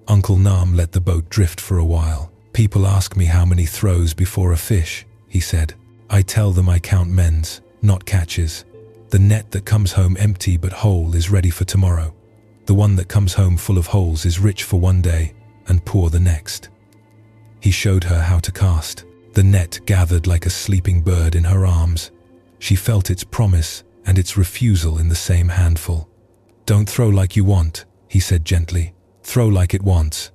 Uncle Nam let the boat drift for a while. People ask me how many throws before a fish, he said. I tell them I count men's, not catches. The net that comes home empty but whole is ready for tomorrow. The one that comes home full of holes is rich for one day and poor the next. He showed her how to cast. The net gathered like a sleeping bird in her arms. She felt its promise and its refusal in the same handful. Don't throw like you want, he said gently. Throw like it wants.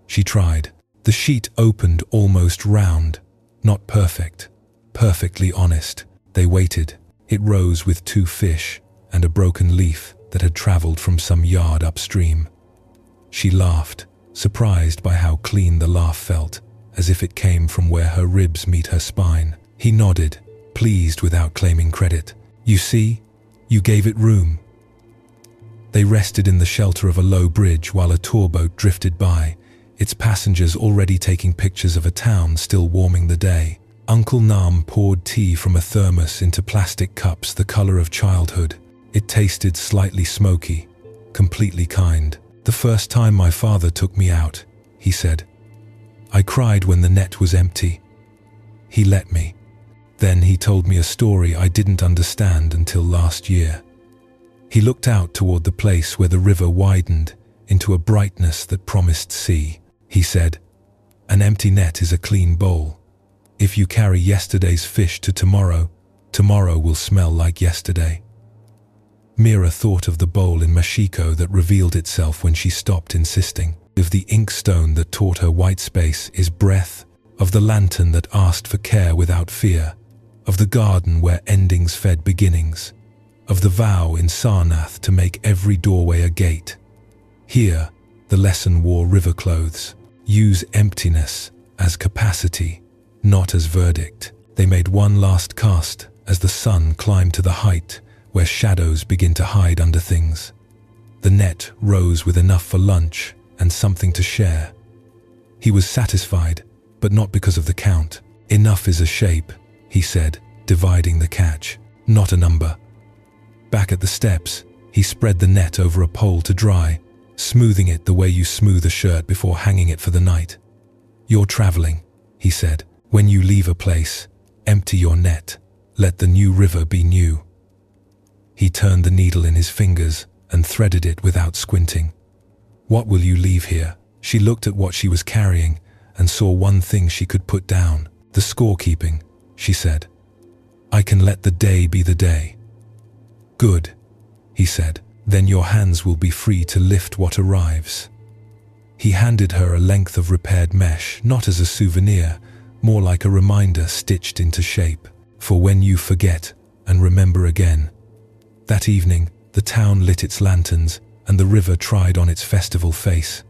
She tried. The sheet opened almost round, not perfect, perfectly honest. They waited. It rose with 2 fish and a broken leaf that had traveled from some yard upstream. She laughed, surprised by how clean the laugh felt, as if it came from where her ribs meet her spine. He nodded, pleased without claiming credit. You see, you gave it room. They rested in the shelter of a low bridge while a tour boat drifted by, its passengers already taking pictures of a town still warming the day. Uncle Nam poured tea from a thermos into plastic cups the color of childhood. It tasted slightly smoky, completely kind. The first time my father took me out, he said. I cried when the net was empty. He let me. Then he told me a story I didn't understand until last year. He looked out toward the place where the river widened into a brightness that promised sea. He said, an empty net is a clean bowl. If you carry yesterday's fish to tomorrow, tomorrow will smell like yesterday. Mira thought of the bowl in Mashiko that revealed itself when she stopped insisting, of the inkstone that taught her white space is breath, of the lantern that asked for care without fear, of the garden where endings fed beginnings, of the vow in Sarnath to make every doorway a gate. Here, the lesson wore river clothes. Use emptiness as capacity, not as verdict. They made one last cast as the sun climbed to the height where shadows begin to hide under things. The net rose with enough for lunch and something to share. He was satisfied, but not because of the count. Enough is a shape, he said, dividing the catch, not a number. Back at the steps, he spread the net over a pole to dry, smoothing it the way you smooth a shirt before hanging it for the night. You're traveling, he said. When you leave a place, empty your net. Let the new river be new. He turned the needle in his fingers and threaded it without squinting. What will you leave here? She looked at what she was carrying and saw one thing she could put down. The scorekeeping, she said. I can let the day be the day. Good, he said. Then your hands will be free to lift what arrives. He handed her a length of repaired mesh, not as a souvenir, more like a reminder stitched into shape, for when you forget and remember again. That evening, the town lit its lanterns and the river tried on its festival face.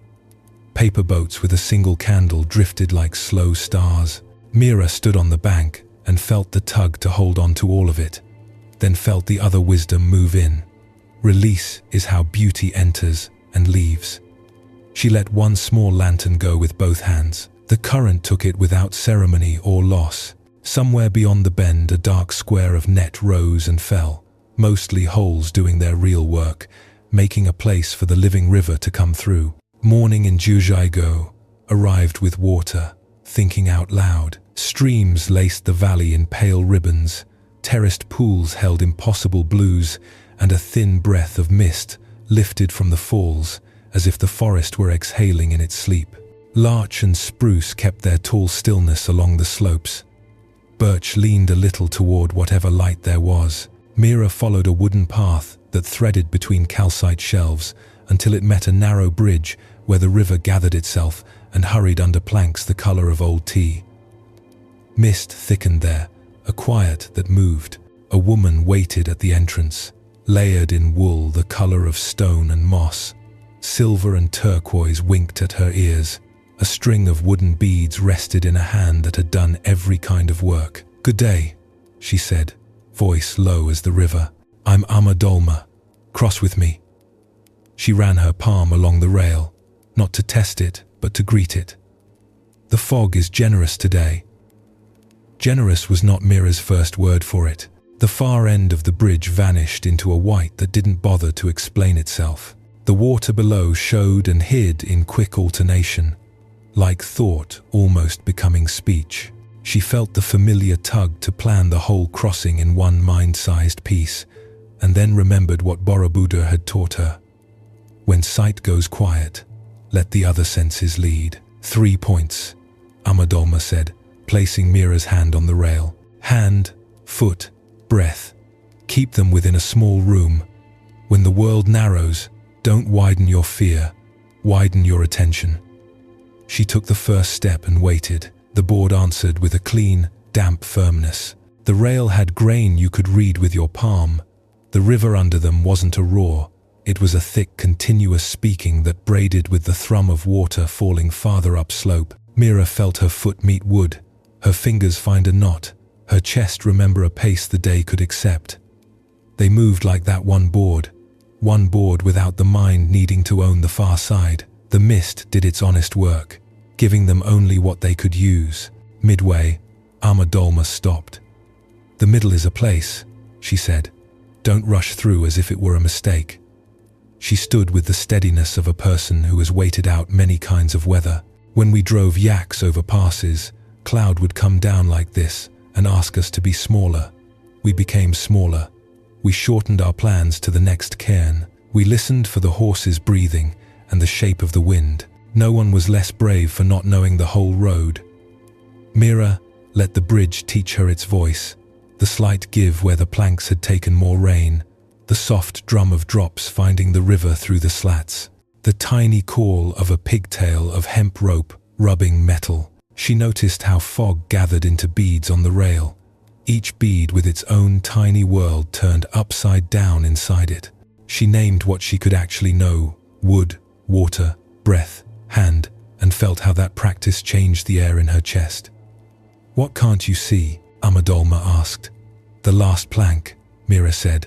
Paper boats with a single candle drifted like slow stars. Mira stood on the bank and felt the tug to hold on to all of it, then felt the other wisdom move in. Release is how beauty enters and leaves. She let one small lantern go with both hands. The current took it without ceremony or loss. Somewhere beyond the bend, a dark square of net rose and fell, mostly holes doing their real work, making a place for the living river to come through. Morning in Jujaigo arrived with water, thinking out loud. Streams laced the valley in pale ribbons, terraced pools held impossible blues, and a thin breath of mist lifted from the falls as if the forest were exhaling in its sleep. Larch and spruce kept their tall stillness along the slopes. Birch leaned a little toward whatever light there was. Mira followed a wooden path that threaded between calcite shelves until it met a narrow bridge where the river gathered itself and hurried under planks the color of old tea. Mist thickened there, a quiet that moved. A woman waited at the entrance, layered in wool the color of stone and moss. Silver and turquoise winked at her ears. A string of wooden beads rested in a hand that had done every kind of work. "Good day," she said, voice low as the river. "I'm Amadolma. Cross with me." She ran her palm along the rail, not to test it, but to greet it. "The fog is generous today." Generous was not Mira's first word for it. The far end of the bridge vanished into a white that didn't bother to explain itself. The water below showed and hid in quick alternation, like thought almost becoming speech. She felt the familiar tug to plan the whole crossing in one mind-sized piece, and then remembered what Borobudur had taught her. When sight goes quiet, let the other senses lead. 3 points, Amadolma said, placing Mira's hand on the rail. Hand, foot, breath. Keep them within a small room. When the world narrows, don't widen your fear, widen your attention. She took the first step and waited. The board answered with a clean, damp firmness. The rail had grain you could read with your palm. The river under them wasn't a roar. It was a thick, continuous speaking that braided with the thrum of water falling farther upslope. Mira felt her foot meet wood, her fingers find a knot, her chest remember a pace the day could accept. They moved like that one board without the mind needing to own the far side. The mist did its honest work, giving them only what they could use. Midway, Amadolma stopped. "The middle is a place," she said. "Don't rush through as if it were a mistake." She stood with the steadiness of a person who has waited out many kinds of weather. When we drove yaks over passes, cloud would come down like this and ask us to be smaller. We became smaller. We shortened our plans to the next cairn. We listened for the horses' breathing and the shape of the wind. No one was less brave for not knowing the whole road. Mira let the bridge teach her its voice, the slight give where the planks had taken more rain, the soft drum of drops finding the river through the slats, the tiny call of a pigtail of hemp rope rubbing metal. She noticed how fog gathered into beads on the rail, each bead with its own tiny world turned upside down inside it. She named what she could actually know: wood, water, breath, hand, and felt how that practice changed the air in her chest. "What can't you see?" Amadolma asked. "The last plank," Mira said.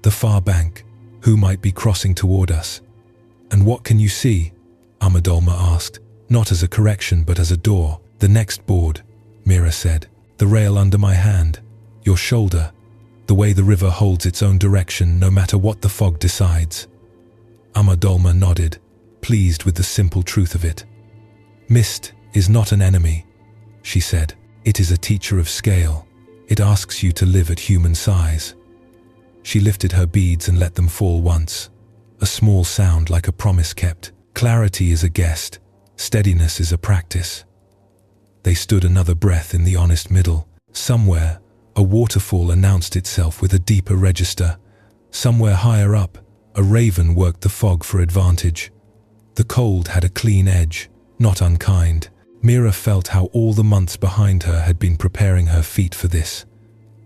"The far bank. Who might be crossing toward us?" "And what can you see?" Amadolma asked, not as a correction but as a door. "The next board," Mira said. "The rail under my hand. Your shoulder. The way the river holds its own direction no matter what the fog decides." Amadolma nodded, pleased with the simple truth of it. "Mist is not an enemy," she said. "It is a teacher of scale. It asks you to live at human size." She lifted her beads and let them fall once. A small sound like a promise kept. Clarity is a guest. Steadiness is a practice. They stood another breath in the honest middle. Somewhere, a waterfall announced itself with a deeper register. Somewhere higher up, a raven worked the fog for advantage. The cold had a clean edge, not unkind. Mira felt how all the months behind her had been preparing her feet for this.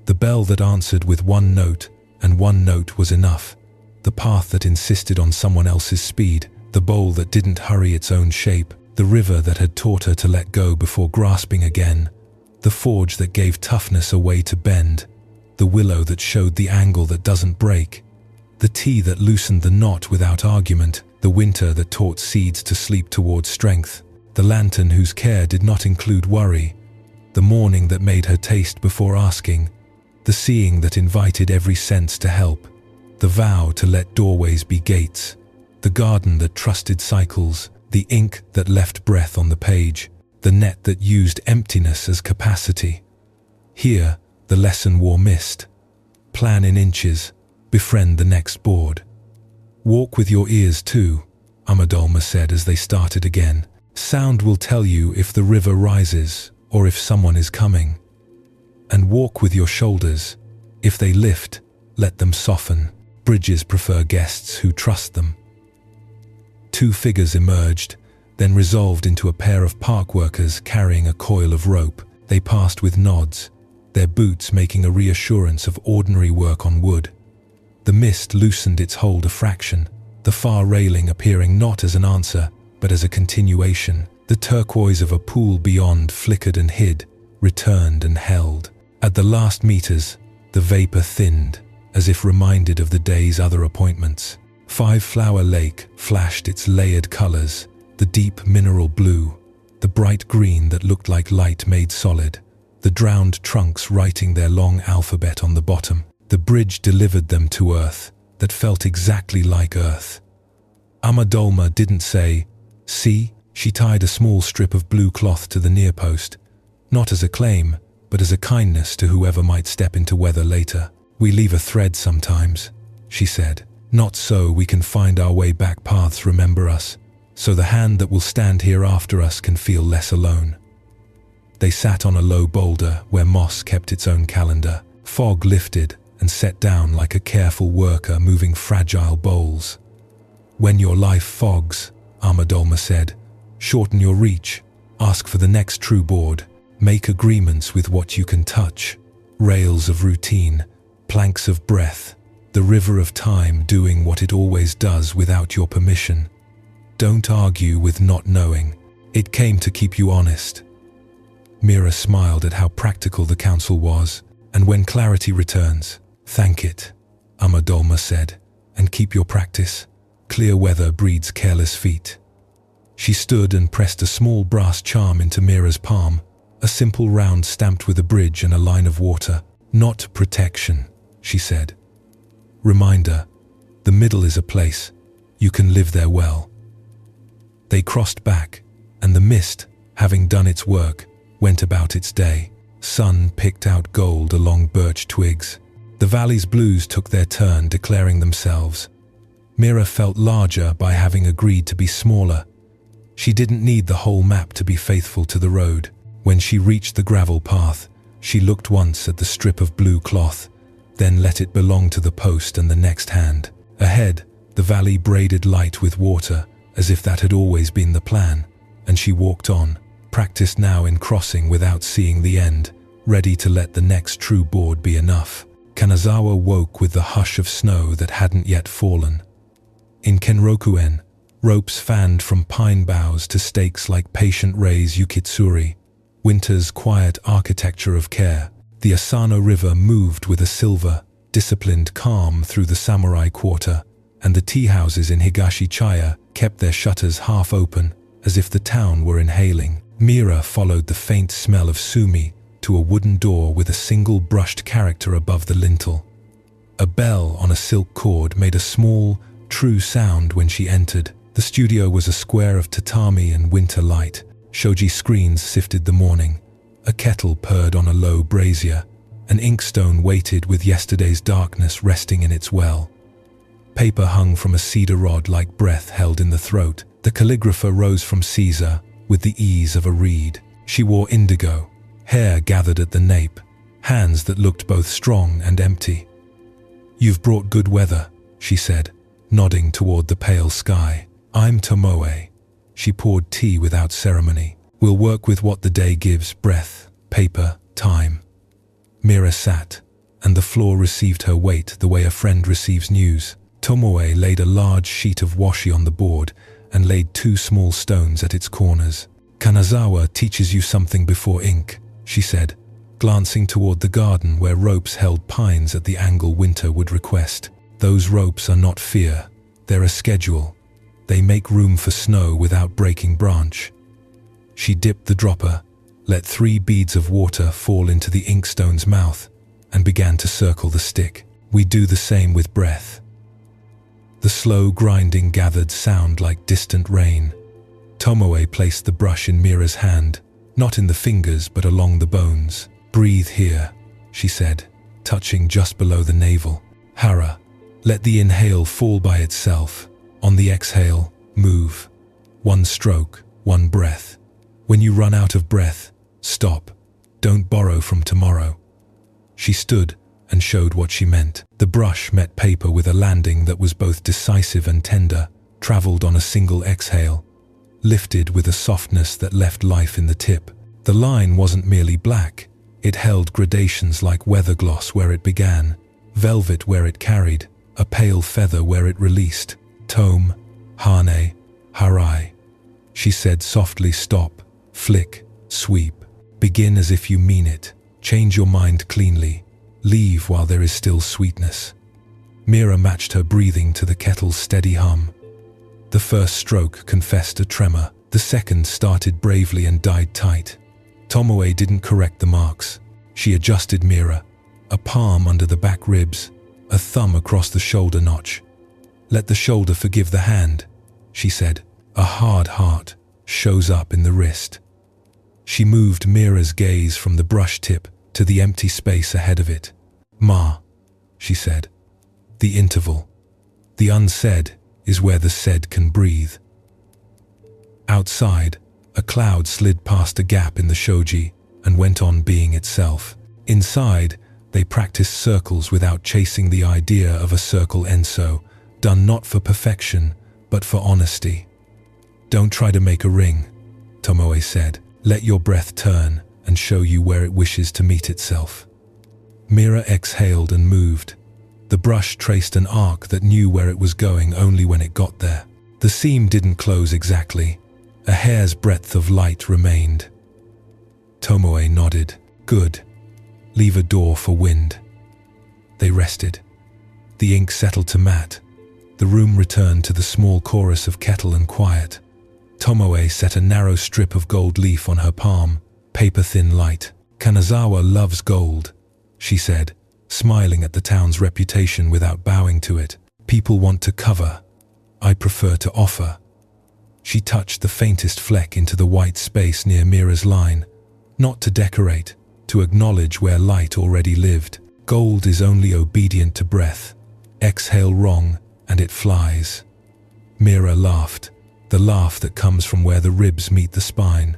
The bell that answered with one note, and one note was enough. The path that insisted on someone else's speed, the bowl that didn't hurry its own shape, the river that had taught her to let go before grasping again, the forge that gave toughness a way to bend, the willow that showed the angle that doesn't break, the tea that loosened the knot without argument, the winter that taught seeds to sleep towards strength, the lantern whose care did not include worry, the morning that made her taste before asking, the seeing that invited every sense to help, the vow to let doorways be gates, the garden that trusted cycles, the ink that left breath on the page, the net that used emptiness as capacity. Here, the lesson wore mist. Plan in inches, befriend the next board. Walk with your ears too, Amadolma said as they started again. Sound will tell you if the river rises or if someone is coming. And walk with your shoulders. If they lift, let them soften. Bridges prefer guests who trust them. 2 figures emerged, then resolved into a pair of park workers carrying a coil of rope. They passed with nods, their boots making a reassurance of ordinary work on wood. The mist loosened its hold a fraction, the far railing appearing not as an answer, but as a continuation. The turquoise of a pool beyond flickered and hid, returned and held. At the last meters, the vapor thinned, as if reminded of the day's other appointments. 5-flower lake flashed its layered colors, the deep mineral blue, the bright green that looked like light made solid, the drowned trunks writing their long alphabet on the bottom. The bridge delivered them to earth, that felt exactly like earth. Amadolma didn't say, "See," she tied a small strip of blue cloth to the near post, not as a claim, but as a kindness to whoever might step into weather later. "We leave a thread sometimes," she said. "Not so we can find our way back paths remember us, so the hand that will stand here after us can feel less alone." They sat on a low boulder where moss kept its own calendar. Fog lifted and set down like a careful worker moving fragile bowls. "When your life fogs," Amadolma said, "shorten your reach, ask for the next true board, make agreements with what you can touch, rails of routine, planks of breath, the river of time doing what it always does without your permission. Don't argue with not knowing. It came to keep you honest." Mira smiled at how practical the counsel was, and when clarity returns, thank it, Amadolma said, and keep your practice. Clear weather breeds careless feet. She stood and pressed a small brass charm into Mira's palm, a simple round stamped with a bridge and a line of water. "Not protection," she said. "Reminder, the middle is a place. You can live there well." They crossed back, and the mist, having done its work, went about its day. Sun picked out gold along birch twigs. The valley's blues took their turn declaring themselves. Mira felt larger by having agreed to be smaller. She didn't need the whole map to be faithful to the road. When she reached the gravel path, she looked once at the strip of blue cloth, then let it belong to the post and the next hand. Ahead, the valley braided light with water, as if that had always been the plan, and she walked on, practiced now in crossing without seeing the end, ready to let the next true board be enough. Kanazawa woke with the hush of snow that hadn't yet fallen. In Kenrokuen, ropes fanned from pine boughs to stakes like patient rays yukitsuri, winter's quiet architecture of care. The Asano River moved with a silver, disciplined calm through the samurai quarter, and the tea houses in Higashichaya kept their shutters half open, as if the town were inhaling. Mira followed the faint smell of sumi to a wooden door with a single brushed character above the lintel. A bell on a silk cord made a small, true sound when she entered. The studio was a square of tatami and winter light. Shoji screens sifted the morning. A kettle purred on a low brazier. An inkstone waited with yesterday's darkness resting in its well. Paper hung from a cedar rod like breath held in the throat. The calligrapher rose from Caesar with the ease of a reed. She wore indigo, hair gathered at the nape, hands that looked both strong and empty. "You've brought good weather," she said, nodding toward the pale sky. "I'm Tomoe. She poured tea without ceremony. We'll work with what the day gives: breath, paper, time. Mira sat, and the floor received her weight the way a friend receives news. Tomoe laid a large sheet of washi on the board and laid 2 small stones at its corners. Kanazawa teaches you something before ink, she said, glancing toward the garden where ropes held pines at the angle winter would request. Those ropes are not fear, they're a schedule. They make room for snow without breaking branch. She dipped the dropper, let 3 beads of water fall into the inkstone's mouth, and began to circle the stick. We do the same with breath. The slow grinding gathered sound like distant rain. Tomoe placed the brush in Mira's hand, not in the fingers but along the bones. Breathe here, she said, touching just below the navel. Hara, let the inhale fall by itself. On the exhale, move. 1 stroke, 1 breath. When you run out of breath, stop. Don't borrow from tomorrow. She stood and showed what she meant. The brush met paper with a landing that was both decisive and tender, traveled on a single exhale, lifted with a softness that left life in the tip. The line wasn't merely black, it held gradations like weather gloss where it began, velvet where it carried, a pale feather where it released. Tome, hane, harai. She said softly, stop, flick, sweep. Begin as if you mean it. Change your mind cleanly. Leave while there is still sweetness. Mira matched her breathing to the kettle's steady hum. The first stroke confessed a tremor. The second started bravely and died tight. Tomoe didn't correct the marks. She adjusted Mira, a palm under the back ribs, a thumb across the shoulder notch. Let the shoulder forgive the hand, she said. A hard heart shows up in the wrist. She moved Mira's gaze from the brush tip to the empty space ahead of it. Ma, she said. The interval. The unsaid is where the said can breathe. Outside, a cloud slid past a gap in the shoji and went on being itself. Inside, they practiced circles without chasing the idea of a circle enso, done not for perfection, but for honesty. Don't try to make a ring, Tomoe said. Let your breath turn and show you where it wishes to meet itself. Mira exhaled and moved. The brush traced an arc that knew where it was going only when it got there. The seam didn't close exactly. A hair's breadth of light remained. Tomoe nodded. Good. Leave a door for wind. They rested. The ink settled to matte. The room returned to the small chorus of kettle and quiet. Tomoe set a narrow strip of gold leaf on her palm, paper-thin light. Kanazawa loves gold, she said, smiling at the town's reputation without bowing to it. People want to cover. I prefer to offer. She touched the faintest fleck into the white space near Mira's line, not to decorate, to acknowledge where light already lived. Gold is only obedient to breath. Exhale wrong, and it flies. Mira laughed, the laugh that comes from where the ribs meet the spine.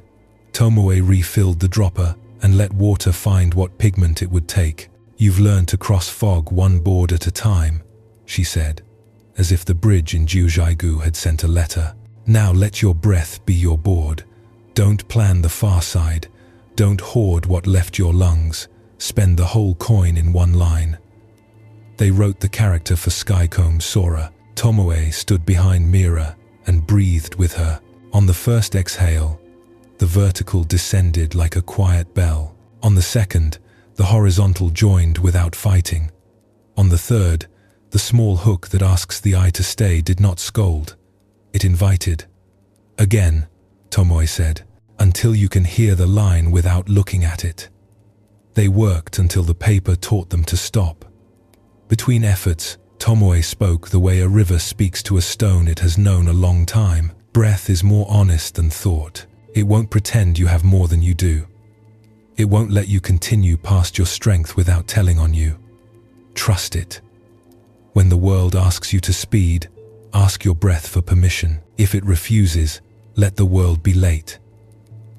Tomoe refilled the dropper and let water find what pigment it would take. You've learned to cross fog 1 board at a time, she said, as if the bridge in Jujaigu had sent a letter. Now let your breath be your board. Don't plan the far side. Don't hoard what left your lungs. Spend the whole coin in 1 line. They wrote the character for Skycomb Sora. Tomoe stood behind Mira and breathed with her. On the first exhale, the vertical descended like a quiet bell. On the second, the horizontal joined without fighting. On the third, the small hook that asks the eye to stay did not scold. It invited. Again, Tomoe said, until you can hear the line without looking at it. They worked until the paper taught them to stop. Between efforts, Tomoe spoke the way a river speaks to a stone it has known a long time. Breath is more honest than thought. It won't pretend you have more than you do. It won't let you continue past your strength without telling on you. Trust it. When the world asks you to speed, ask your breath for permission. If it refuses, let the world be late.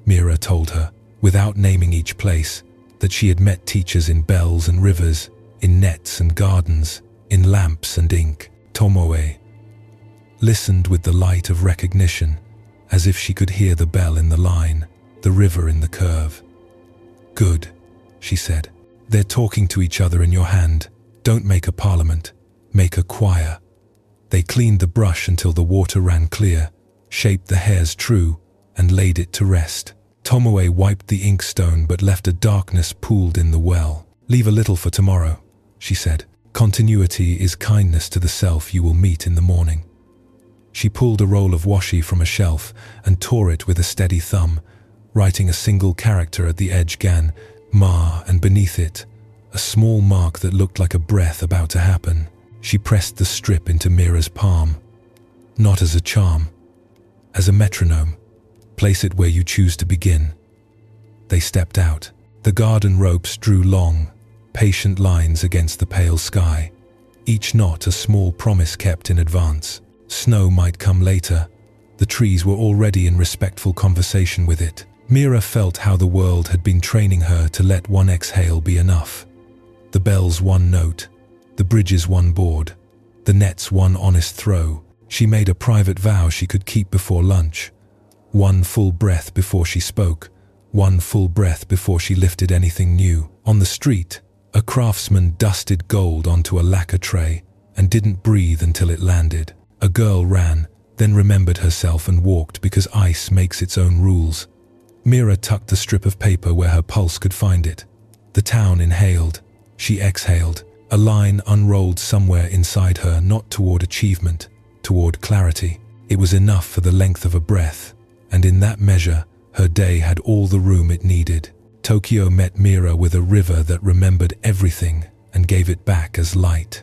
Mira told her, without naming each place, that she had met teachers in bells and rivers, in nets and gardens, in lamps and ink. Tomoe listened with the light of recognition, as if she could hear the bell in the line, the river in the curve. "Good," she said. "They're talking to each other in your hand. Don't make a parliament, make a choir." They cleaned the brush until the water ran clear, shaped the hairs true, and laid it to rest. Tomoe wiped the inkstone but left a darkness pooled in the well. "Leave a little for tomorrow," she said. "Continuity is kindness to the self you will meet in the morning." She pulled a roll of washi from a shelf and tore it with a steady thumb, writing a single character at the edge, Gan, Ma, and beneath it, a small mark that looked like a breath about to happen. She pressed the strip into Mira's palm. "Not as a charm, as a metronome. Place it where you choose to begin." They stepped out. The garden ropes drew long, patient lines against the pale sky, each knot a small promise kept in advance. Snow might come later. The trees were already in respectful conversation with it. Mira felt how the world had been training her to let one exhale be enough. The bells one note, the bridges one board, the nets one honest throw. She made a private vow she could keep before lunch. One full breath before she spoke, one full breath before she lifted anything new. On the street, a craftsman dusted gold onto a lacquer tray and didn't breathe until it landed. A girl ran, then remembered herself and walked because ice makes its own rules. Mira tucked the strip of paper where her pulse could find it. The town inhaled. She exhaled. A line unrolled somewhere inside her, not toward achievement, toward clarity. It was enough for the length of a breath, and in that measure, her day had all the room it needed. Tokyo met Mira with a river that remembered everything and gave it back as light.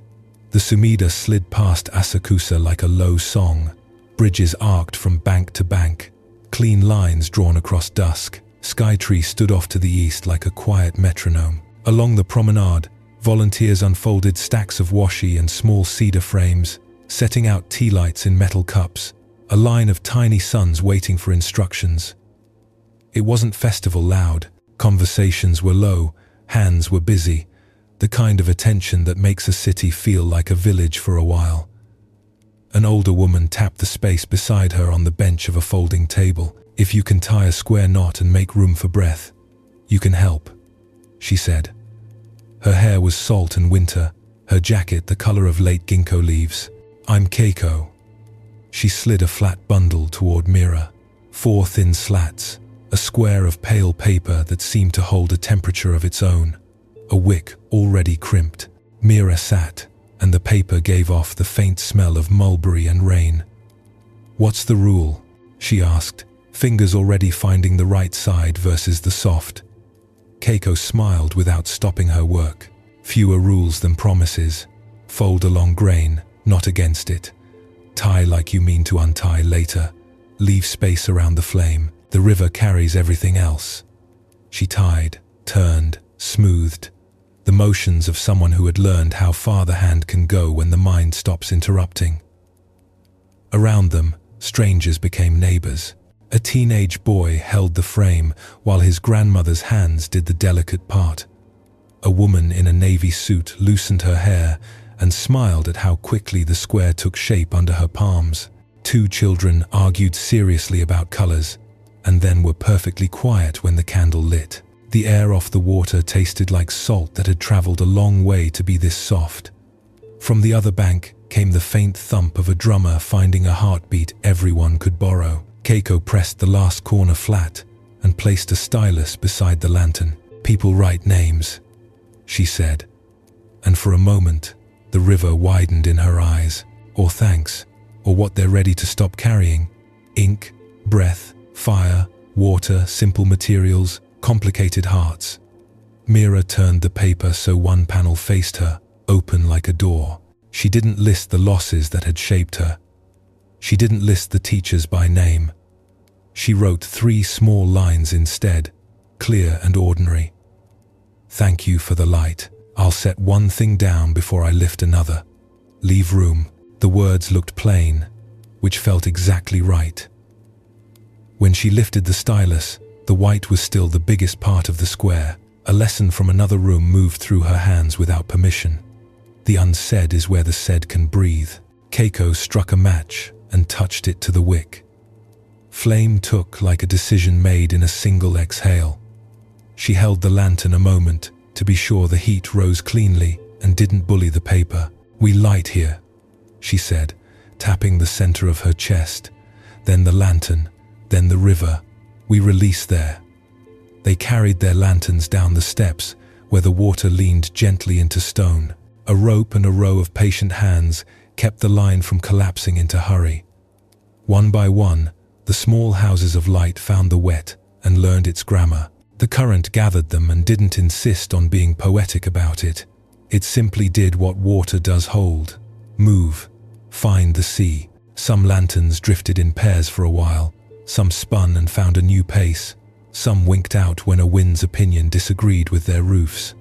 The Sumida slid past Asakusa like a low song. Bridges arced from bank to bank, clean lines drawn across dusk. Skytree stood off to the east like a quiet metronome. Along the promenade, volunteers unfolded stacks of washi and small cedar frames, setting out tea lights in metal cups, a line of tiny suns waiting for instructions. It wasn't festival loud. Conversations were low, hands were busy, the kind of attention that makes a city feel like a village for a while. An older woman tapped the space beside her on the bench of a folding table. "If you can tie a square knot and make room for breath, you can help," she said. Her hair was salt and winter, her jacket the color of late ginkgo leaves. "I'm Keiko." She slid a flat bundle toward Mira. 4 thin slats, a square of pale paper that seemed to hold a temperature of its own. A wick already crimped. Mira sat, and the paper gave off the faint smell of mulberry and rain. "What's the rule?" she asked, fingers already finding the right side versus the soft. Keiko smiled without stopping her work. "Fewer rules than promises. Fold along grain, not against it. Tie like you mean to untie later. Leave space around the flame. The river carries everything else." She tied, turned, smoothed. The motions of someone who had learned how far the hand can go when the mind stops interrupting. Around them, strangers became neighbors. A teenage boy held the frame while his grandmother's hands did the delicate part. A woman in a navy suit loosened her hair and smiled at how quickly the square took shape under her palms. 2 children argued seriously about colors, and then were perfectly quiet when the candle lit. The air off the water tasted like salt that had traveled a long way to be this soft. From the other bank came the faint thump of a drummer finding a heartbeat everyone could borrow. Keiko pressed the last corner flat and placed a stylus beside the lantern. "People write names," she said, and for a moment, the river widened in her eyes. Or thanks, or what they're ready to stop carrying. Ink, breath, fire, water, simple materials, complicated hearts. Mira turned the paper so one panel faced her, open like a door. She didn't list the losses that had shaped her. She didn't list the teachers by name. She wrote 3 small lines instead, clear and ordinary. "Thank you for the light. I'll set one thing down before I lift another. Leave room." The words looked plain, which felt exactly right. When she lifted the stylus, the white was still the biggest part of the square. A lesson from another room moved through her hands without permission. The unsaid is where the said can breathe. Keiko struck a match and touched it to the wick. Flame took like a decision made in a single exhale. She held the lantern a moment to be sure the heat rose cleanly and didn't bully the paper. "We light here," she said, tapping the center of her chest. "Then the lantern, then the river. We release there." They carried their lanterns down the steps where the water leaned gently into stone. A rope and a row of patient hands kept the line from collapsing into hurry. One by one, the small houses of light found the wet and learned its grammar. The current gathered them and didn't insist on being poetic about it. It simply did what water does: hold, move, find the sea. Some lanterns drifted in pairs for a while. Some spun and found a new pace. Some winked out when a wind's opinion disagreed with their roofs.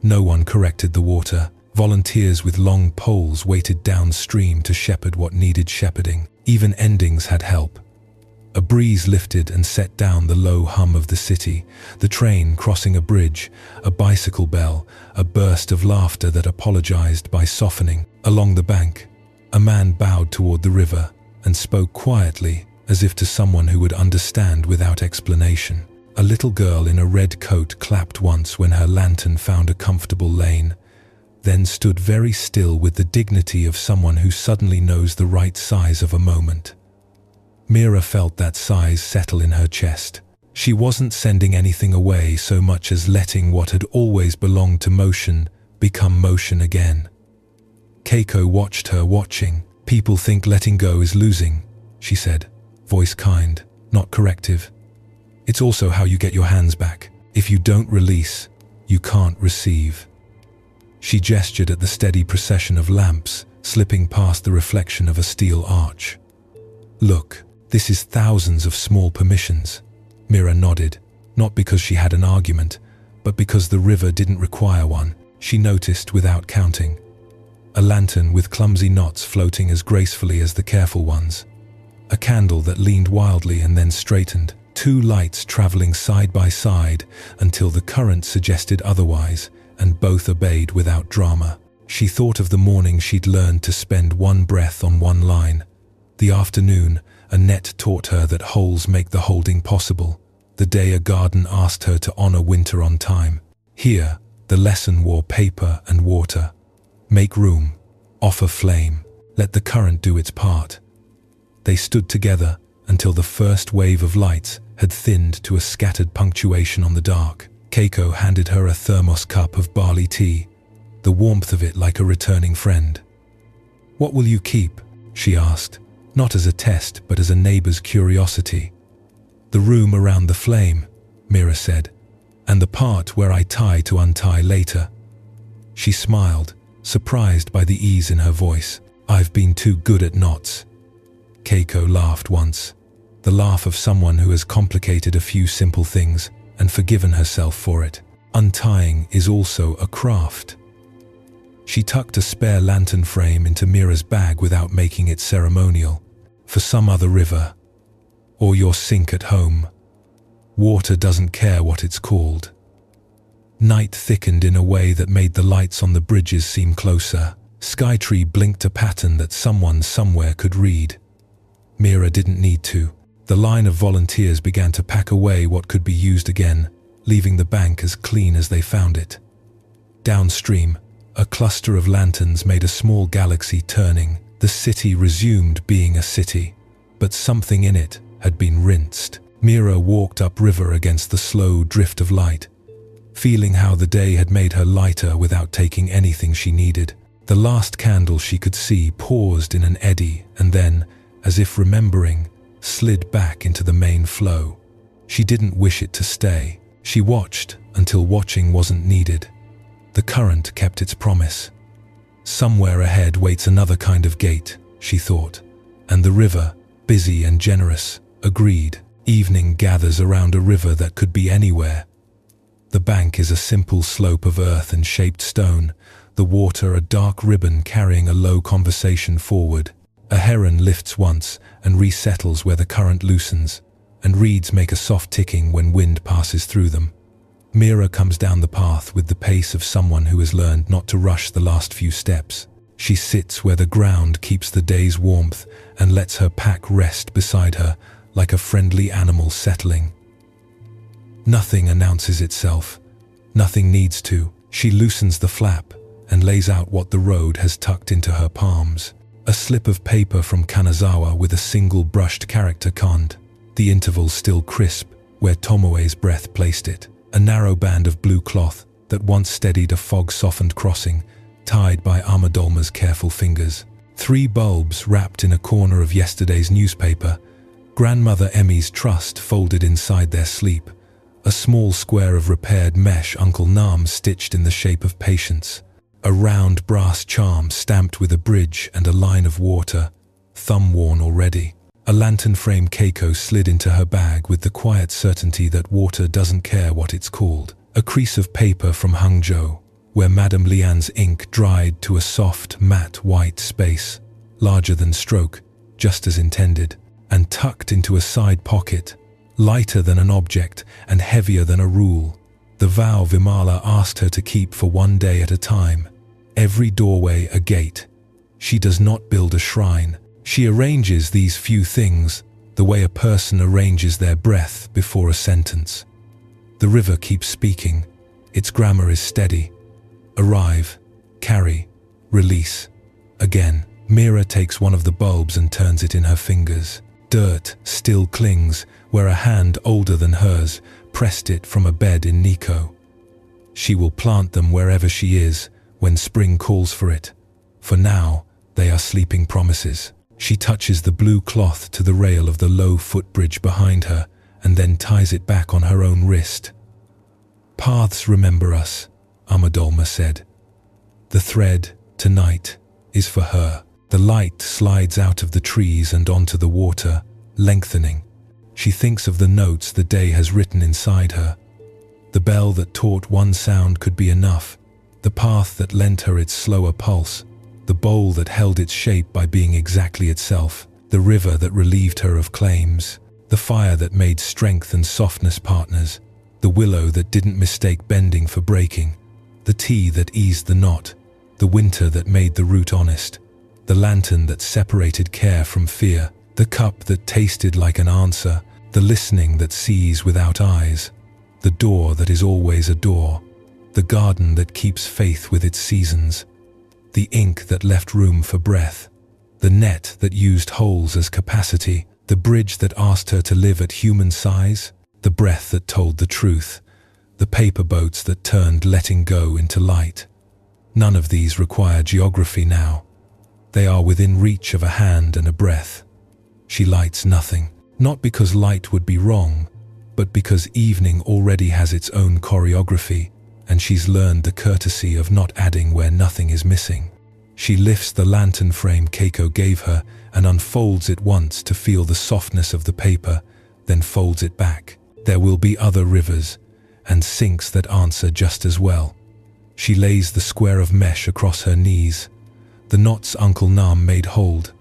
No one corrected the water. Volunteers with long poles waited downstream to shepherd what needed shepherding. Even endings had help. A breeze lifted and set down the low hum of the city, the train crossing a bridge, a bicycle bell, a burst of laughter that apologized by softening. Along the bank, a man bowed toward the river and spoke quietly, as if to someone who would understand without explanation. A little girl in a red coat clapped once when her lantern found a comfortable lane, then stood very still with the dignity of someone who suddenly knows the right size of a moment. Mira felt that size settle in her chest. She wasn't sending anything away so much as letting what had always belonged to motion become motion again. Keiko watched her watching. "People think letting go is losing," she said, voice kind, not corrective. "It's also how you get your hands back. If you don't release, you can't receive." She gestured at the steady procession of lamps slipping past the reflection of a steel arch. "Look, this is thousands of small permissions." Mira nodded, not because she had an argument, but because the river didn't require one. She noticed without counting. A lantern with clumsy knots floating as gracefully as the careful ones. A candle that leaned wildly and then straightened. 2 lights traveling side by side until the current suggested otherwise, and both obeyed without drama. She thought of the morning she'd learned to spend one breath on one line. The afternoon, a net taught her that holes make the holding possible. The day a garden asked her to honor winter on time. Here, the lesson wore paper and water. Make room, offer flame, let the current do its part. They stood together until the first wave of lights had thinned to a scattered punctuation on the dark. Keiko handed her a thermos cup of barley tea, the warmth of it like a returning friend. "What will you keep?" she asked, not as a test but as a neighbor's curiosity. "The room around the flame," Mira said, "and the part where I tie to untie later." She smiled, surprised by the ease in her voice. "I've been too good at knots." Keiko laughed once, the laugh of someone who has complicated a few simple things and forgiven herself for it. Untying is also a craft. She tucked a spare lantern frame into Mira's bag without making it ceremonial. "For some other river. Or your sink at home. Water doesn't care what it's called." Night thickened in a way that made the lights on the bridges seem closer. Skytree blinked a pattern that someone somewhere could read. Mira didn't need to. The line of volunteers began to pack away what could be used again, leaving the bank as clean as they found it. Downstream, a cluster of lanterns made a small galaxy turning. The city resumed being a city, but something in it had been rinsed. Mira walked upriver against the slow drift of light, feeling how the day had made her lighter without taking anything she needed. The last candle she could see paused in an eddy and then, as if remembering, slid back into the main flow. She didn't wish it to stay. She watched until watching wasn't needed. The current kept its promise. Somewhere ahead waits another kind of gate, she thought, and the river, busy and generous, agreed. Evening gathers around a river that could be anywhere. The bank is a simple slope of earth and shaped stone, the water a dark ribbon carrying a low conversation forward. A heron lifts once and resettles where the current loosens, and reeds make a soft ticking when wind passes through them. Mira comes down the path with the pace of someone who has learned not to rush the last few steps. She sits where the ground keeps the day's warmth and lets her pack rest beside her, like a friendly animal settling. Nothing announces itself. Nothing needs to. She loosens the flap and lays out what the road has tucked into her palms. A slip of paper from Kanazawa with a single brushed character conned. The interval still crisp where Tomoe's breath placed it. A narrow band of blue cloth that once steadied a fog-softened crossing, tied by Amadolma's careful fingers. 3 bulbs wrapped in a corner of yesterday's newspaper. Grandmother Emmy's trust folded inside their sleep. A small square of repaired mesh Uncle Nam stitched in the shape of patience. A round brass charm stamped with a bridge and a line of water, thumb-worn already. A lantern frame Keiko slid into her bag with the quiet certainty that water doesn't care what it's called. A crease of paper from Hangzhou, where Madame Lian's ink dried to a soft, matte white space, larger than stroke, just as intended, and tucked into a side pocket, lighter than an object and heavier than a rule. The vow Vimala asked her to keep for one day at a time. Every doorway a gate. She does not build a shrine. She arranges these few things the way a person arranges their breath before a sentence. The river keeps speaking. Its grammar is steady. Arrive, carry, release. Again, Mira takes one of the bulbs and turns it in her fingers. Dirt still clings where a hand older than hers pressed it from a bed in Nikko. She will plant them wherever she is when spring calls for it. For now, they are sleeping promises. She touches the blue cloth to the rail of the low footbridge behind her and then ties it back on her own wrist. Paths remember us, Amadolma said. The thread, tonight, is for her. The light slides out of the trees and onto the water, lengthening. She thinks of the notes the day has written inside her. The bell that taught one sound could be enough, the path that lent her its slower pulse, the bowl that held its shape by being exactly itself, the river that relieved her of claims, the fire that made strength and softness partners, the willow that didn't mistake bending for breaking, the tea that eased the knot, the winter that made the root honest, the lantern that separated care from fear, the cup that tasted like an answer, the listening that sees without eyes, the door that is always a door, the garden that keeps faith with its seasons, the ink that left room for breath, the net that used holes as capacity, the bridge that asked her to live at human size, the breath that told the truth, the paper boats that turned letting go into light. None of these require geography now. They are within reach of a hand and a breath. She lights nothing, not because light would be wrong, but because evening already has its own choreography, and she's learned the courtesy of not adding where nothing is missing. She lifts the lantern frame Keiko gave her and unfolds it once to feel the softness of the paper, then folds it back. There will be other rivers and sinks that answer just as well. She lays the square of mesh across her knees. The knots Uncle Nam made hold.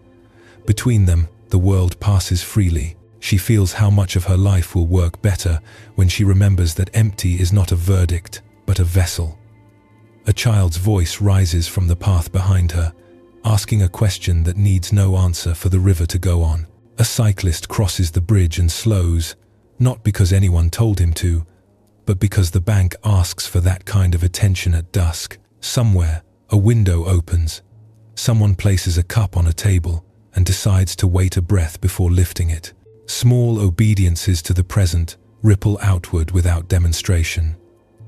Between them, the world passes freely. She feels how much of her life will work better when she remembers that empty is not a verdict, but a vessel. A child's voice rises from the path behind her, asking a question that needs no answer for the river to go on. A cyclist crosses the bridge and slows, not because anyone told him to, but because the bank asks for that kind of attention at dusk. Somewhere, a window opens. Someone places a cup on a table and decides to wait a breath before lifting it. Small obediences to the present ripple outward without demonstration.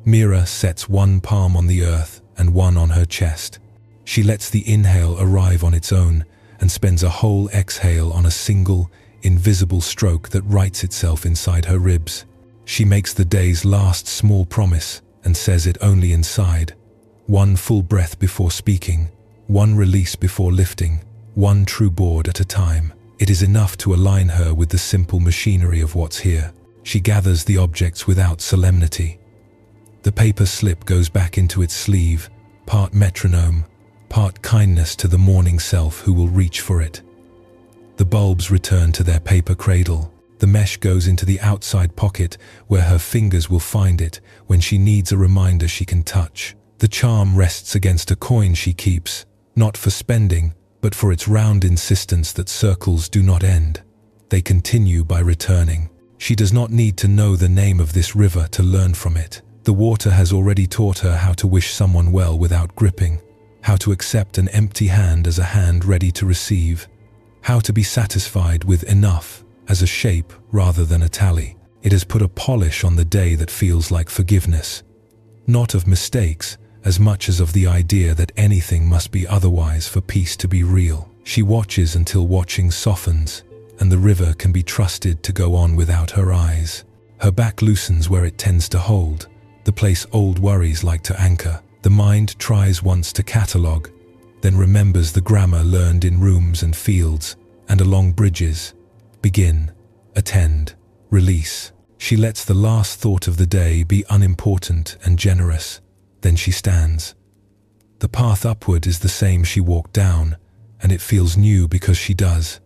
Mira sets one palm on the earth and one on her chest. She lets the inhale arrive on its own and spends a whole exhale on a single, invisible stroke that writes itself inside her ribs. She makes the day's last small promise and says it only inside. One full breath before speaking, one release before lifting, one true board at a time. It is enough to align her with the simple machinery of what's here. She gathers the objects without solemnity. The paper slip goes back into its sleeve, part metronome, part kindness to the morning self who will reach for it. The bulbs return to their paper cradle. The mesh goes into the outside pocket where her fingers will find it when she needs a reminder she can touch. The charm rests against a coin she keeps, not for spending, but for its round insistence that circles do not end. they continue by returning. She does not need to know the name of this river to learn from it. The water has already taught her how to wish someone well without gripping, how to accept an empty hand as a hand ready to receive, how to be satisfied with enough as a shape rather than a tally. It has put a polish on the day that feels like forgiveness, not of mistakes as much as of the idea that anything must be otherwise for peace to be real. She watches until watching softens, and the river can be trusted to go on without her eyes. Her back loosens where it tends to hold, the place old worries like to anchor. The mind tries once to catalogue, then remembers the grammar learned in rooms and fields and along bridges. Begin, attend, release. She lets the last thought of the day be unimportant and generous. Then she stands. The path upward is the same she walked down, and it feels new because she does.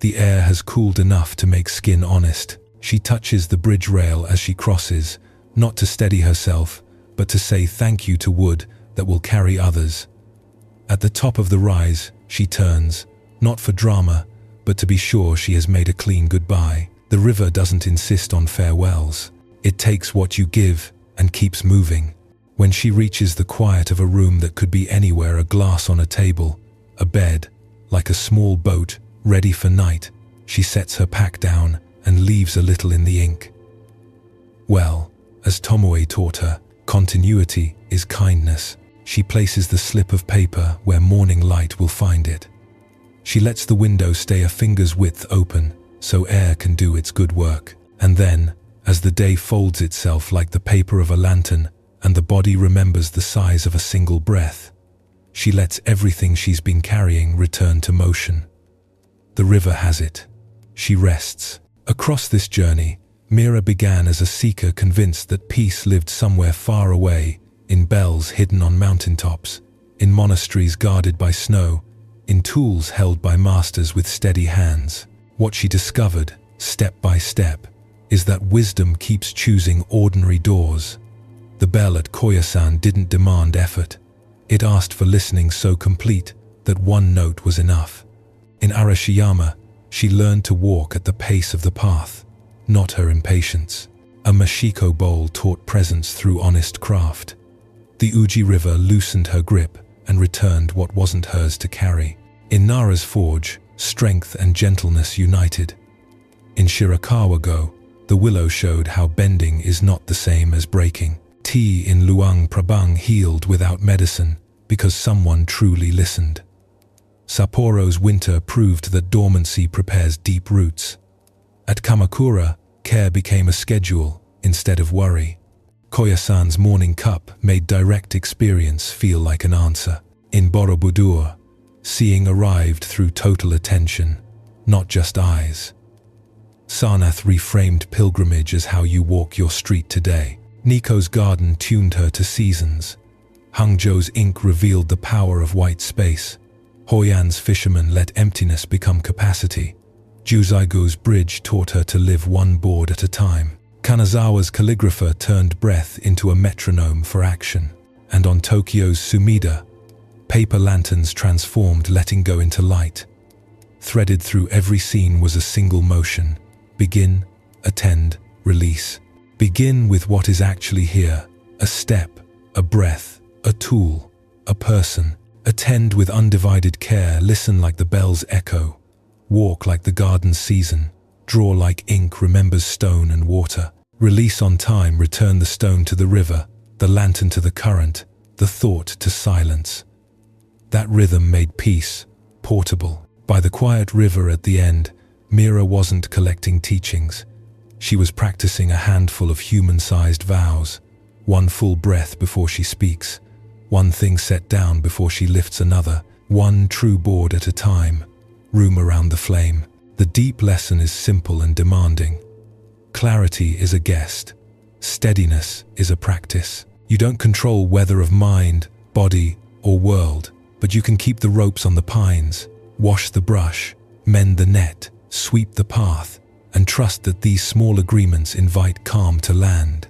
The air has cooled enough to make skin honest. She touches the bridge rail as she crosses, not to steady herself, but to say thank you to wood that will carry others. At the top of the rise, she turns, not for drama, but to be sure she has made a clean goodbye. The river doesn't insist on farewells. It takes what you give and keeps moving. When she reaches the quiet of a room that could be anywhere, a glass on a table, a bed, like a small boat, ready for night, she sets her pack down and leaves a little in the ink. Well, as Tomoe taught her, continuity is kindness. She places the slip of paper where morning light will find it. She lets the window stay a finger's width open so air can do its good work. And then, as the day folds itself like the paper of a lantern and the body remembers the size of a single breath, she lets everything she's been carrying return to motion. The river has it. She rests. Across this journey, Mira began as a seeker convinced that peace lived somewhere far away, in bells hidden on mountaintops, in monasteries guarded by snow, in tools held by masters with steady hands. What she discovered, step by step, is that wisdom keeps choosing ordinary doors. The bell at Koyasan didn't demand effort. It asked for listening so complete that one note was enough. In Arashiyama, she learned to walk at the pace of the path, not her impatience. A Mashiko bowl taught presence through honest craft. The Uji River loosened her grip and returned what wasn't hers to carry. In Nara's forge, strength and gentleness united. In Shirakawa-go, the willow showed how bending is not the same as breaking. Tea in Luang Prabang healed without medicine because someone truly listened. Sapporo's winter proved that dormancy prepares deep roots. At Kamakura, care became a schedule instead of worry. Koyasan's morning cup made direct experience feel like an answer. In Borobudur, seeing arrived through total attention, not just eyes. Sarnath reframed pilgrimage as how you walk your street today. Nico's garden tuned her to seasons. Hangzhou's ink revealed the power of white space. Hoyan's fisherman let emptiness become capacity. Juzaigo's bridge taught her to live one board at a time. Kanazawa's calligrapher turned breath into a metronome for action. And on Tokyo's Sumida, paper lanterns transformed letting go into light. Threaded through every scene was a single motion. Begin, attend, release. Begin with what is actually here. A step, a breath, a tool, a person. Attend with undivided care, listen like the bells echo. Walk like the garden's season. Draw like ink remembers stone and water. Release on time, return the stone to the river, the lantern to the current, the thought to silence. That rhythm made peace portable. By the quiet river at the end, Mira wasn't collecting teachings. She was practicing a handful of human-sized vows. One full breath before she speaks. One thing set down before she lifts another. One true board at a time. Room around the flame. The deep lesson is simple and demanding. Clarity is a guest. Steadiness is a practice. You don't control weather of mind, body, or world, but you can keep the ropes on the pines, wash the brush, mend the net, sweep the path, and trust that these small agreements invite calm to land.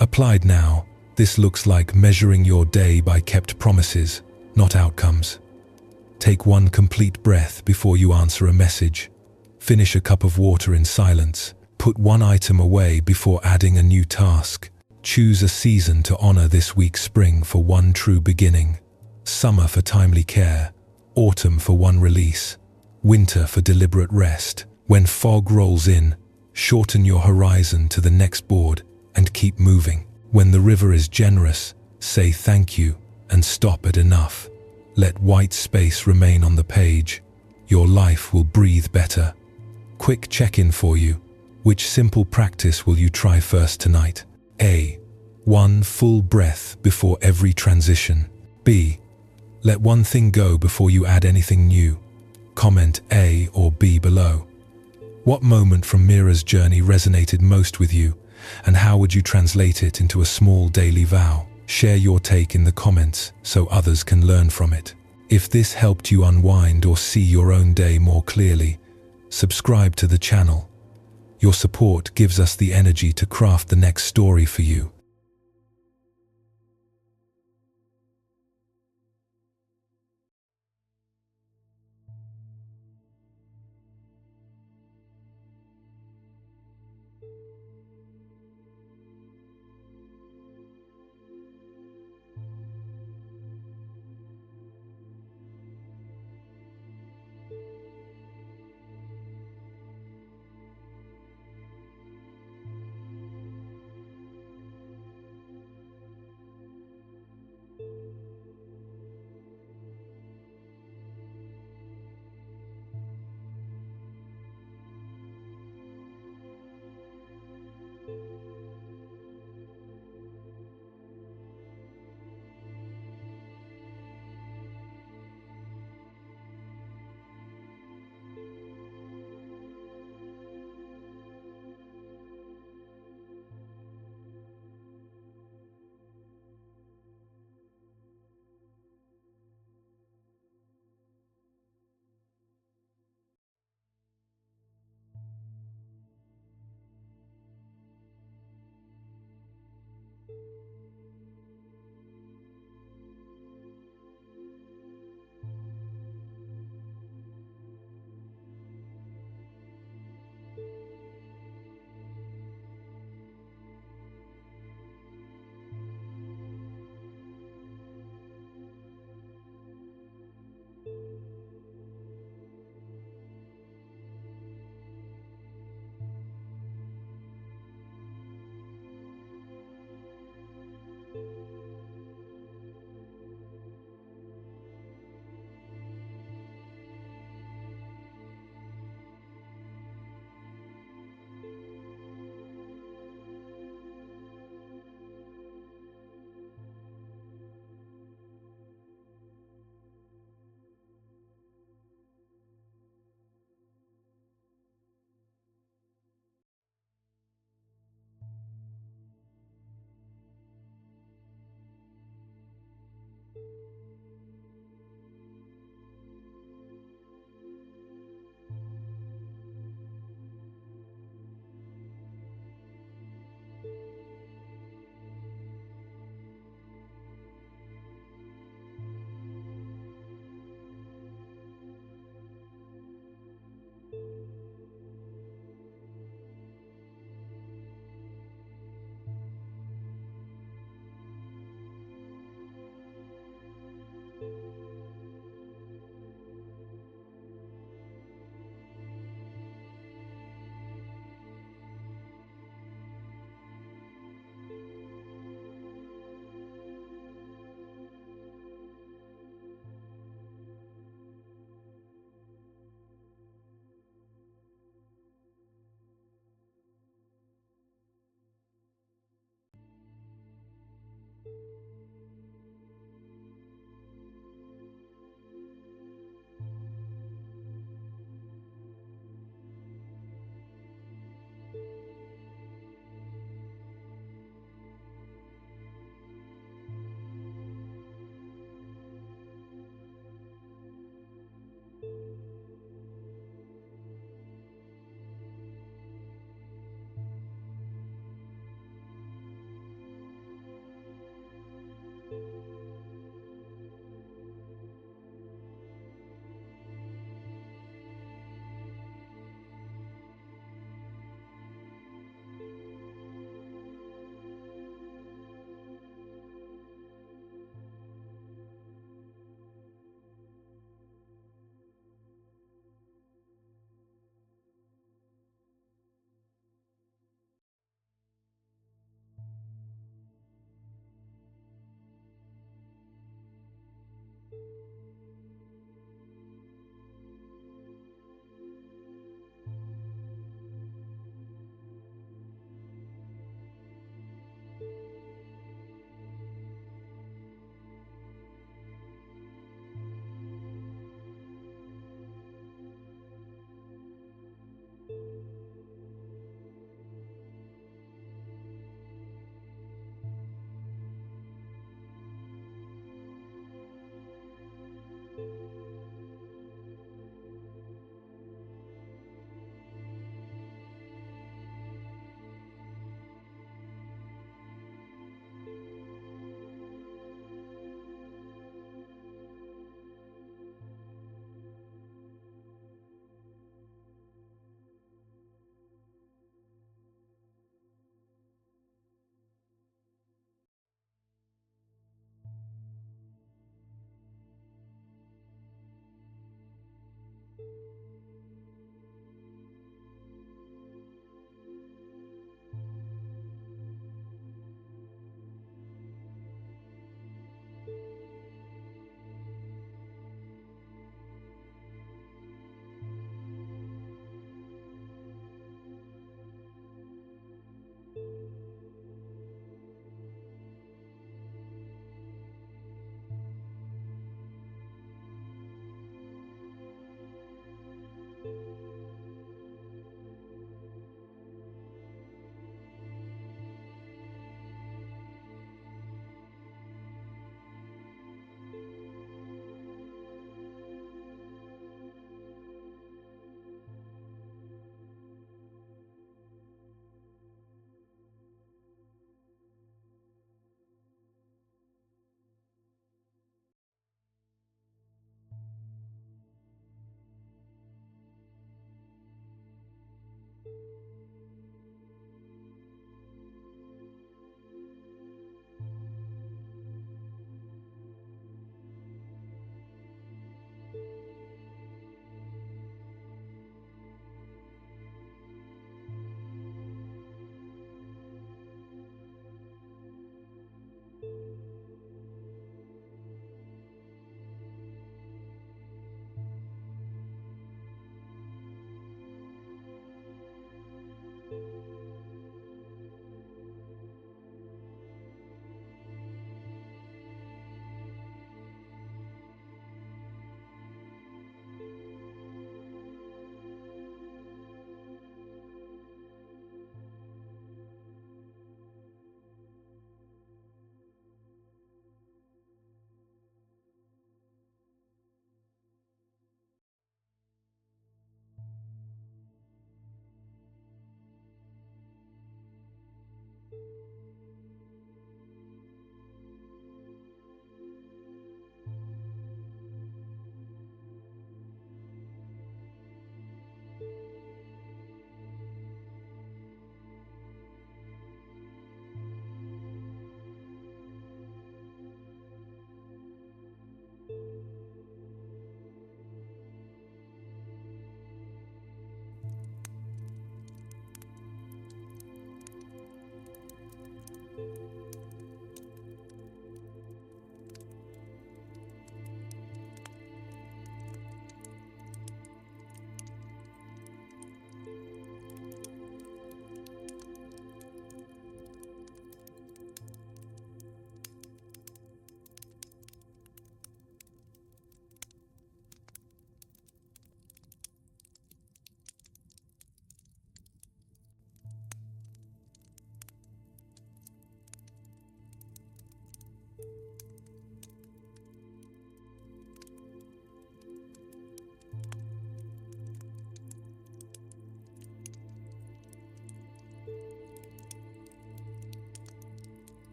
Applied now, this looks like measuring your day by kept promises, not outcomes. Take one complete breath before you answer a message. Finish a cup of water in silence. Put one item away before adding a new task. Choose a season to honor this week's spring for one true beginning. Summer for timely care. Autumn for one release. Winter for deliberate rest. When fog rolls in, shorten your horizon to the next board and keep moving. When the river is generous, say thank you and stop at enough. Let white space remain on the page. Your life will breathe better. Quick check-in for you. Which simple practice will you try first tonight? A. One full breath before every transition. B. Let one thing go before you add anything new. Comment A or B below. What moment from Mira's journey resonated most with you, and how would you translate it into a small daily vow? Share your take in the comments so others can learn from it. If this helped you unwind or see your own day more clearly, subscribe to the channel. Your support gives us the energy to craft the next story for you.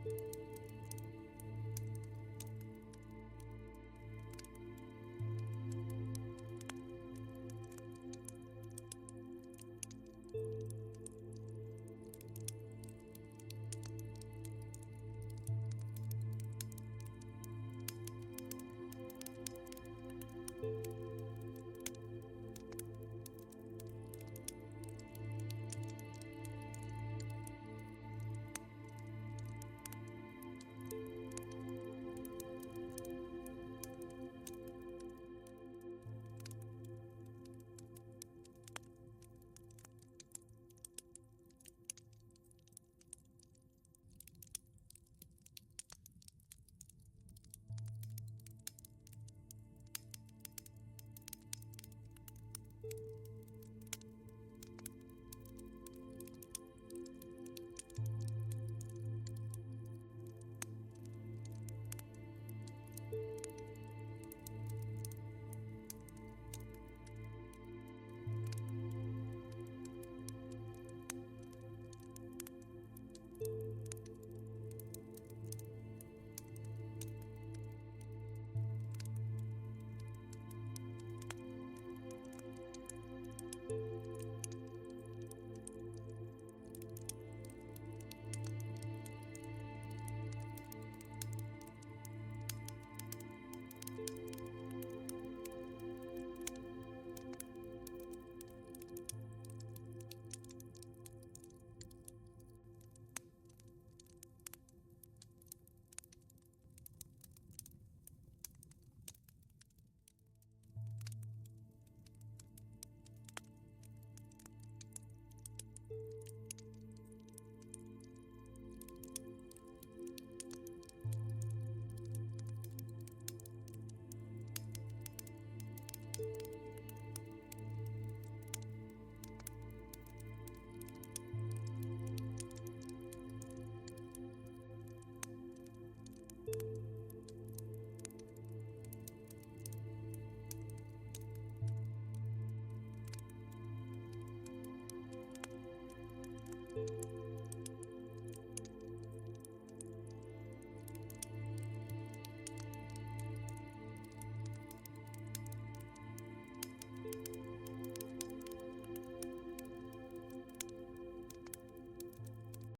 you.